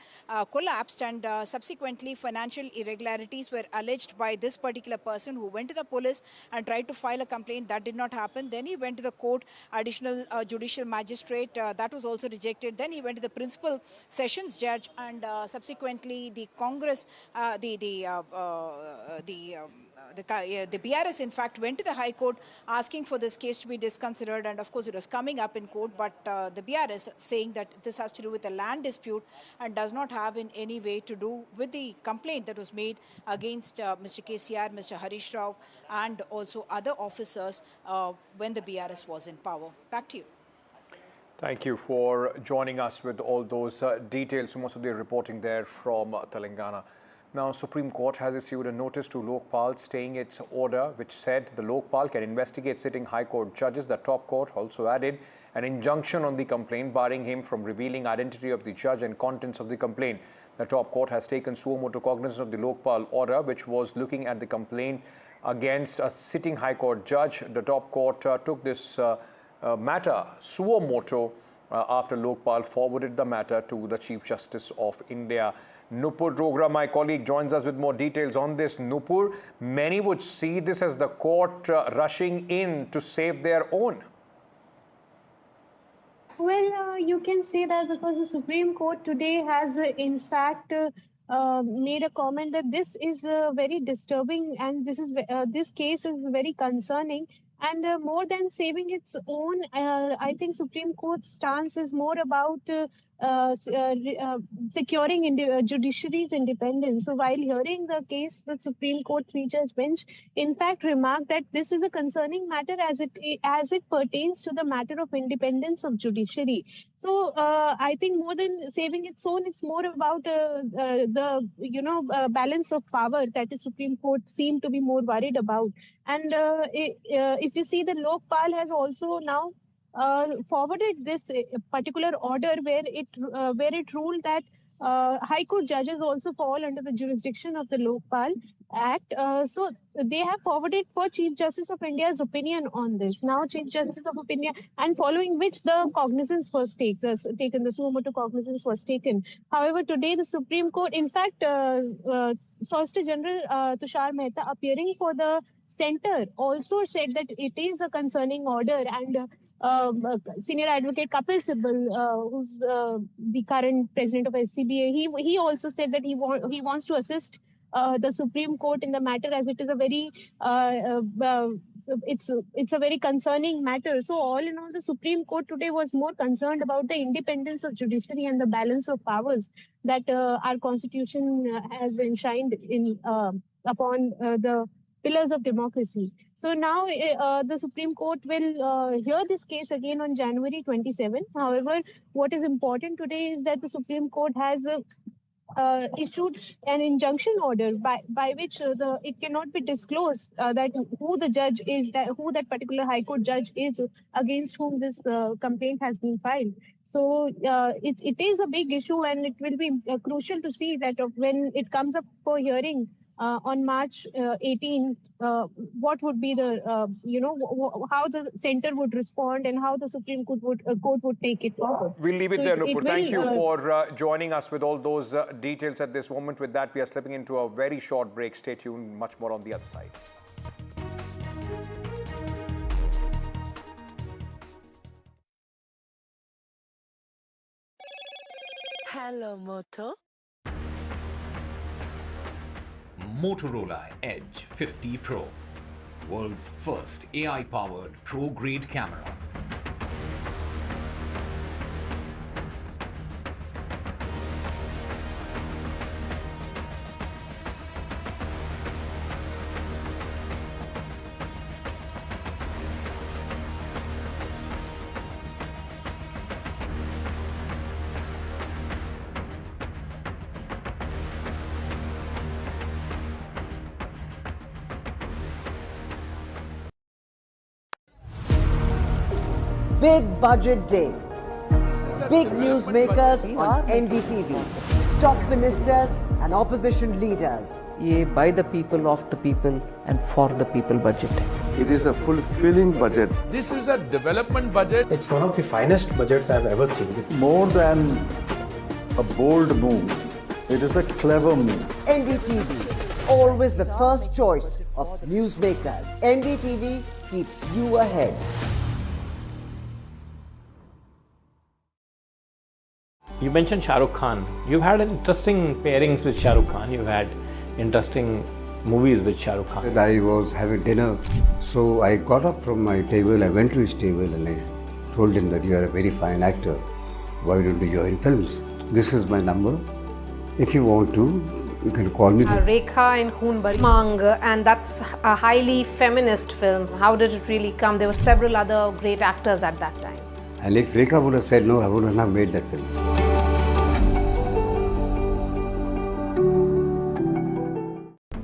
collapsed, and subsequently financial irregularities were alleged by this particular person, who went to the police and tried to file a complaint. That did not happen. Then he went to the court, additional judicial magistrate, that was also rejected. Then he went to the principal sessions judge, and subsequently the Congress, the BRS in fact went to the High Court asking for this case to be disconsidered, and of course it was coming up in court, but the BRS saying that this has to do with a land dispute and does not have in any way to do with the complaint that was made against Mr. KCR, Mr. Harish Rao, and also other officers when the BRS was in power. Back to you. Thank you for joining us with all those details. Most of the reporting there from Telangana. Now, Supreme Court has issued a notice to Lokpal staying its order, which said the Lokpal can investigate sitting High Court judges. The top court also added an injunction on the complaint, barring him from revealing identity of the judge and contents of the complaint. The top court has taken suo motu cognizance of the Lokpal order, which was looking at the complaint against a sitting High Court judge. The top court took this matter suo motu after Lokpal forwarded the matter to the Chief Justice of India. Nupur Dogra, my colleague, joins us with more details on this. Nupur, many would see this as the court rushing in to save their own. Well, you can say that because the Supreme Court today has, in fact, made a comment that this is very disturbing, and this case is very concerning. And more than saving its own, I think Supreme Court's stance is more about securing judiciary's independence. So while hearing the case, the Supreme Court three-judge bench in fact remarked that this is a concerning matter as it pertains to the matter of independence of judiciary. So I think more than saving its own, it's more about the balance of power that the Supreme Court seemed to be more worried about. And if you see, the Lokpal has also now forwarded this particular order where it ruled that High Court judges also fall under the jurisdiction of the Lokpal Act. So they have forwarded for Chief Justice of India's opinion on this. Now Chief Justice of India, and following which the cognizance was taken, the suo motu cognizance was taken. However, today the Supreme Court, in fact, Solicitor General Tushar Mehta, appearing for the centre, also said that it is a concerning order, and Senior Advocate Kapil Sibal, who's the current president of SCBA, he also said that he wants to assist the Supreme Court in the matter, as it is a very it's a very concerning matter. So all in all, the Supreme Court today was more concerned about the independence of judiciary and the balance of powers that our constitution has enshrined in upon the pillars of democracy. So now the Supreme Court will hear this case again on January 27. However, what is important today is that the Supreme Court has issued an injunction order by which it cannot be disclosed that who the judge is, who that particular High Court judge is against whom this complaint has been filed. So it is a big issue, and it will be crucial to see that when it comes up for hearing on March 18, what would be the, how the centre would respond and how the Supreme Court would take it forward. We'll leave it So there, Nupur. Thank you will, for joining us with all those details at this moment. With that, we are slipping into a very short break. Stay tuned, much more on the other side. Hello, Moto. Motorola Edge 50 Pro, world's first AI-powered pro-grade camera. Big budget day. Big newsmakers on NDTV. Top ministers and opposition leaders. ये by the people, of the people and for the people budget. It is a fulfilling budget. This is a development budget. It's one of the finest budgets I've ever seen. More than a bold move, it is a clever move. NDTV, always the first choice of newsmaker. NDTV keeps you ahead. You mentioned Shah Rukh Khan. You've had interesting pairings with Shah Rukh Khan. You've had interesting movies with Shah Rukh Khan. I was having dinner, so I got up from my table, I went to his table and I told him that you are a very fine actor. Why don't you join films? This is my number. If you want to, you can call me. Rekha in Khoon Bari Mang, and that's a highly feminist film. How did it really come? There were several other great actors at that time. And if Rekha would have said no, I wouldn't have made that film.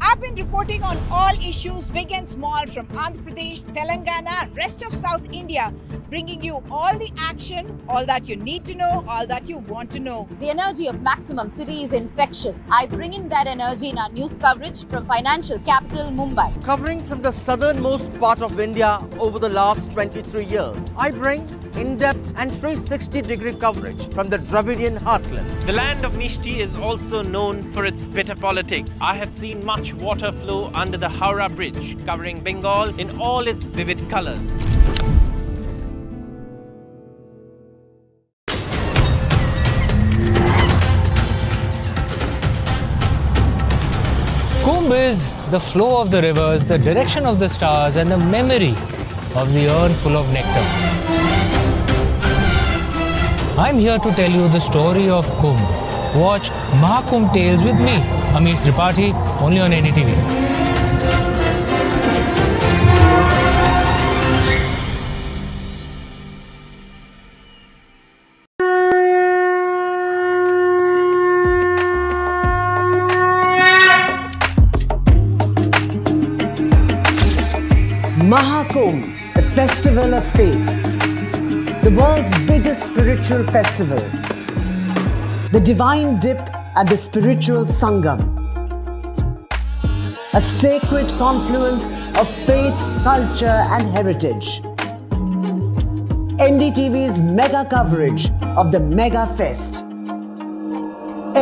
I've been reporting on all issues big and small from Andhra Pradesh, Telangana, rest of South India, bringing you all the action, all that you need to know, all that you want to know. The energy of Maximum City is infectious. I bring in that energy in our news coverage from financial capital Mumbai. Covering from the southernmost part of India over the last 23 years, I bring in-depth and 360-degree coverage from the Dravidian heartland. The land of Mishti is also known for its bitter politics. I have seen much water flow under the Howrah Bridge, covering Bengal in all its vivid colors. Kumbh is the flow of the rivers, the direction of the stars, and the memory of the urn full of nectar. I'm here to tell you the story of Kumbh. Watch Mahakumbh Tales with me, Amish Tripathi, only on NDTV. Mahakumbh, a festival of faith, the world's biggest spiritual festival, the divine dip at the spiritual Sangam, a sacred confluence of faith, culture and heritage. NDTV's mega coverage of the Mega Fest.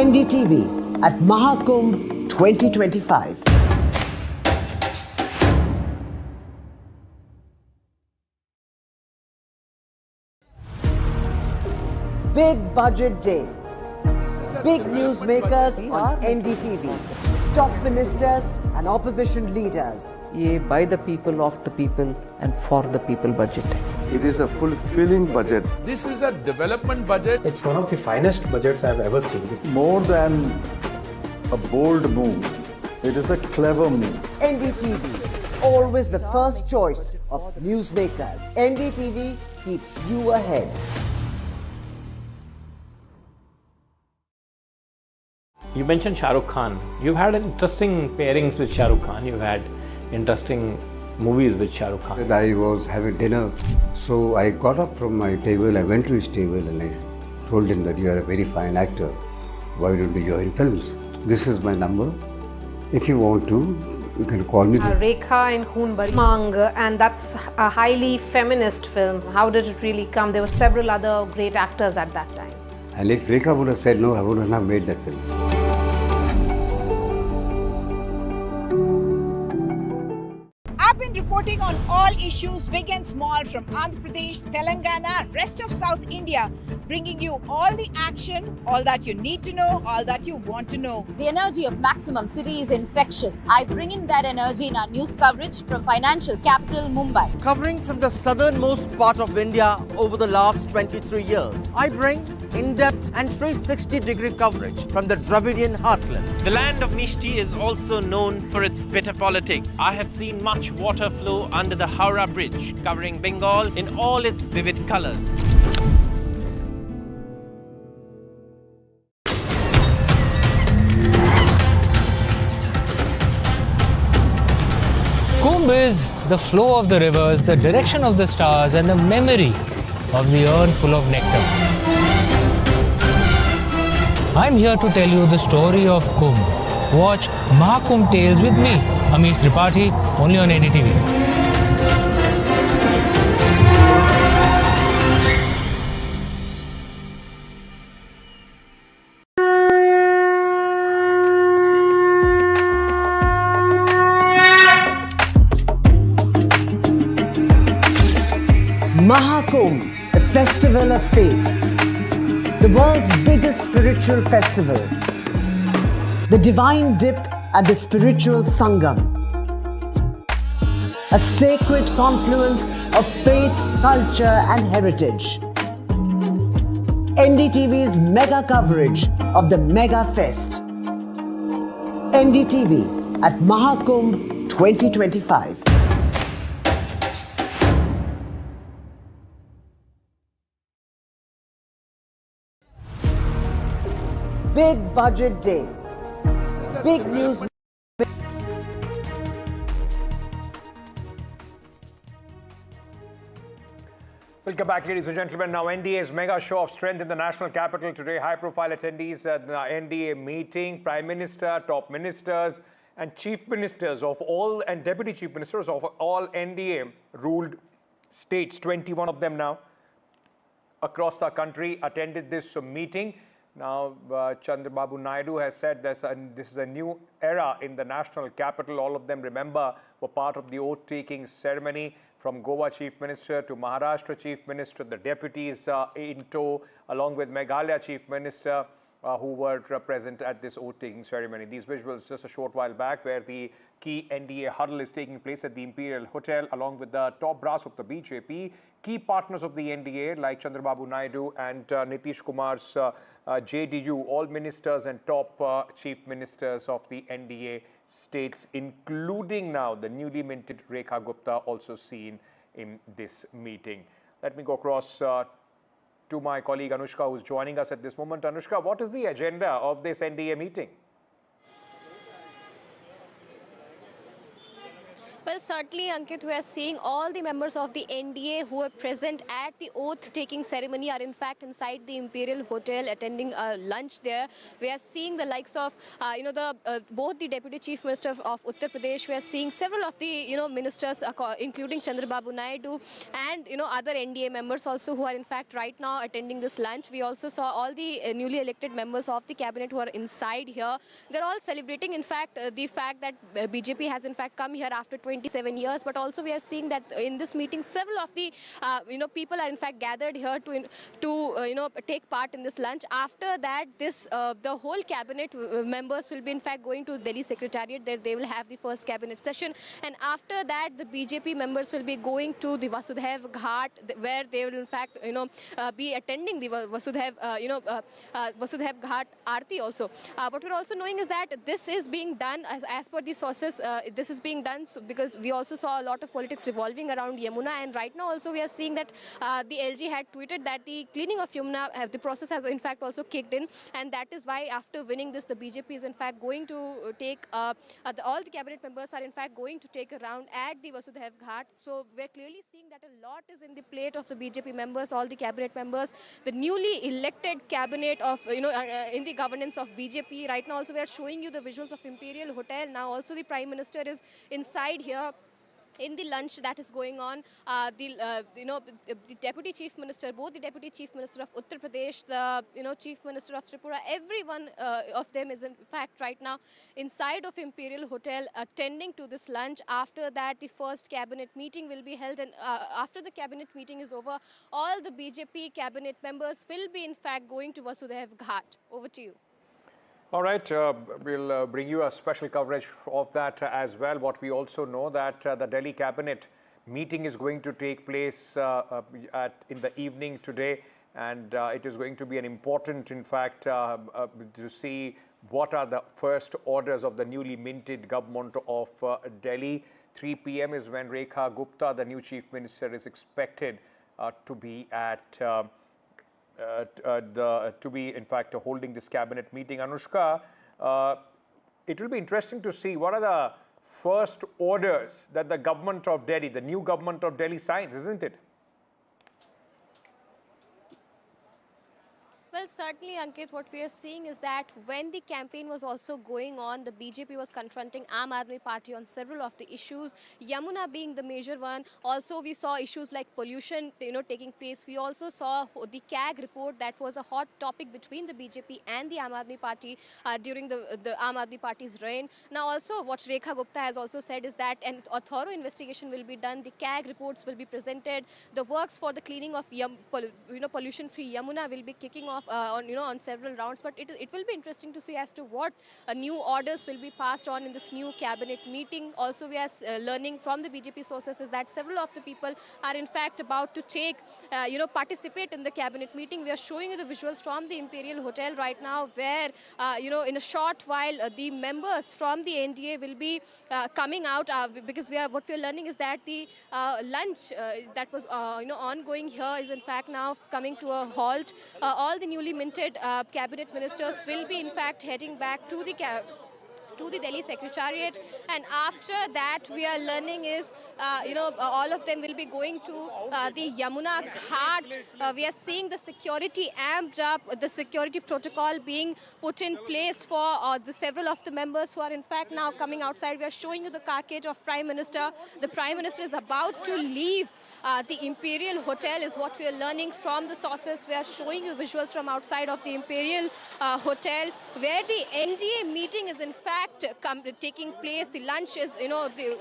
NDTV at Mahakumbh 2025. Big budget day. Big newsmakers on NDTV. Top ministers and opposition leaders. ये by the people, of the people and for the people budget. It is a fulfilling budget. This is a development budget. It's one of the finest budgets I've ever seen. More than a bold move, it is a clever move. NDTV, always the first choice of newsmakers. NDTV keeps you ahead. You mentioned Shah Rukh Khan. You've had interesting pairings with Shah Rukh Khan. You've had interesting movies with Shah Rukh Khan. I was having dinner, so I got up from my table, I went to his table and I told him that you are a very fine actor. Why don't you join films? This is my number. If you want to, you can call me. Rekha in Mang, and that's a highly feminist film. How did it really come? There were several other great actors at that time. And if Rekha would have said no, I wouldn't have made that film. I've been reporting on all issues big and small from Andhra Pradesh, Telangana, rest of South India, bringing you all the action, all that you need to know, all that you want to know. The energy of Maximum City is infectious. I bring in that energy in our news coverage from financial capital Mumbai. Covering from the southernmost part of India over the last 23 years, I bring in-depth and 360-degree coverage from the Dravidian heartland. The land of Mishti is also known for its bitter politics. I have seen much water flow under the Howrah Bridge, covering Bengal in all its vivid colors. Kumbh is the flow of the rivers, the direction of the stars, and the memory of the urn full of nectar. I'm here to tell you the story of Kumbh. Watch Mahakumbh Tales with me, Amish Tripathi, only on NDTV. Mahakumbh, a festival of faith, the world's biggest spiritual festival, the divine dip at the spiritual Sangam, a sacred confluence of faith, culture and heritage. NDTV's mega coverage of the Mega Fest. NDTV at Mahakumbh 2025. Big budget day. Big news. Welcome back, ladies and gentlemen. Now, NDA's mega show of strength in the national capital today. High-profile attendees at the NDA meeting, Prime Minister, top ministers, and chief ministers of all, and deputy chief ministers of all NDA-ruled states, 21 of them now, across the country, attended this meeting. Now, Chandrababu Naidu has said this is a new era in the national capital. All of them, remember, were part of the oath-taking ceremony, from Goa Chief Minister to Maharashtra Chief Minister, the deputies in tow, along with Meghalaya Chief Minister, who were present at this oath-taking ceremony. These visuals just a short while back where the key NDA huddle is taking place at the Imperial Hotel along with the top brass of the BJP, key partners of the NDA like Chandrababu Naidu and Nitish Kumar's JDU, all ministers and top chief ministers of the NDA states, including now the newly minted Rekha Gupta, also seen in this meeting. Let me go across to my colleague Anushka, who's joining us at this moment. Anushka, what is the agenda of this NDA meeting? Well, certainly, Ankit, we are seeing all the members of the NDA who are present at the oath-taking ceremony are in fact inside the Imperial Hotel attending a lunch there. We are seeing the likes of, both the Deputy Chief Minister of Uttar Pradesh. We are seeing several of the, ministers, including Chandrababu Naidu and, other NDA members also who are in fact right now attending this lunch. We also saw all the newly elected members of the cabinet who are inside here. They're all celebrating, in fact, the fact that BJP has in fact come here after 27 years, but also we are seeing that in this meeting several of the people are in fact gathered here to take part in this lunch. After that, this the whole cabinet members will be in fact going to Delhi Secretariat. There they will have the first cabinet session, and after that the BJP members will be going to the Vasudhaiv Ghat, where they will in fact be attending the Vasudhaiv Ghat Aarti also. What we're also knowing is that this is being done as per the sources. This is being done because we also saw a lot of politics revolving around Yamuna, and right now also we are seeing that the LG had tweeted that the cleaning of Yamuna, the process has in fact also kicked in, and that is why after winning this, the BJP is in fact going to take, all the cabinet members are in fact going to take a round at the Vasudhaiv Ghat. So we're clearly seeing that a lot is in the plate of the BJP members, all the cabinet members, the newly elected cabinet of, in the governance of BJP. Right now also we are showing you the visuals of Imperial Hotel. Now also the Prime Minister is inside here in the lunch that is going on. The Deputy Chief Minister, both the Deputy Chief Minister of Uttar Pradesh, the Chief Minister of Tripura, everyone of them is in fact right now inside of Imperial Hotel attending to this lunch. After that, the first cabinet meeting will be held, and after the cabinet meeting is over, all the BJP cabinet members will be in fact going to Vasudhaiv Ghat. Over to you. All right, we'll bring you a special coverage of that as well. What we also know that the Delhi cabinet meeting is going to take place in the evening today, and it is going to be an important, in fact, to see what are the first orders of the newly minted government of Delhi. 3 p.m. is when Rekha Gupta, the new chief minister, is expected to be at in fact holding this cabinet meeting. Anushka, it will be interesting to see what are the first orders that the government of Delhi, the new government of Delhi signs, isn't it? Well, certainly, Ankit, what we are seeing is that when the campaign was also going on, the BJP was confronting Aam Aadmi Party on several of the issues, Yamuna being the major one. Also, we saw issues like pollution, taking place. We also saw the CAG report that was a hot topic between the BJP and the Aam Aadmi Party during the Aam Aadmi Party's reign. Now, also, what Rekha Gupta has also said is that a thorough investigation will be done. The CAG reports will be presented. The works for the cleaning of pollution-free Yamuna will be kicking off on several rounds, but it will be interesting to see as to what new orders will be passed on in this new cabinet meeting. Also, we are learning from the BJP sources is that several of the people are in fact about to take, participate in the cabinet meeting. We are showing you the visuals from the Imperial Hotel right now, where in a short while the members from the NDA will be coming out because what we are learning is that the lunch that was ongoing here is in fact now coming to a halt. All the newly minted cabinet ministers will be in fact heading back to the Delhi Secretariat, and after that we are learning is all of them will be going to the Yamuna Ghat. We are seeing the security amped up, the security protocol being put in place for the several of the members who are in fact now coming outside. We are showing you the carcage of Prime Minister. The Prime Minister is about to leave the Imperial Hotel is what we are learning from the sources. We are showing you visuals from outside of the Imperial Hotel, where the NDA meeting is in fact taking place. The lunch is,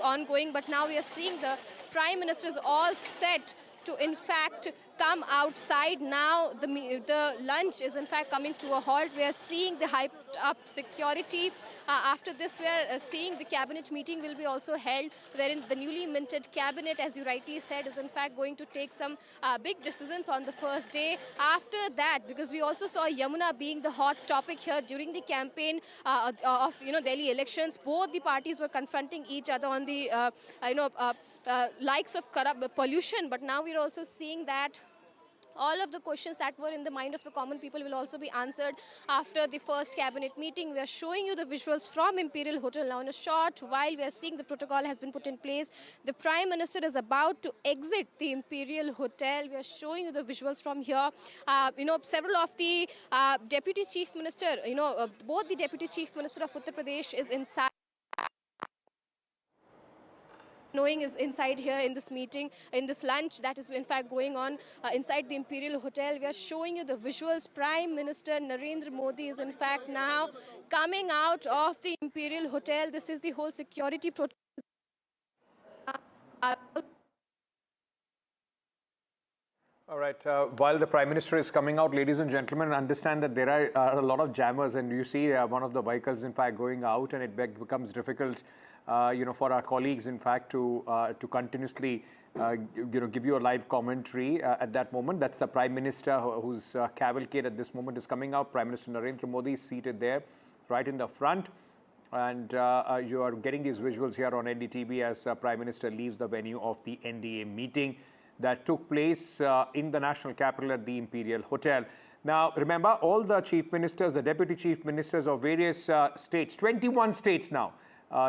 ongoing, but now we are seeing the Prime Minister is all set to, in fact, come outside now. The lunch is in fact coming to a halt. We are seeing the hyped up security. After this, we are seeing the cabinet meeting will be also held, wherein the newly minted cabinet, as you rightly said, is in fact going to take some big decisions on the first day. After that, because we also saw Yamuna being the hot topic here during the campaign of Delhi elections, both the parties were confronting each other on the likes of corrupt pollution. But now we're also seeing that all of the questions that were in the mind of the common people will also be answered after the first cabinet meeting. We are showing you the visuals from Imperial Hotel now in a short while. We are seeing the protocol has been put in place. The Prime Minister is about to exit the Imperial Hotel. We are showing you the visuals from here. Several of the Deputy Chief Minister, both the Deputy Chief Minister of Uttar Pradesh is inside. Knowing is inside here in this meeting, in this lunch that is in fact going on inside the Imperial Hotel. We are showing you the visuals. Prime Minister Narendra Modi is in fact now coming out of the Imperial Hotel. This is the whole security protocol. All right. While the Prime Minister is coming out, ladies and gentlemen, understand that there are a lot of jammers, and you see one of the vehicles, in fact, going out, and it becomes difficult, for our colleagues, in fact, to continuously, give you a live commentary at that moment. That's the Prime Minister whose cavalcade at this moment is coming out. Prime Minister Narendra Modi is seated there, right in the front. And you are getting these visuals here on NDTV as Prime Minister leaves the venue of the NDA meeting that took place in the national capital at the Imperial Hotel. Now, remember, all the chief ministers, the deputy chief ministers of various states, 21 states now,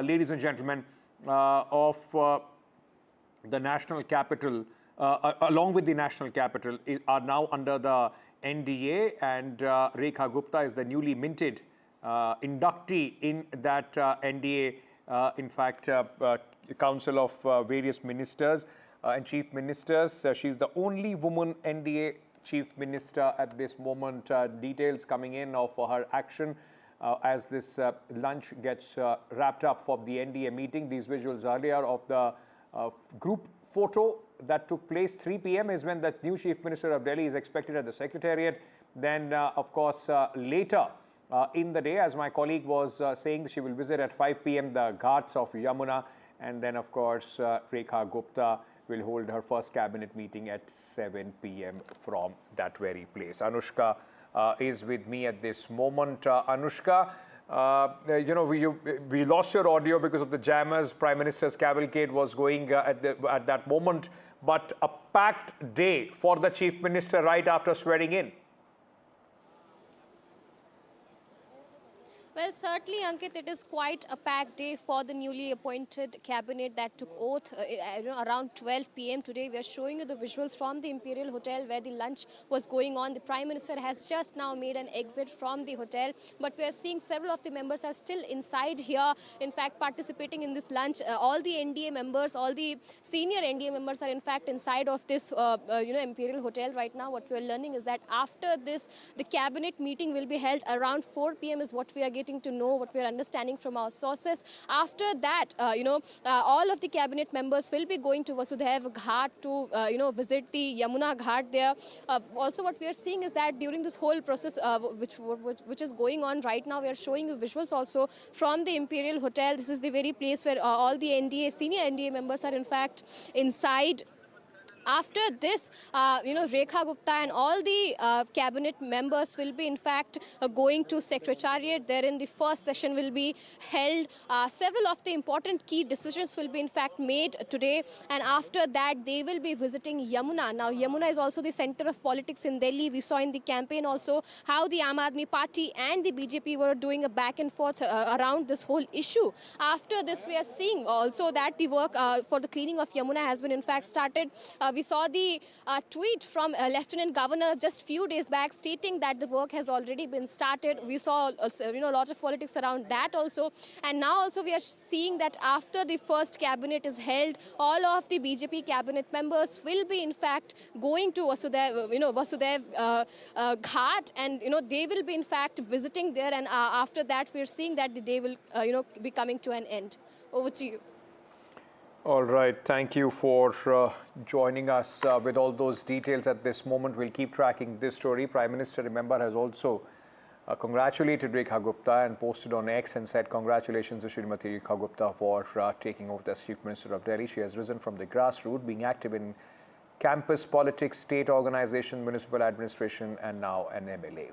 ladies and gentlemen, of the national capital, along with the national capital, are now under the NDA, and Rekha Gupta is the newly minted inductee in that NDA, council of various ministers and chief ministers. She's the only woman NDA chief minister at this moment. Details coming in of her action as this lunch gets wrapped up for the NDA meeting. These visuals earlier of the group photo that took place. 3 p.m. is when the new chief minister of Delhi is expected at the secretariat. Then, of course, later in the day, as my colleague was saying, she will visit at 5 p.m. the ghats of Yamuna. And then, of course, Rekha Gupta will hold her first cabinet meeting at 7 p.m. from that very place. Anushka is with me at this moment. Anushka, we lost your audio because of the jammers. Prime Minister's cavalcade was going at that moment, but a packed day for the Chief Minister right after swearing in. Well, certainly, Ankit, it is quite a packed day for the newly appointed cabinet that took oath around 12 p.m. today. We are showing you the visuals from the Imperial Hotel where the lunch was going on. The Prime Minister has just now made an exit from the hotel, but we are seeing several of the members are still inside here, in fact, participating in this lunch. All the NDA members, all the senior NDA members are in fact inside of this Imperial Hotel right now. What we are learning is that after this, the cabinet meeting will be held around 4 p.m. is what we are getting to know, what we are understanding from our sources. After that, all of the cabinet members will be going to Vasudhaiv Ghat to, visit the Yamuna Ghat there. Also, what we are seeing is that during this whole process, which is going on right now, we are showing you visuals also from the Imperial Hotel. This is the very place where all the NDA, senior NDA members are in fact inside. After this, Rekha Gupta and all the cabinet members will be in fact going to Secretariat. Therein the first session will be held. Several of the important key decisions will be in fact made today, and after that they will be visiting Yamuna. Now Yamuna is also the center of politics in Delhi. We saw in the campaign also how the Aam Aadmi Party and the BJP were doing a back and forth around this whole issue. After this, we are seeing also that the work for the cleaning of Yamuna has been in fact started. We saw the tweet from Lieutenant Governor just few days back stating that the work has already been started. We saw a lot of politics around that also, and now also we are seeing that after the first cabinet is held, all of the BJP cabinet members will be in fact going to Vasudhaiv Ghat, and they will be in fact visiting there, and after that we are seeing that the day will be coming to an end. Over to you. All right, thank you for joining us with all those details at this moment. We'll keep tracking this story. Prime Minister, remember, has also congratulated Rekha Gupta and posted on X and said congratulations to Srimati Rekha Gupta for taking over as Chief Minister of Delhi. She has risen from the grassroots, being active in campus politics, state organization, municipal administration, and now an MLA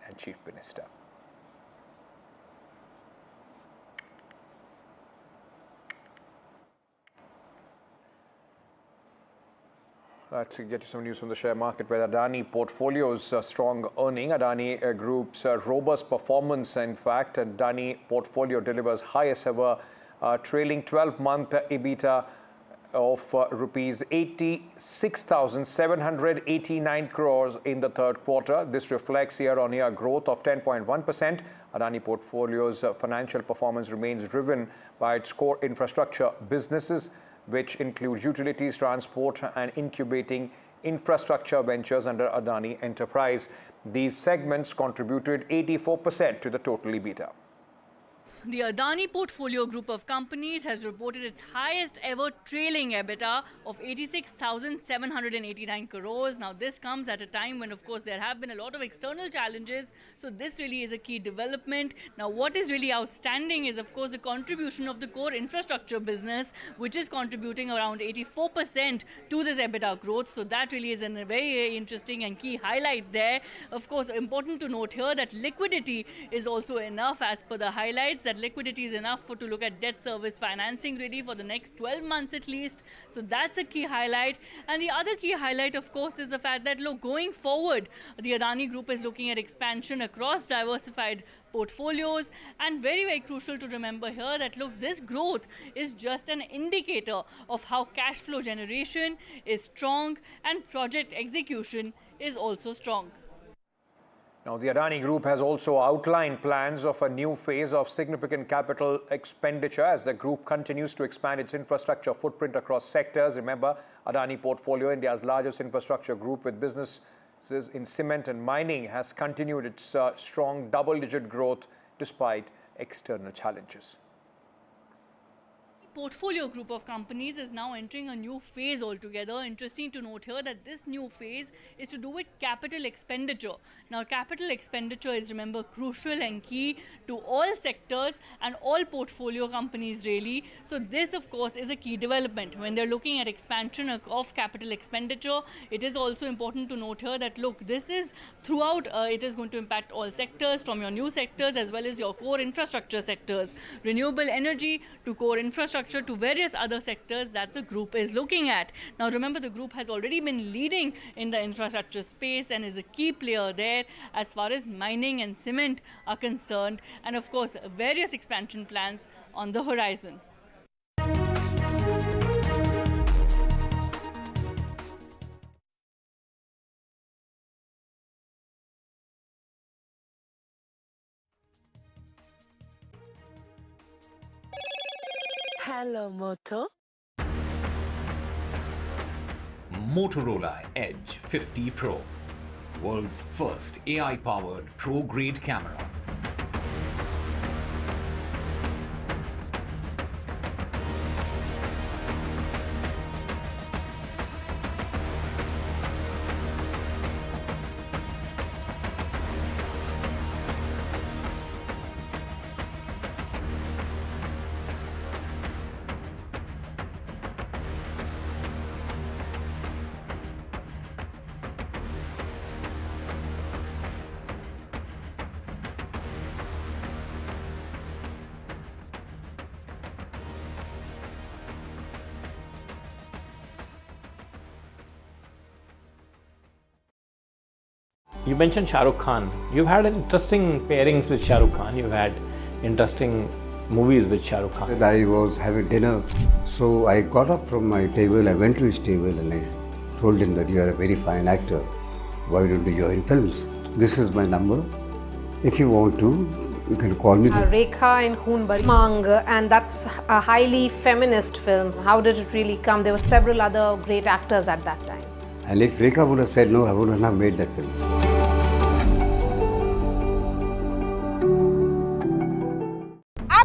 and Chief Minister. Let's get you some news from the share market, where Adani portfolio's strong earning. Adani Group's robust performance, in fact, Adani portfolio delivers highest ever trailing 12-month EBITDA of rupees 86,789 crores in the third quarter. This reflects year-on-year growth of 10.1%. Adani portfolio's financial performance remains driven by its core infrastructure businesses, which include utilities, transport, and incubating infrastructure ventures under Adani Enterprise. These segments contributed 84% to the total EBITDA. The Adani portfolio group of companies has reported its highest ever trailing EBITDA of 86,789 crores. Now, this comes at a time when, of course, there have been a lot of external challenges. So this really is a key development. Now, what is really outstanding is, of course, the contribution of the core infrastructure business, which is contributing around 84% to this EBITDA growth. So that really is a very, very interesting and key highlight there. Of course, important to note here that liquidity is also enough as per the highlights. That liquidity is enough to look at debt service financing ready for the next 12 months at least. So that's a key highlight. And the other key highlight, of course, is the fact that, look, going forward, the Adani Group is looking at expansion across diversified portfolios. And very, very crucial to remember here that, look, this growth is just an indicator of how cash flow generation is strong and project execution is also strong. Now, the Adani Group has also outlined plans of a new phase of significant capital expenditure as the group continues to expand its infrastructure footprint across sectors. Remember, Adani portfolio, India's largest infrastructure group with businesses in cement and mining, has continued its strong double-digit growth despite external challenges. Portfolio group of companies is now entering a new phase altogether. Interesting to note here that this new phase is to do with capital expenditure. Now, capital expenditure is, remember, crucial and key to all sectors and all portfolio companies really. So this, of course, is a key development. When they're looking at expansion of capital expenditure, it is also important to note here that, look, this is throughout, it is going to impact all sectors, from your new sectors as well as your core infrastructure sectors. Renewable energy to core infrastructure to various other sectors that the group is looking at. Now, remember, the group has already been leading in the infrastructure space and is a key player there as far as mining and cement are concerned, and of course various expansion plans on the horizon. Hello, Moto. Motorola Edge 50 Pro, world's first AI-powered pro-grade camera. You mentioned Shah Rukh Khan. You've had interesting pairings with Shah Rukh Khan. You've had interesting movies with Shah Rukh Khan. I was having dinner, so I got up from my table, I went to his table and I told him that you are a very fine actor. Why don't you join films? This is my number. If you want to, you can call me. Rekha in Khoon Bari Mang, and that's a highly feminist film. How did it really come? There were several other great actors at that time. And if Rekha would have said no, I would not have made that film.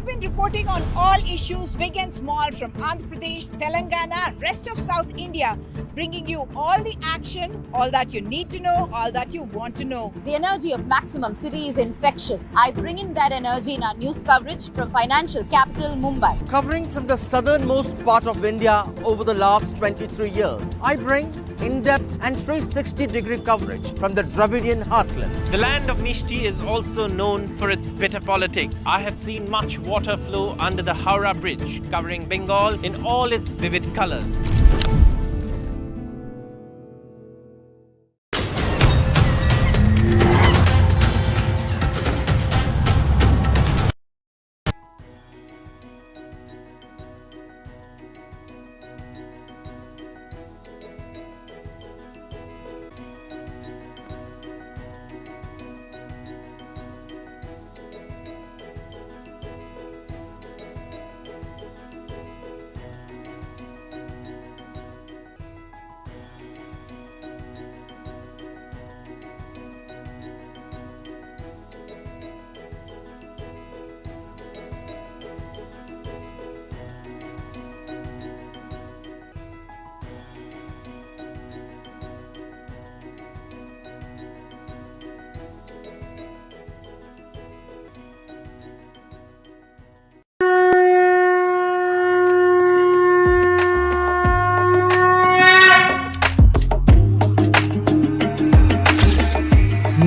I've been reporting on all issues big and small from Andhra Pradesh, Telangana, rest of South India, bringing you all the action, all that you need to know, all that you want to know. The energy of Maximum City is infectious. I bring in that energy in our news coverage from financial capital Mumbai. Covering from the southernmost part of India over the last 23 years, I bring in-depth and 360-degree coverage from the Dravidian heartland. The land of Mishti is also known for its bitter politics. I have seen much water flow under the Howrah Bridge, covering Bengal in all its vivid colors.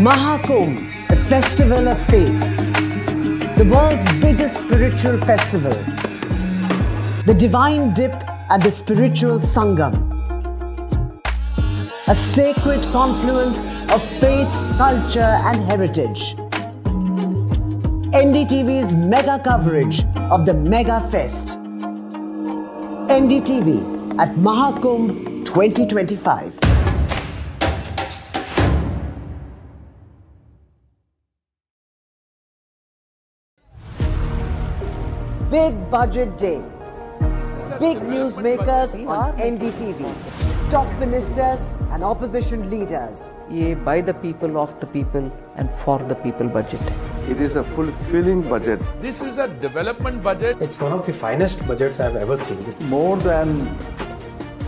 Mahakumbh, a festival of faith, the world's biggest spiritual festival, the divine dip at the spiritual Sangam, a sacred confluence of faith, culture and heritage. NDTV's mega coverage of the Mega Fest. NDTV at Mahakumbh 2025. Big Budget Day. Big newsmakers on NDTV. Top ministers and opposition leaders. ये by the people, of the people and for the people budget. It is a fulfilling budget. This is a development budget. It's one of the finest budgets I've ever seen. More than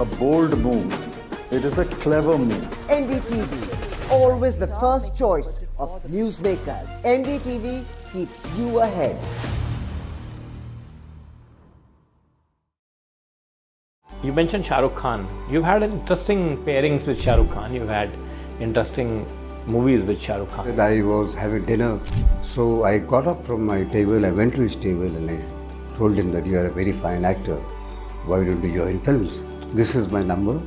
a bold move, it is a clever move. NDTV, always the first choice of newsmaker. NDTV keeps you ahead. You mentioned Shah Rukh Khan. You've had interesting pairings with Shah Rukh Khan. You've had interesting movies with Shah Rukh Khan. I was having dinner, so I got up from my table, I went to his table and I told him that you are a very fine actor. Why don't you join films? This is my number.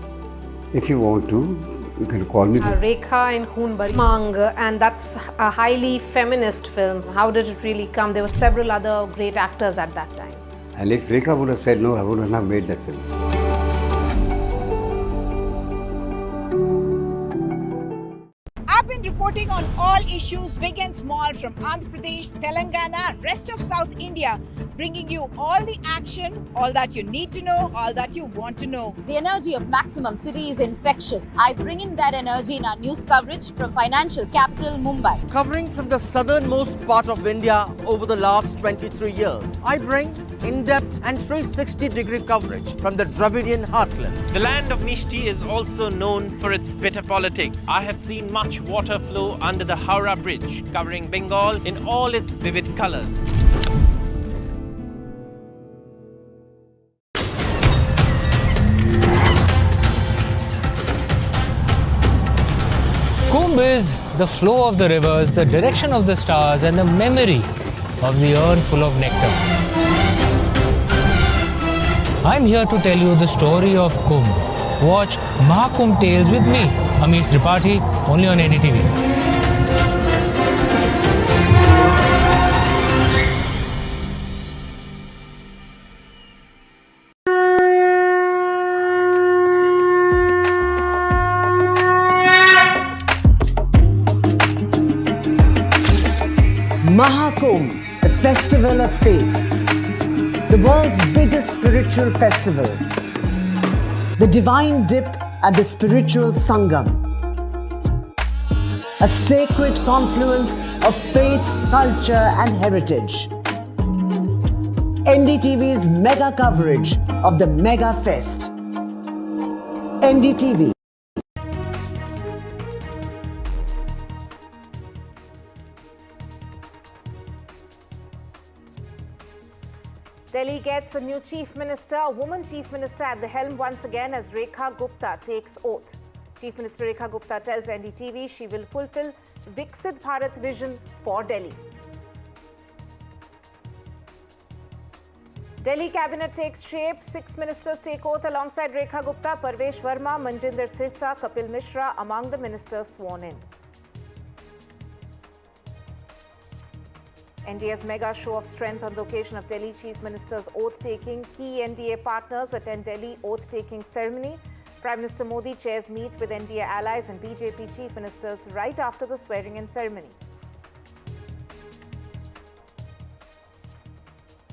If you want to, you can call me. Rekha in Khoonbari Mang, and that's a highly feminist film. How did it really come? There were several other great actors at that time. And if Rekha would have said no, I wouldn't have made that film. I've been reporting on all issues big and small from Andhra Pradesh, Telangana, rest of South India, bringing you all the action, all that you need to know, all that you want to know. The energy of Maximum City is infectious. I bring in that energy in our news coverage from financial capital Mumbai. Covering from the southernmost part of India over the last 23 years, I bring in-depth and 360-degree coverage from the Dravidian heartland. The land of Mishti is also known for its bitter politics. I have seen much water flow under the Howrah Bridge, covering Bengal in all its vivid colors. Kumbh is the flow of the rivers, the direction of the stars, and the memory of the urn full of nectar. I'm here to tell you the story of Kumbh. Watch Mahakumbh Tales with me, Amish Tripathi, only on NDTV. Mahakumbh, a festival of faith, the world's biggest spiritual festival, the divine dip at the spiritual Sangam, a sacred confluence of faith, culture and heritage. NDTV's mega coverage of the Mega Fest. NDTV. Delhi gets a new chief minister, a woman chief minister at the helm once again as Rekha Gupta takes oath. Chief Minister Rekha Gupta tells NDTV she will fulfill Viksit Bharat vision for Delhi. Delhi cabinet takes shape. 6 ministers take oath alongside Rekha Gupta, Parvesh Verma, Manjinder Sirsa, Kapil Mishra among the ministers sworn in. NDA's mega show of strength on the occasion of Delhi Chief Minister's oath-taking. Key NDA partners attend Delhi oath-taking ceremony. Prime Minister Modi chairs meet with NDA allies and BJP Chief Ministers right after the swearing-in ceremony.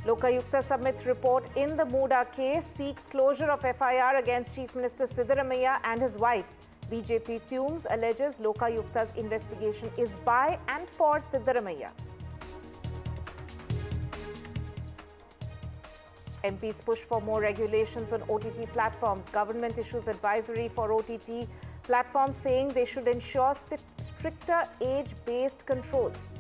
Lokayukta submits report in the Mooda case, seeks closure of FIR against Chief Minister Siddaramaiah and his wife. BJP fumes, alleges Lokayukta's investigation is by and for Siddaramaiah. MPs push for more regulations on OTT platforms. Government issues advisory for OTT platforms saying they should ensure stricter age-based controls.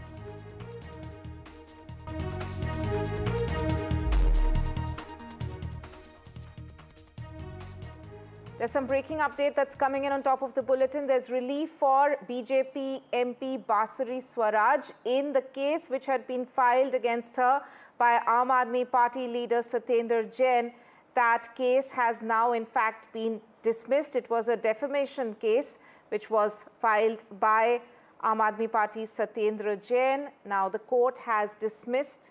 There's some breaking update that's coming in on top of the bulletin. There's relief for BJP MP Basari Swaraj in the case which had been filed against her by Aam Aadmi Party leader Satyendra Jain. That case has now in fact been dismissed. It was a defamation case which was filed by Aam Aadmi Party's Satyendra Jain. Now the court has dismissed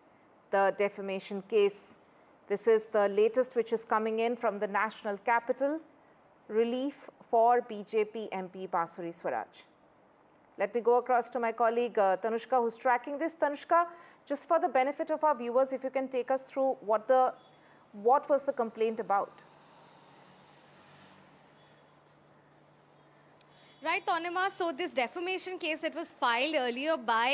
the defamation case. This is the latest which is coming in from the national capital. Relief for BJP MP Basari Swaraj. Let me go across to my colleague Tanushka, who's tracking this. Tanushka, just for the benefit of our viewers, if you can take us through what was the complaint about? Right, Tanima. So this defamation case that was filed earlier by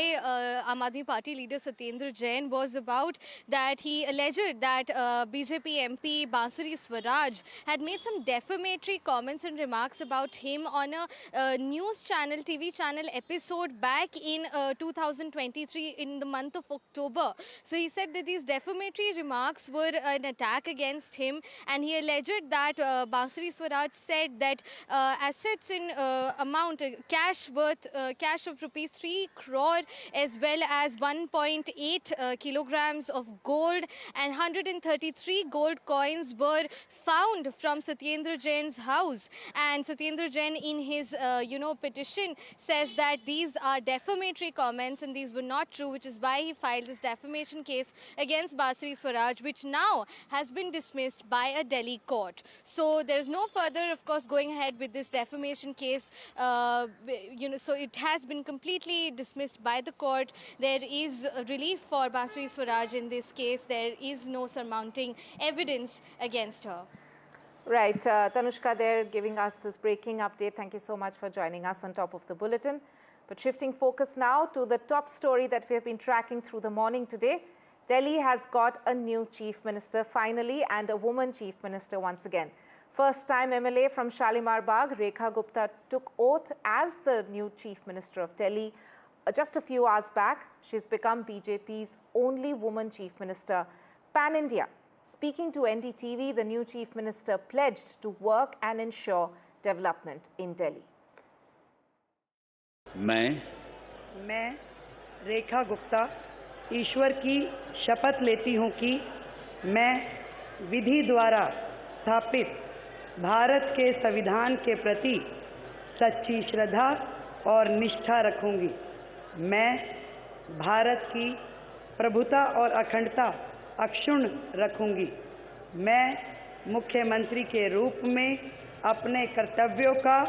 Aam Aadmi Party leader Satyendra Jain was about that he alleged that BJP MP Basari Swaraj had made some defamatory comments and remarks about him on a news channel, TV channel episode back in 2023 in the month of October. So he said that these defamatory remarks were an attack against him, and he alleged that Basari Swaraj said that assets in amount cash of rupees 3 crore as well as 1.8 kilograms of gold and 133 gold coins were found from Satyendra Jain's house. And Satyendra Jain in his petition says that these are defamatory comments and these were not true, which is why he filed this defamation case against Basari Swaraj, which now has been dismissed by a Delhi court. So there's no further, of course, going ahead with this defamation case. So it has been completely dismissed by the court. There is relief for Basari Swaraj in this case. There is no surmounting evidence against her. Right, Tanushka there giving us this breaking update. Thank you so much for joining us on top of the bulletin. But shifting focus now to the top story that we have been tracking through the morning today. Delhi has got a new chief minister finally, and a woman chief minister once again. First time MLA from Shalimar Bagh, Rekha Gupta took oath as the new chief minister of Delhi. Just a few hours back, she's become BJP's only woman chief minister pan-India. Speaking to NDTV, the new chief minister pledged to work and ensure development in Delhi. मैं रेखा गुप्ता ईश्वर की शपथ लेती हूँ कि मैं विधि द्वारा स्थापित भारत के संविधान के प्रति सच्ची श्रद्धा और निष्ठा रखूंगी। मैं भारत की प्रभुता और अखंडता अक्षुण्ण रखूंगी। मैं मुख्यमंत्री के रूप में अपने कर्तव्यों का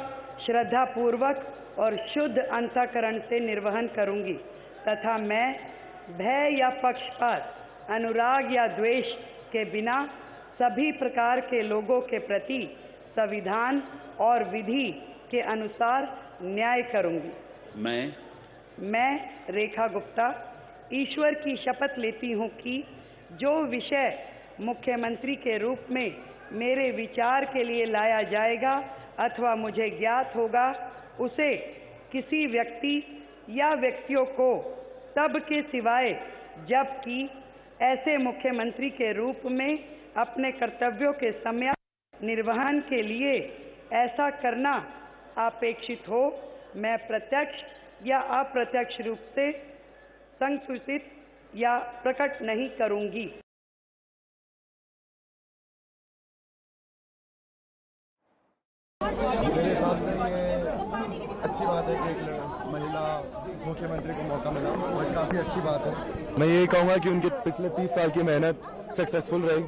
श्रद्धापूर्वक और शुद्ध अंतःकरण से निर्वहन करूंगी तथा मैं भय या पक्षपात, अनुराग या द्वेष के बिना सभी प्रकार के लोगों के प्रति संविधान और विधि के अनुसार न्याय करूंगी। मैं रेखा गुप्ता ईश्वर की शपथ लेती हूं कि जो विषय मुख्यमंत्री के रूप में मेरे विचार के लिए लाया जाएगा अथवा मुझे ज्ञात होगा, उसे किसी व्यक्ति या व्यक्तियों को तब के सिवाय जबकि ऐसे मुख्यमंत्री के रूप में अपने कर्तव्यों के सम्यक निर्वहन के लिए ऐसा करना अपेक्षित हो, मैं प्रत्यक्ष या अप्रत्यक्ष रूप से संकुचित या प्रकट नहीं करूंगी। मेरे हिसाब से ये अच्छी बात है कि एक महिला मुख्यमंत्री को मौका मिला और काफ़ी अच्छी बात है। मैं यही कहूँगा कि उनके पिछले 30 साल की मेहनत सक्सेसफुल रही।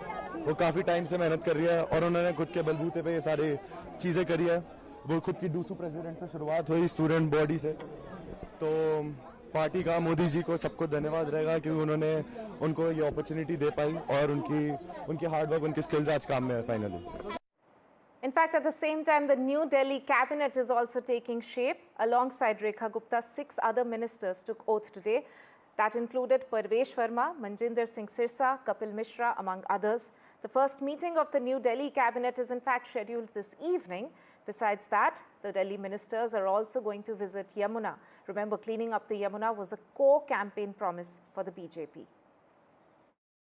वो काफ़ी टाइम से मेहनत कर रही है और उन्होंने खुद के बलबूते पे ये सारी चीज़ें करी है। वो खुद की दूसरे प्रेसिडेंट से शुरुआत हुई स्टूडेंट बॉडी से, तो पार्टी का मोदी जी को सबको धन्यवाद रहेगा कि उन्होंने उनको ये अपॉर्चुनिटी दे पाई और उनकी हार्डवर्क, उनकी स्किल्स आज काम में है finally. In fact, at the same time, the New Delhi cabinet is also taking shape. Alongside Rekha Gupta, 6 other ministers took oath today. That included Parvesh Verma, Manjinder Singh Sirsa, Kapil Mishra, among others. The first meeting of the New Delhi cabinet is in fact scheduled this evening. Besides that, the Delhi ministers are also going to visit Yamuna. Remember, cleaning up the Yamuna was a core campaign promise for the BJP.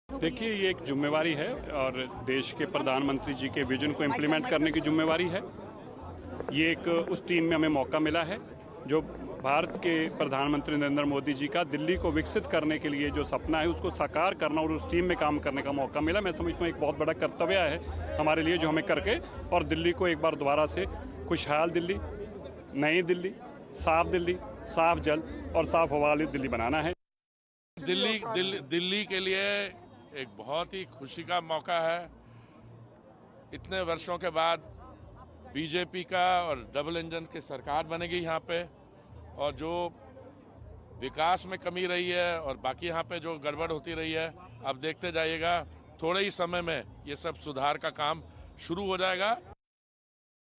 देखिए, ये एक जिम्मेवारी है और देश के प्रधानमंत्री जी के विजन को इम्प्लीमेंट करने की जिम्मेवारी है। ये एक उस टीम में हमें मौका मिला है जो भारत के प्रधानमंत्री नरेंद्र मोदी जी का दिल्ली को विकसित करने के लिए जो सपना है उसको साकार करना और उस टीम में काम करने का मौका मिला। मैं समझता हूँ एक बहुत बड़ा कर्तव्य है हमारे लिए जो हमें करके और दिल्ली को एक बार दोबारा से खुशहाल दिल्ली, नई दिल्ली, साफ जल और साफ हवा वाली दिल्ली बनाना है। दिल्ली के लिए एक बहुत ही खुशी का मौका है। इतने वर्षों के बाद बीजेपी का और डबल इंजन की सरकार बनेगी यहाँ पे, और जो विकास में कमी रही है और बाकी यहाँ पे जो गड़बड़ होती रही है, अब देखते जाइएगा थोड़े ही समय में ये सब सुधार का काम शुरू हो जाएगा।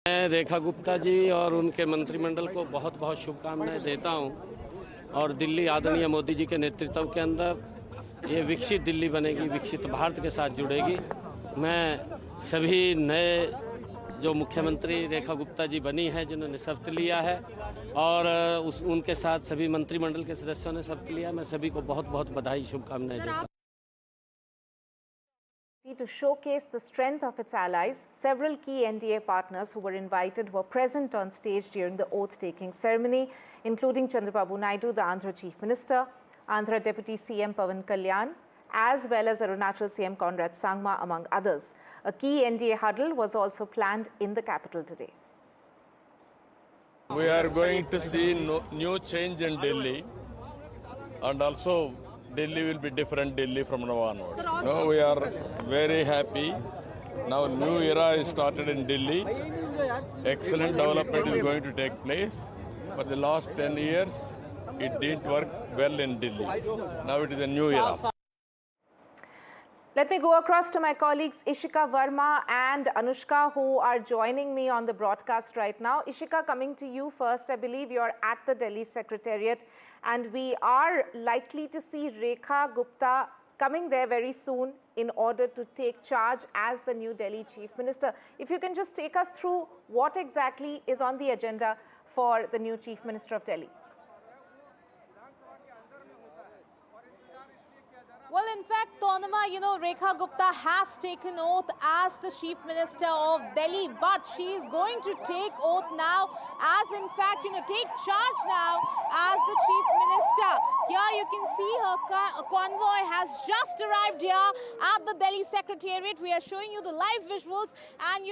मैं रेखा गुप्ता जी और उनके मंत्रिमंडल को बहुत बहुत शुभकामनाएं देता हूं और दिल्ली आदरणीय मोदी जी के नेतृत्व के अंदर ये विकसित दिल्ली बनेगी, विकसित भारत के साथ जुड़ेगी। मैं सभी नए जो मुख्यमंत्री रेखा गुप्ता जी बनी हैं जिन्होंने शपथ लिया है और उनके साथ सभी मंत्रिमंडल के सदस्यों ने शपथ लिया, मैं सभी को बहुत बहुत बधाई, शुभकामनाएं देता हूं। To showcase the strength of its allies, several key NDA partners who were invited were present on stage during the oath-taking ceremony, including Chandrababu Naidu, the Andhra Chief Minister, Andhra Deputy CM Pawan Kalyan, as well as Arunachal CM Conrad Sangma, among others. A key NDA huddle was also planned in the capital today. We are going to see new change in Delhi, and also Delhi will be different Delhi from now onwards. No, we are very happy. Now new era is started in Delhi. Excellent development is going to take place. For the last 10 years, it didn't work well in Delhi. Now it is a new era. Let me go across to my colleagues Ishika Verma and Anushka, who are joining me on the broadcast right now. Ishika, coming to you first, I believe you're at the Delhi Secretariat, and we are likely to see Rekha Gupta coming there very soon in order to take charge as the new Delhi Chief Minister. If you can just take us through what exactly is on the agenda for the new Chief Minister of Delhi. Well, in fact, Tonama, Rekha Gupta has taken oath as the Chief Minister of Delhi, but she is going to take oath now as, in fact, take charge now as the Chief Minister. Here you can see her convoy has just arrived here at the Delhi Secretariat. We are showing you the live visuals, and,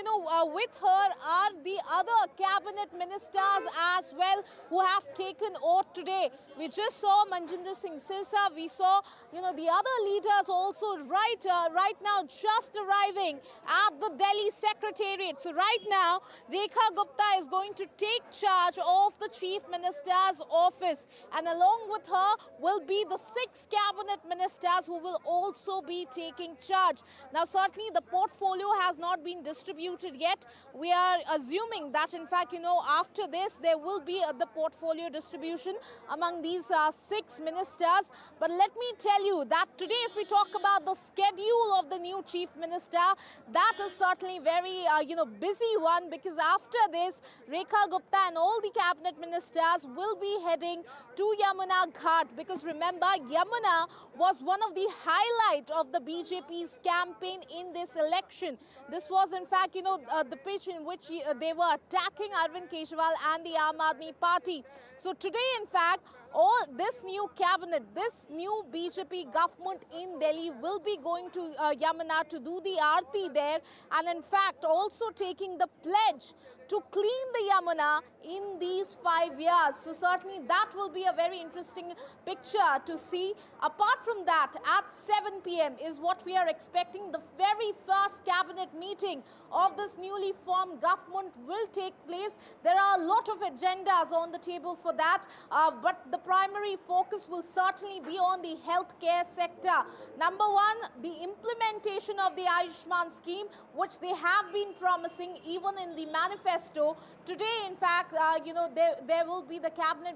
with her are the other cabinet ministers as well who have taken oath today. We just saw Manjinder Singh Sirsa. We saw, the other leaders also right now just arriving at the Delhi Secretariat. So right now, Rekha Gupta is going to take charge of the Chief Minister's office, and along with her, will be the 6 cabinet ministers who will also be taking charge. Now, certainly the portfolio has not been distributed yet. We are assuming that, in fact, after this, there will be the portfolio distribution among these 6 ministers. But let me tell you that today, if we talk about the schedule of the new chief minister, that is certainly very, busy one, because after this, Rekha Gupta and all the cabinet ministers will be heading to Yamuna Ghat, because remember, Yamuna was one of the highlight of the BJP's campaign in this election. This was, in fact, the pitch in which they were attacking Arvind Kejriwal and the Aam Aadmi Party. So today, in fact, all this new cabinet, this new BJP government in Delhi will be going to Yamuna to do the aarti there, and in fact also taking the pledge to clean the Yamuna in these 5 years. So certainly that will be a very interesting picture to see. Apart from that, at 7 p.m. is what we are expecting. The very first cabinet meeting of this newly formed government will take place. There are a lot of agendas on the table for that, but the primary focus will certainly be on the healthcare sector. Number one, the implementation of the Ayushman scheme, which they have been promising even in the manifesto. Today, in fact, there will be the cabinet,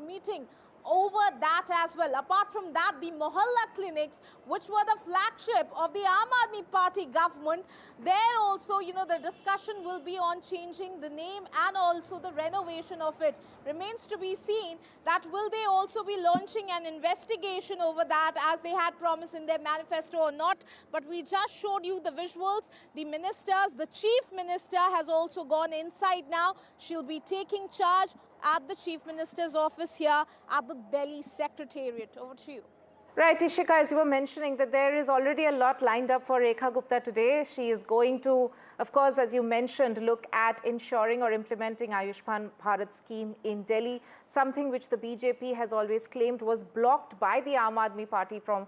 meeting over that as well. Apart from that, the Mohalla clinics, which were the flagship of the Aam Aadmi Party government, there also, the discussion will be on changing the name and also the renovation of it. Remains to be seen that will they also be launching an investigation over that as they had promised in their manifesto or not. But we just showed you the visuals. The ministers, the chief minister has also gone inside now. She'll be taking charge at the Chief Minister's office here at the Delhi Secretariat. Over to you. Right, Ishika, as you were mentioning, that there is already a lot lined up for Rekha Gupta today. She is going to, of course, as you mentioned, look at ensuring or implementing Ayushman Bharat scheme in Delhi, something which the BJP has always claimed was blocked by the Aam Aadmi Party from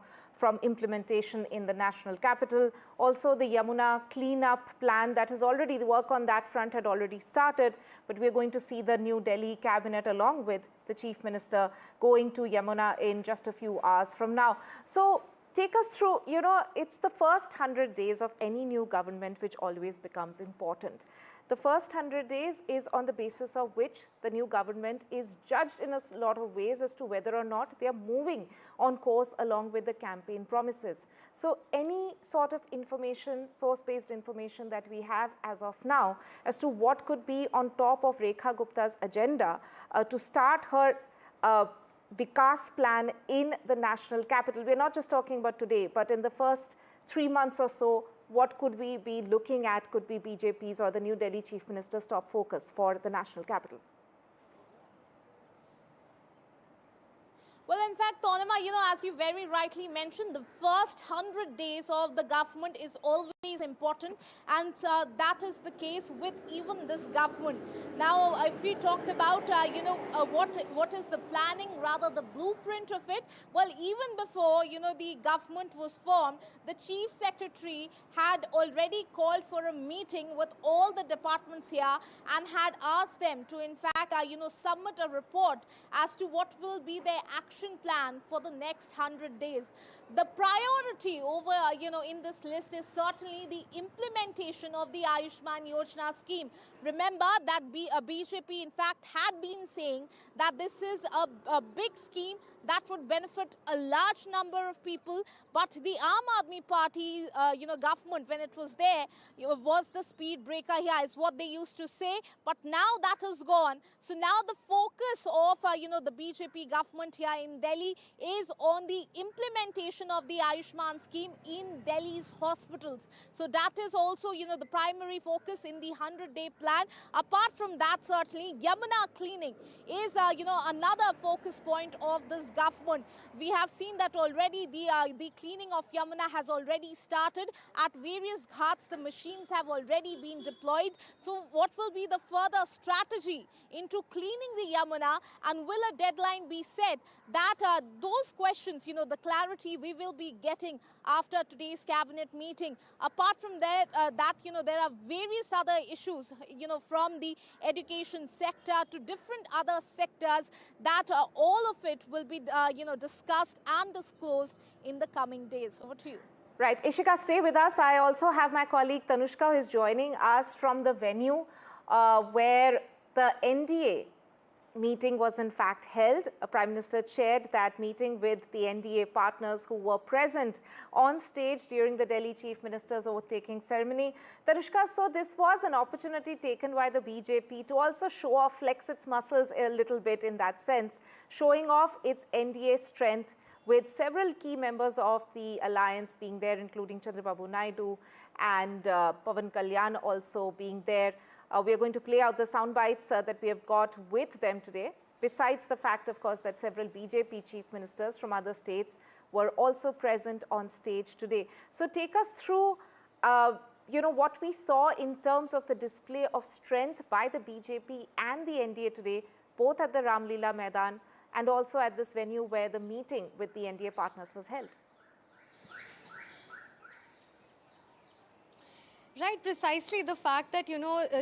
implementation in the national capital. Also, the Yamuna cleanup plan, that is already, the work on that front had already started, but we're going to see the New Delhi cabinet along with the chief minister going to Yamuna in just a few hours from now. So take us through, it's the first 100 days of any new government which always becomes important. The first 100 days is on the basis of which the new government is judged in a lot of ways as to whether or not they are moving on course along with the campaign promises. So any sort of information, source-based information that we have as of now as to what could be on top of Rekha Gupta's agenda to start her Vikas plan in the national capital. We're not just talking about today, but in the first 3 months or so, what could we be looking at could be BJP's or the New Delhi Chief Minister's top focus for the national capital? Well, in fact, Tonima, as you very rightly mentioned, the first 100 days of the government is always important, and that is the case with even this government. Now, if we talk about, what is the planning, rather the blueprint of it, well, even before, the government was formed, the Chief Secretary had already called for a meeting with all the departments here and had asked them to, in fact, submit a report as to what will be their action plan for the next 100 days. The priority over, in this list is certainly the implementation of the Ayushman Yojana scheme. Remember that BJP, in fact, had been saying that this is a big scheme that would benefit a large number of people, but the Aam Aadmi Party, government, when it was there, was the speed breaker here, is what they used to say, but now that is gone. So now the focus of, the BJP government here in Delhi is on the implementation of the Ayushman scheme in Delhi's hospitals. So that is also, the primary focus in the 100-day plan. Apart from that, certainly, Yamuna cleaning is, another focus point of this government. We have seen that already the cleaning of Yamuna has already started. At various ghats, the machines have already been deployed. So what will be the further strategy into cleaning the Yamuna, and will a deadline be set? That those questions, the clarity we will be getting after today's cabinet meeting. apart from that, there are various other issues, from the education sector to different other sectors that all of it will be, discussed and disclosed in the coming days. Over to you. Right, Ishika, stay with us. I also have my colleague Tanushka, who is joining us from the venue where the NDA meeting was in fact held. A Prime Minister chaired that meeting with the NDA partners who were present on stage during the Delhi Chief Minister's oath-taking ceremony. Tanushka, so this was an opportunity taken by the BJP to also show off, flex its muscles a little bit in that sense, showing off its NDA strength with several key members of the alliance being there, including Chandrababu Naidu and Pawan Kalyan also being there. We are going to play out the sound bites that we have got with them today, besides the fact, of course, that several BJP chief ministers from other states were also present on stage today. So take us through, what we saw in terms of the display of strength by the BJP and the NDA today, both at the Ramlila Maidan and also at this venue where the meeting with the NDA partners was held. Right, precisely the fact that,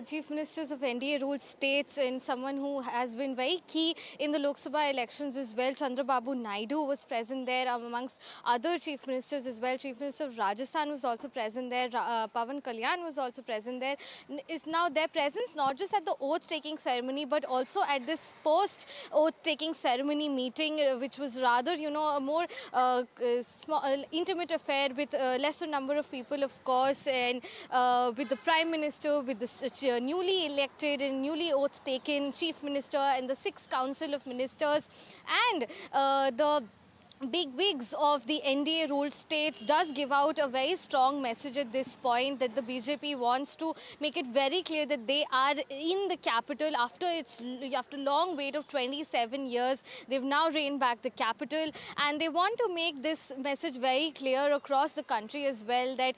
Chief Ministers of NDA ruled states and someone who has been very key in the Lok Sabha elections as well, Chandrababu Naidu was present there amongst other Chief Ministers as well. Chief Minister of Rajasthan was also present there. Pawan Kalyan was also present there. Is now their presence not just at the oath-taking ceremony, but also at this post-oath-taking ceremony meeting, which was rather, a more small, intimate affair with a lesser number of people, of course, and with the Prime Minister, with the newly elected and newly oath-taken Chief Minister and the 6th Council of Ministers, and the big wigs of the NDA ruled states does give out a very strong message at this point that the BJP wants to make it very clear that they are in the capital after long wait of 27 years. They've now reigned back the capital, and they want to make this message very clear across the country as well, that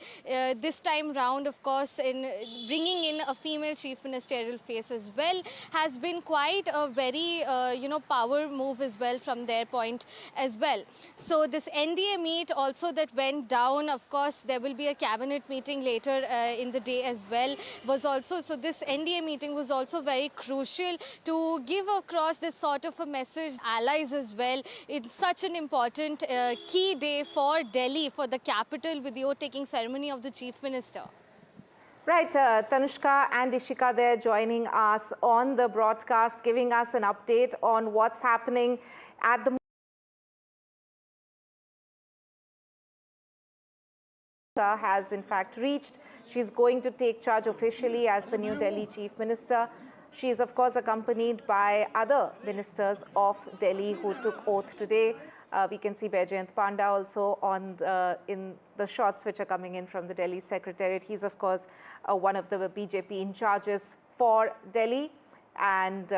this time round, of course, in bringing in a female chief ministerial face as well has been quite a very power move as well from their point as well. So this NDA meet also that went down, of course there will be a cabinet meeting later in the day as well, was also, so this NDA meeting was also very crucial to give across this sort of a message allies as well. It's such an important key day for Delhi, for the capital, with the oath-taking ceremony of the Chief Minister. Right, Tanushka and Ishika there joining us on the broadcast, giving us an update on what's happening at the has in fact reached. She's going to take charge officially as the new Delhi Chief Minister. She is of course accompanied by other ministers of Delhi who took oath today. We can see Baijayant Panda also on in the shots which are coming in from the Delhi Secretariat. He's of course one of the BJP in charges for Delhi, and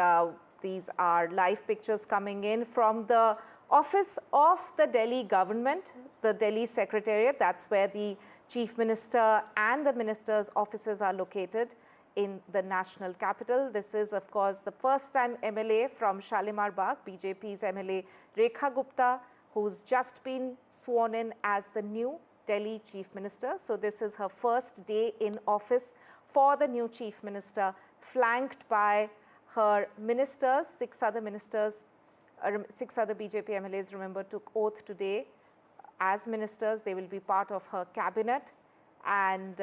these are live pictures coming in from the office of the Delhi government, the Delhi Secretariat. That's where the Chief Minister and the ministers' offices are located in the national capital. This is, of course, the first time MLA from Shalimar Bagh, BJP's MLA Rekha Gupta, who's just been sworn in as the new Delhi Chief Minister. So this is her first day in office for the new Chief Minister, flanked by her ministers. 6 other ministers, 6 other BJP MLAs, remember, took oath today as ministers. They will be part of her cabinet. And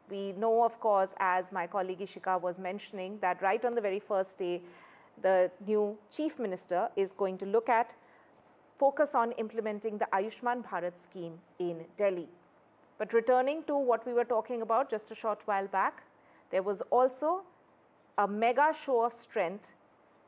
we know, of course, as my colleague Ishika was mentioning, that right on the very first day, the new Chief Minister is going to focus on implementing the Ayushman Bharat scheme in Delhi. But returning to what we were talking about just a short while back, there was also a mega show of strength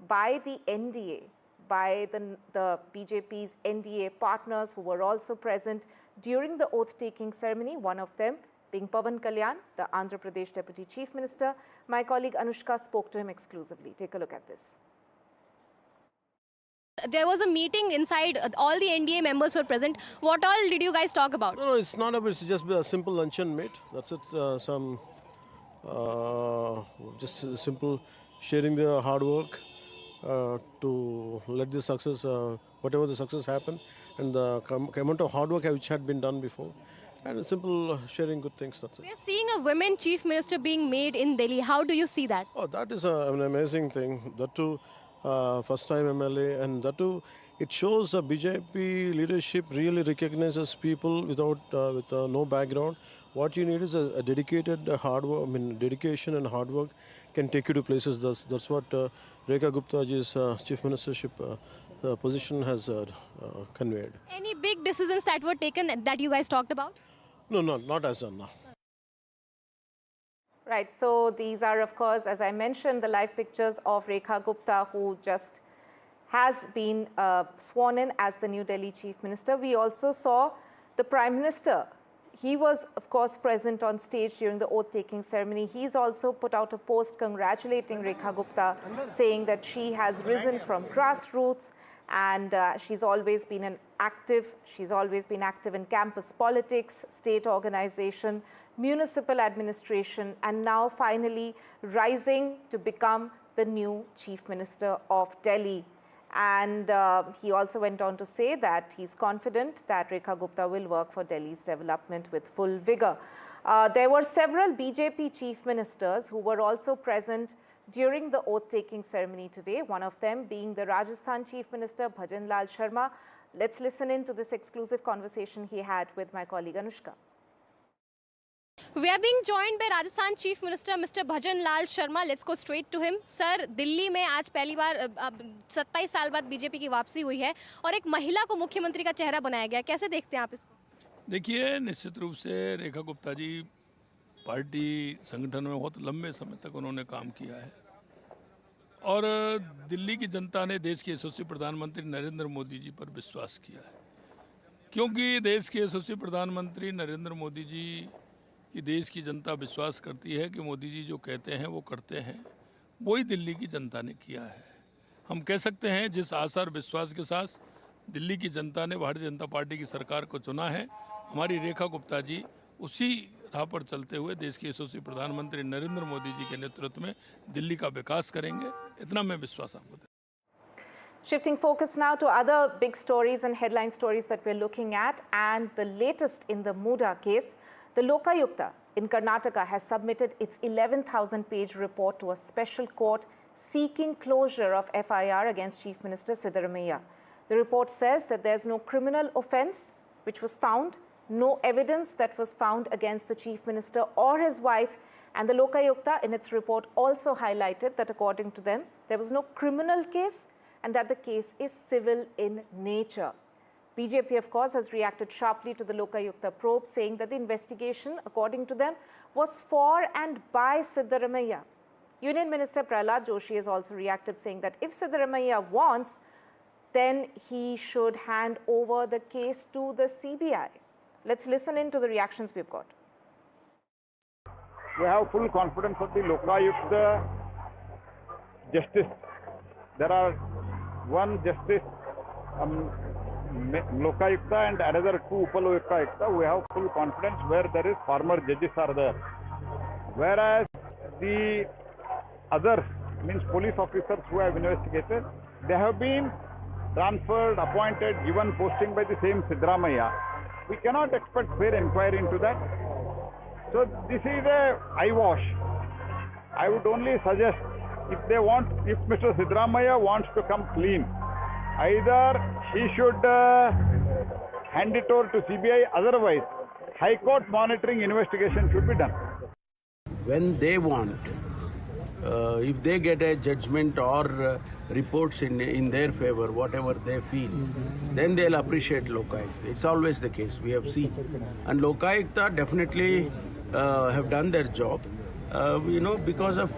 by the NDA, by the BJP's NDA partners who were also present during the oath-taking ceremony, one of them being Pawan Kalyan, the Andhra Pradesh Deputy Chief Minister. My colleague Anushka spoke to him exclusively. Take a look at this. There was a meeting inside, all the NDA members were present. What all did you guys talk about? No, it's not about, it's just a simple luncheon meet. That's it, just simple sharing the hard work to let the success, whatever the success happen, and the amount of hard work which had been done before. and simple sharing good things. That's it. We are seeing a women chief minister being made in Delhi. How do you see that? Oh, that is an amazing thing. That too, first time MLA, and that too, it shows the BJP leadership really recognizes people without with no background. What you need is a dedicated hard work. I mean, dedication and hard work can take you to places. That's what Rekha Gupta's chief ministership position has conveyed. Any big decisions that were taken that you guys talked about? No, not as of now. Right, so these are, of course, as I mentioned, the live pictures of Rekha Gupta, who just has been sworn in as the New Delhi Chief Minister. We also saw the Prime Minister. He was, of course, present on stage during the oath-taking ceremony. He's also put out a post congratulating Rekha Gupta, saying that she has risen from grassroots and she's always been active in campus politics, state organization, municipal administration, and now finally rising to become the new Chief Minister of Delhi. And he also went on to say that he's confident that Rekha Gupta will work for Delhi's development with full vigor. There were several BJP chief ministers who were also present during the oath-taking ceremony today, one of them being the Rajasthan Chief Minister Bhajan Lal Sharma. Let's listen in to this exclusive conversation he had with my colleague Anushka. We are being joined by Rajasthan Chief Minister Mr. Bhajan Lal Sharma. Let's go straight to him. Sir, Delhi में आज पहली बार 27 साल बाद BJP की वापसी हुई है और एक महिला को मुख्यमंत्री का चेहरा बनाया गया। कैसे देखते हैं आप इसको? देखिए, निश्चित रूप से रेखा गुप्ता जी पार्टी संगठन में बहुत लंबे समय तक उन्होंने काम किया है और दिल्ली की जनता ने देश के यशस्वी प्रधानमंत्री नरेंद्र मोदी जी पर विश्वास किया है, क्योंकि देश के यशस्वी प्रधानमंत्री नरेंद्र मोदी जी कि देश की जनता विश्वास करती है कि मोदी जी जो कहते हैं वो करते हैं, वही दिल्ली की जनता ने किया है। हम कह सकते हैं जिस आशा और विश्वास के साथ दिल्ली की जनता ने भारतीय जनता पार्टी की सरकार को चुना है, हमारी रेखा गुप्ता जी उसी राह पर चलते हुए देश के यशस्वी प्रधानमंत्री नरेंद्र मोदी जी के नेतृत्व में दिल्ली का विकास करेंगे, इतना मैं विश्वास आपको देता हूं। Shifting focus now to other big stories and headline stories that we're looking at, and the latest in the Muda case. The Lokayukta in Karnataka has submitted its 11,000-page report to a special court seeking closure of FIR against Chief Minister Siddaramaiah. The report says that there's no criminal offence which was found, no evidence that was found against the Chief Minister or his wife, and the Lokayukta in its report also highlighted that according to them, there was no criminal case and that the case is civil in nature. BJP, of course, has reacted sharply to the Lokayukta probe, saying that the investigation, according to them, was for and by Siddaramaiah. Union Minister Prahlad Joshi has also reacted, saying that if Siddaramaiah wants, then he should hand over the case to the CBI. Let's listen in to the reactions we've got. We have full confidence of the Lokayukta justice. There are one justice Lokayukta and another two Upaloyukta. We have full confidence where there is former judges are there. Whereas the others, means police officers who have investigated, they have been transferred, appointed, given posting by the same Siddaramaiah. We cannot expect fair inquiry into that. So this is a eyewash. I would only suggest if Mr. Siddaramaiah wants to come clean, either he should hand it over to CBI, otherwise High Court monitoring investigation should be done. When they want, if they get a judgment or reports in their favor, whatever they feel, then they'll appreciate Lokayukta. It's always the case, we have seen. And Lokayukta definitely have done their job. Because of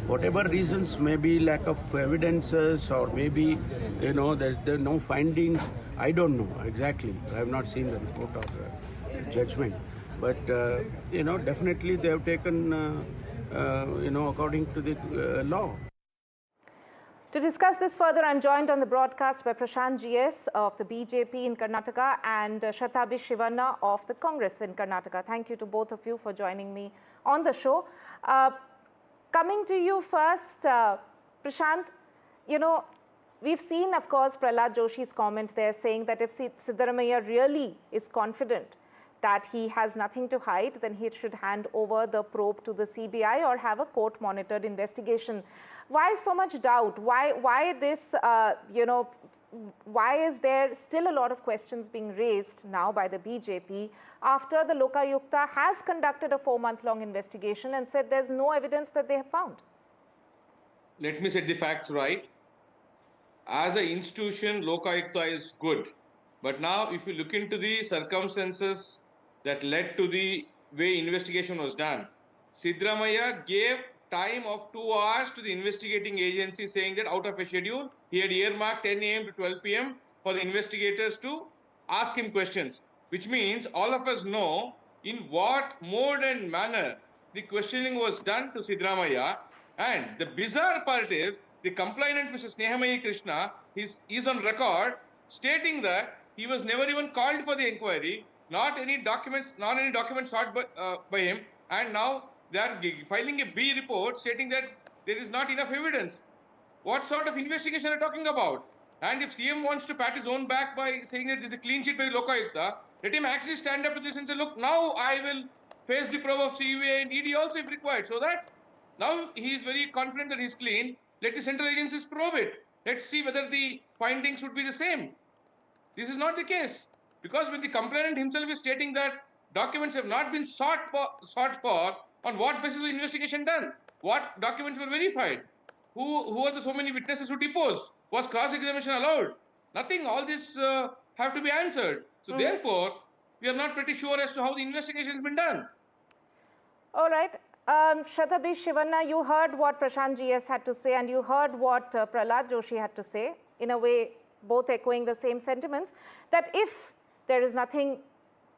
whatever reasons, maybe lack of evidences or maybe, there are no findings. I don't know exactly. I have not seen the report or judgment. But, definitely they have taken, according to the law. To discuss this further, I'm joined on the broadcast by Prashant GS of the BJP in Karnataka and Shatabi Shivanna of the Congress in Karnataka. Thank you to both of you for joining me on the show. Coming to you first, Prashant, we've seen, of course, Prahlad Joshi's comment there saying that if Siddaramaiah really is confident that he has nothing to hide, then he should hand over the probe to the CBI or have a court-monitored investigation. Why so much doubt? Why this, why is there still a lot of questions being raised now by the BJP after the Lokayukta has conducted a 4-month-long investigation and said there's no evidence that they have found? Let me set the facts right. As an institution, Lokayukta is good. But now, if you look into the circumstances that led to the way investigation was done, Sidramaya gave time of 2 hours to the investigating agency, saying that out of a schedule, he had earmarked 10 a.m. to 12 p.m. for the investigators to ask him questions, which means all of us know in what mode and manner the questioning was done to Sidramaya. And the bizarre part is, the complainant, Mr. Snehamayi Krishna, is on record stating that he was never even called for the inquiry, not any documents sought by him, and now they are filing a B report stating that there is not enough evidence. What sort of investigation are you talking about? And if CM wants to pat his own back by saying that there's a clean sheet by Lokayukta, let him actually stand up to this and say, look, now I will face the probe of CBI and ED also if required, so that now he is very confident that he's clean. Let the central agencies probe it. Let's see whether the findings would be the same. This is not the case, because when the complainant himself is stating that documents have not been sought for, on what basis was the investigation done? What documents were verified? Who are the so many witnesses who deposed? Was cross-examination allowed? Nothing. All this have to be answered. So therefore, we are not pretty sure as to how the investigation has been done. All right. Shatabi Shivanna, you heard what Prashant GS had to say and you heard what Prahlad Joshi had to say, in a way both echoing the same sentiments, that if there is nothing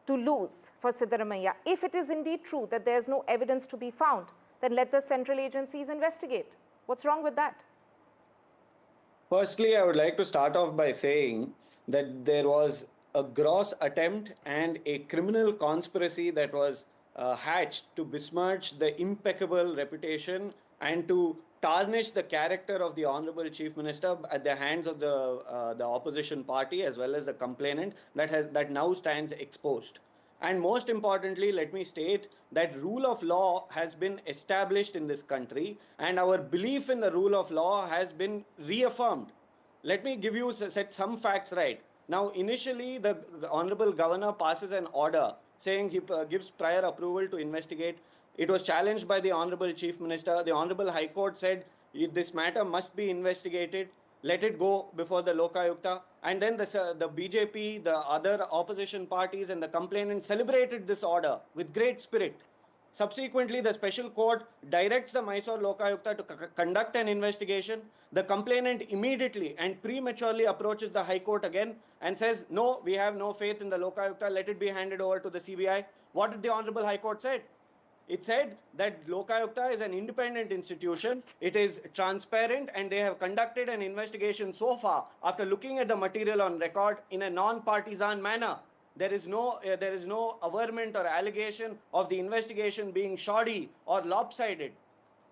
to lose for Siddaramaiah, if it is indeed true that there is no evidence to be found, then let the central agencies investigate. What's wrong with that? Firstly, I would like to start off by saying that there was a gross attempt and a criminal conspiracy that was hatched to besmirch the impeccable reputation and to tarnish the character of the Honorable Chief Minister at the hands of the opposition party as well as the complainant that now stands exposed. And most importantly, let me state that rule of law has been established in this country and our belief in the rule of law has been reaffirmed. Let me give you set some facts right. Now, initially, the Honorable Governor passes an order saying he gives prior approval to investigate. It was challenged by the Honorable Chief Minister. The Honorable High Court said this matter must be investigated. Let it go before the Lokayukta. And then the BJP, the other opposition parties and the complainant celebrated this order with great spirit. Subsequently, the special court directs the Mysore Lokayukta to conduct an investigation. The complainant immediately and prematurely approaches the High Court again and says, no, we have no faith in the Lokayukta, let it be handed over to the CBI. What did the Honorable High Court say? It said that Lokayukta is an independent institution, it is transparent and they have conducted an investigation so far after looking at the material on record in a non-partisan manner. There is no averment or allegation of the investigation being shoddy or lopsided.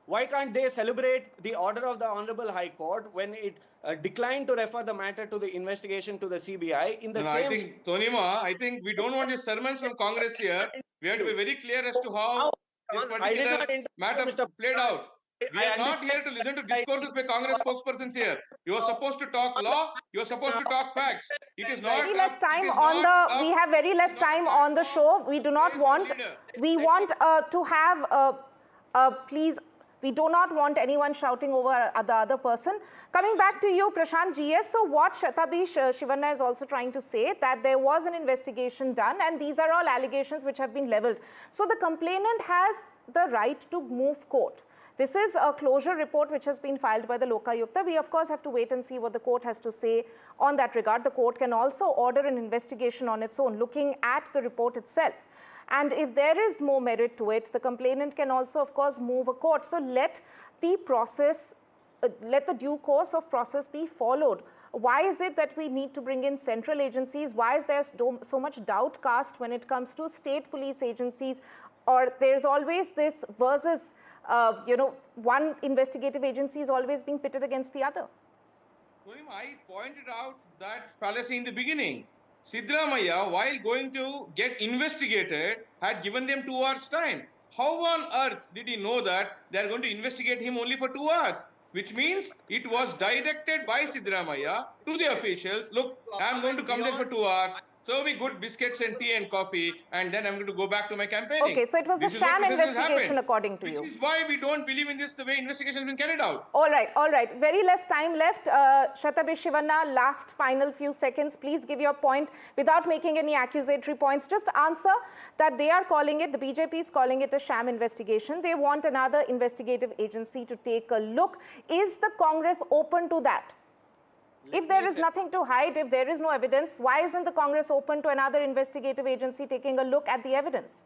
Why can't they celebrate the order of the Honorable High Court when it declined to refer the matter to the investigation to the CBI in the same... I think, Tonima, I think we don't want these sermons from Congress here. We have to be very clear as to how this particular matter played out. We are not here to listen to discourses by Congress spokespersons here. You are supposed to talk law. You are supposed to talk facts. It is not. Very less time on the. We have very less time on the show. We do not want. We want to have. Please. We do not want anyone shouting over the other person. Coming back to you, Prashant GS. So what Shatabi Shivanna is also trying to say, that there was an investigation done and these are all allegations which have been leveled. So the complainant has the right to move court. This is a closure report which has been filed by the Lokayukta. We of course have to wait and see what the court has to say on that regard. The court can also order an investigation on its own, looking at the report itself. And if there is more merit to it, the complainant can also, of course, move a court. So let the process, let the due course of process be followed. Why is it that we need to bring in central agencies? Why is there so much doubt cast when it comes to state police agencies? Or there's always this versus, one investigative agency is always being pitted against the other. I pointed out that fallacy in the beginning. Sidramaya, while going to get investigated, had given them 2 hours time. How on earth did he know that they are going to investigate him only for 2 hours? Which means it was directed by Sidramaya to the officials. Look, I am going to come there for 2 hours. Serve me good biscuits and tea and coffee, and then I'm going to go back to my campaigning. Okay, so it was a sham investigation according to you. Which is why we don't believe in this, the way investigation has been carried out. All right. Very less time left. Shatabi Shivanna, last final few seconds. Please give your point without making any accusatory points. Just answer that they are calling it, the BJP is calling it a sham investigation. They want another investigative agency to take a look. Is the Congress open to that? If there is nothing to hide, if there is no evidence, why isn't the Congress open to another investigative agency taking a look at the evidence?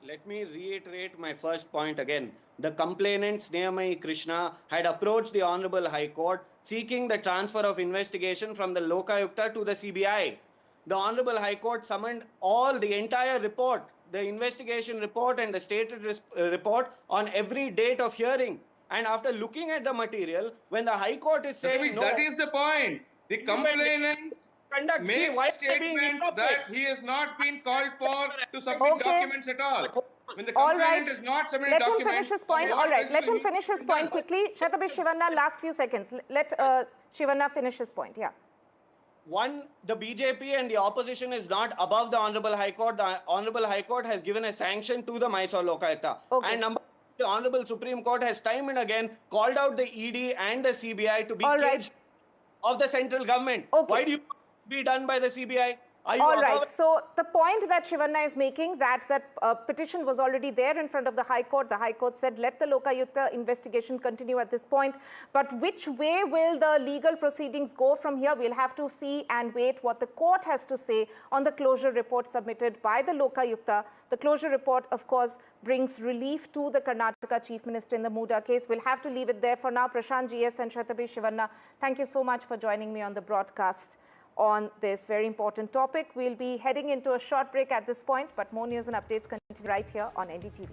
Let me reiterate my first point again. The complainant Snehamayi Krishna had approached the Honorable High Court seeking the transfer of investigation from the Lokayukta to the CBI. The Honorable High Court summoned the entire report, the investigation report and the stated report on every date of hearing. And after looking at the material, when the High Court is saying That is the point. The complainant makes a statement that he has not been called for to submit documents at all. When the complainant is not submitting documents... Let him finish his point. All right, let him finish his point quickly. Shatabi Shivanna, last few seconds. Let Shivanna finish his point, yeah. One, the BJP and the opposition is not above the Honorable High Court. The Honorable High Court has given a sanction to the Mysore Lokayukta. Okay. And number two, the Honorable Supreme Court has time and again called out the ED and the CBI to be caged of the central government. Okay. Why do you be done by the CBI? All right. So the point that Shivanna is making, that petition was already there in front of the High Court. The High Court said, let the Lokayukta investigation continue at this point. But which way will the legal proceedings go from here? We'll have to see and wait what the court has to say on the closure report submitted by the Lokayukta. The closure report, of course, brings relief to the Karnataka Chief Minister in the Muda case. We'll have to leave it there for now. Prashant GS and Shatabi Shivanna, thank you so much for joining me on the broadcast on this very important topic. We'll be heading into a short break at this point, but more news and updates continue right here on NDTV.